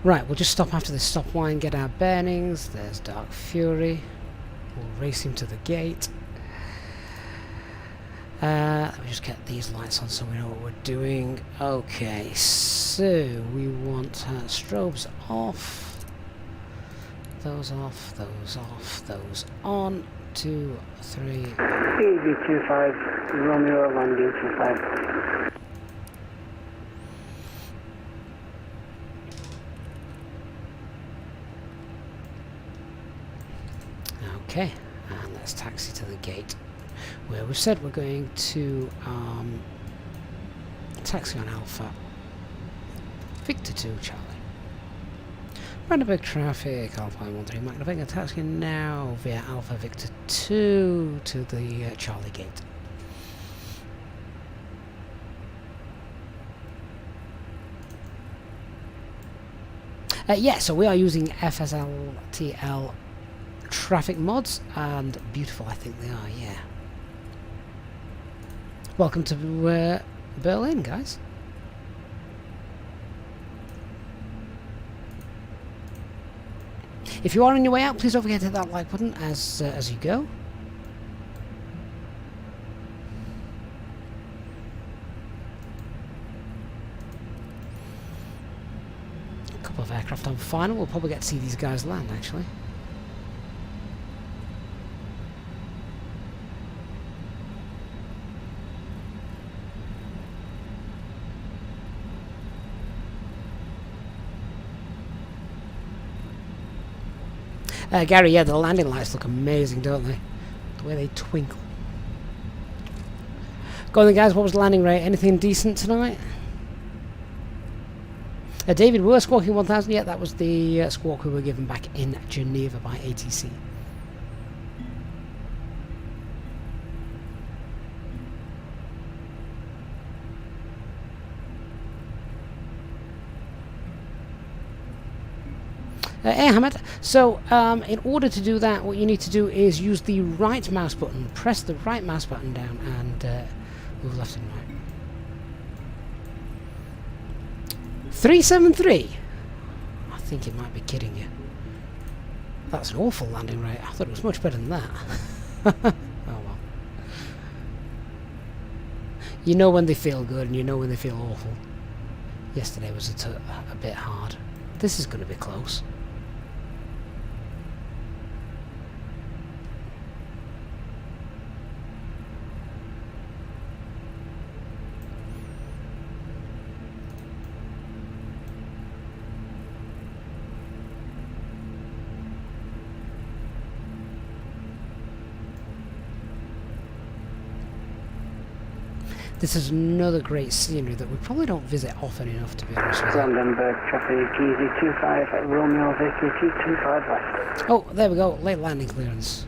Right, we'll just stop after this stop line, get our bearings. There's Dark Fury. We'll race him to the gate. Let me just get these lights on so we know what we're doing. Okay, so we want strobes off. Those off, those off, those on. 2, 3. Easy 25 Romeo landing 25. Okay, and let's taxi to the gate where we've said we're going to taxi on Alpha Victor 2 Charlie. Brandenburg traffic, Alpine 13 Magnifica, taxiing now via Alpha Victor 2 to the Charlie gate. Yeah, so we are using FSLTL traffic mods, and beautiful I think they are, yeah. Welcome to Berlin, guys. If you are on your way out, please don't forget to hit that like button as you go. A couple of aircraft on final. We'll probably get to see these guys land, actually. Gary, yeah, the landing lights look amazing, don't they? The way they twinkle. Go on then, guys, what was the landing rate? Anything decent tonight? David, we were squawking 1000. Yeah, that was the squawk we were given back in Geneva by ATC. Hamid, so in order to do that, what you need to do is use the right mouse button, press the right mouse button down and move left and right. 373? I think it might be kidding you. That's an awful landing rate. I thought it was much better than that. Oh well. You know when they feel good and you know when they feel awful. Yesterday was a bit hard. This is going to be close. This is another great scenery that we probably don't visit often enough, to be honest with you. Brandenburg traffic, Easy 25 Romeo vacated 25 left. Oh, there we go, late landing clearance.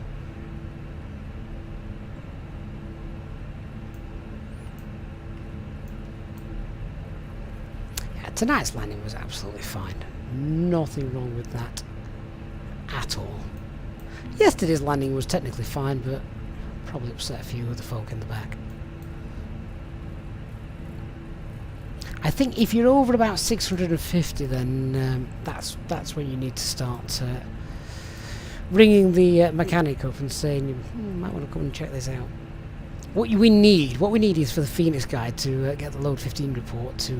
tonight's landing was absolutely fine. Nothing wrong with that at all. Yesterday's landing was technically fine, but probably upset a few of the folk in the back. I think if you're over about 650, then that's when you need to start ringing the mechanic up and saying you might want to come and check this out. What we need is for the Phoenix guy to get the load 15 report to,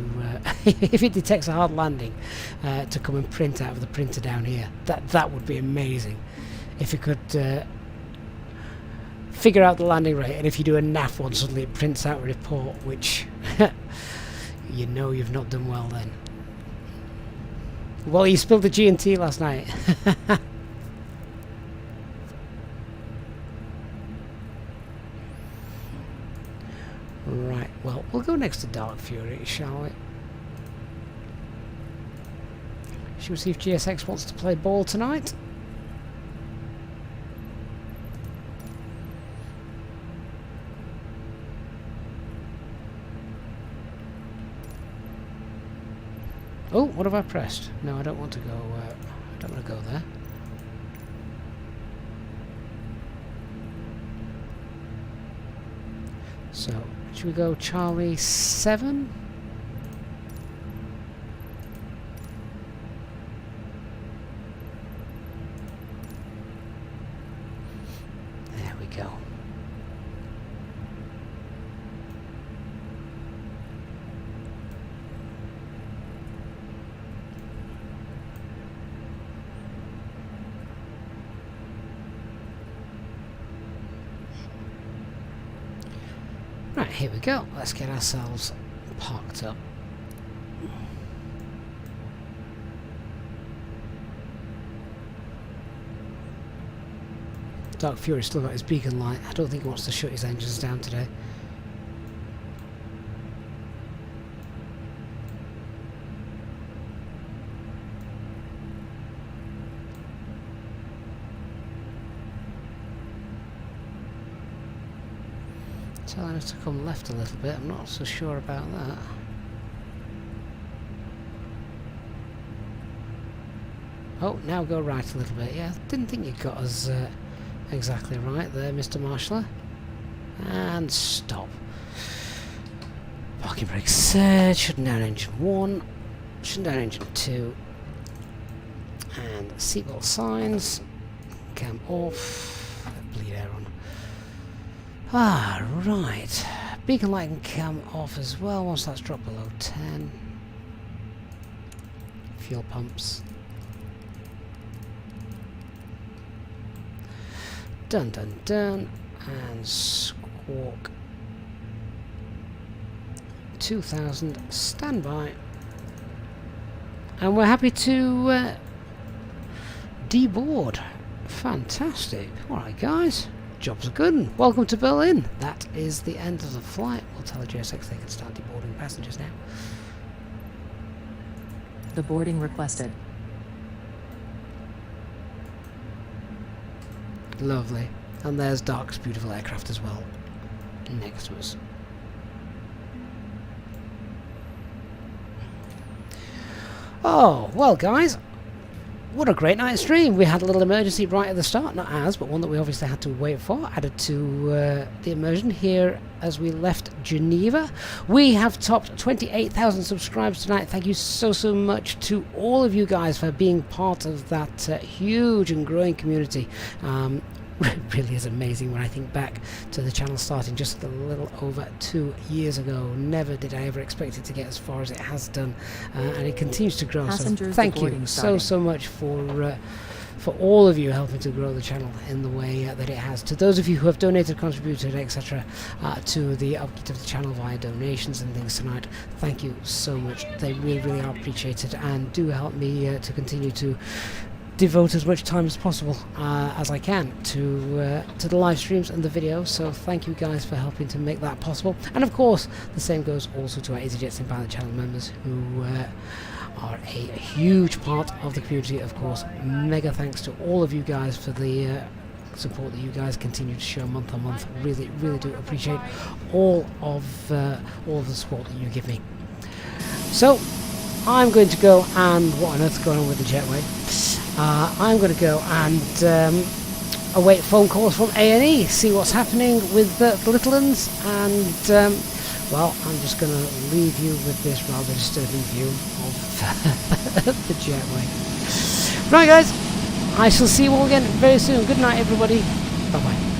if it detects a hard landing, to come and print out of the printer down here. That would be amazing. If it could figure out the landing rate, and if you do a NAF one, suddenly it prints out a report, which you know you've not done well then. Well, you spilled the G&T last night. Right, well, we'll go next to Dark Fury, shall we? Shall we see if GSX wants to play ball tonight? Oh, what have I pressed? No, I don't want to go. I don't want to go there. So, should we go Charlie 7? There we go. Right, here we go. Let's get ourselves parked up. Dark Fury's still got his beacon light. I don't think he wants to shut his engines down today. Telling us to come left a little bit. I'm not so sure about that. Oh, now go right a little bit. Yeah, didn't think you got us exactly right there, Mr. Marshaller. And stop. Parking brake set. Shutting down engine 1. Shutting down engine 2. And seatbelt signs. Cam off. Bleed air on. Ah, right. Beacon light can come off as well once that's dropped below 10. Fuel pumps. Dun dun dun. And squawk. 2000. Standby. And we're happy to deboard. Fantastic. Alright, guys. Jobs are good, and welcome to Berlin. That is the end of the flight. We'll tell the GSX they can start deboarding passengers now. The boarding requested. Lovely. And there's Dark's beautiful aircraft as well, next to us. Oh, well guys, what a great night stream. We had a little emergency right at the start, not ours, but one that we obviously had to wait for, added to the immersion here as we left Geneva. We have topped 28,000 subscribers tonight. Thank you so much to all of you guys for being part of that huge and growing community. It really is amazing when I think back to the channel starting just a little over 2 years ago. Never did I ever expect it to get as far as it has done, and it continues to grow. So thank you so much for all of you helping to grow the channel in the way that it has. To those of you who have donated, contributed, etc. To the upkeep of the channel via donations and things tonight, thank you so much. They really are appreciated and do help me to continue to devote as much time as possible as I can to the live streams and the videos. So thank you guys for helping to make that possible. And of course, the same goes also to our Easyjet Sim Pilot channel members who are a huge part of the community. Of course, mega thanks to all of you guys for the support that you guys continue to show month on month. Really do appreciate all of the support that you give me. So I'm going to go and... What on earth's going on with the jetway? I'm going to go and await phone calls from A&E, see what's happening with the little ones, and well, I'm just going to leave you with this rather disturbing view of the jetway. Right guys, I shall see you all again very soon. Good night everybody. Bye bye.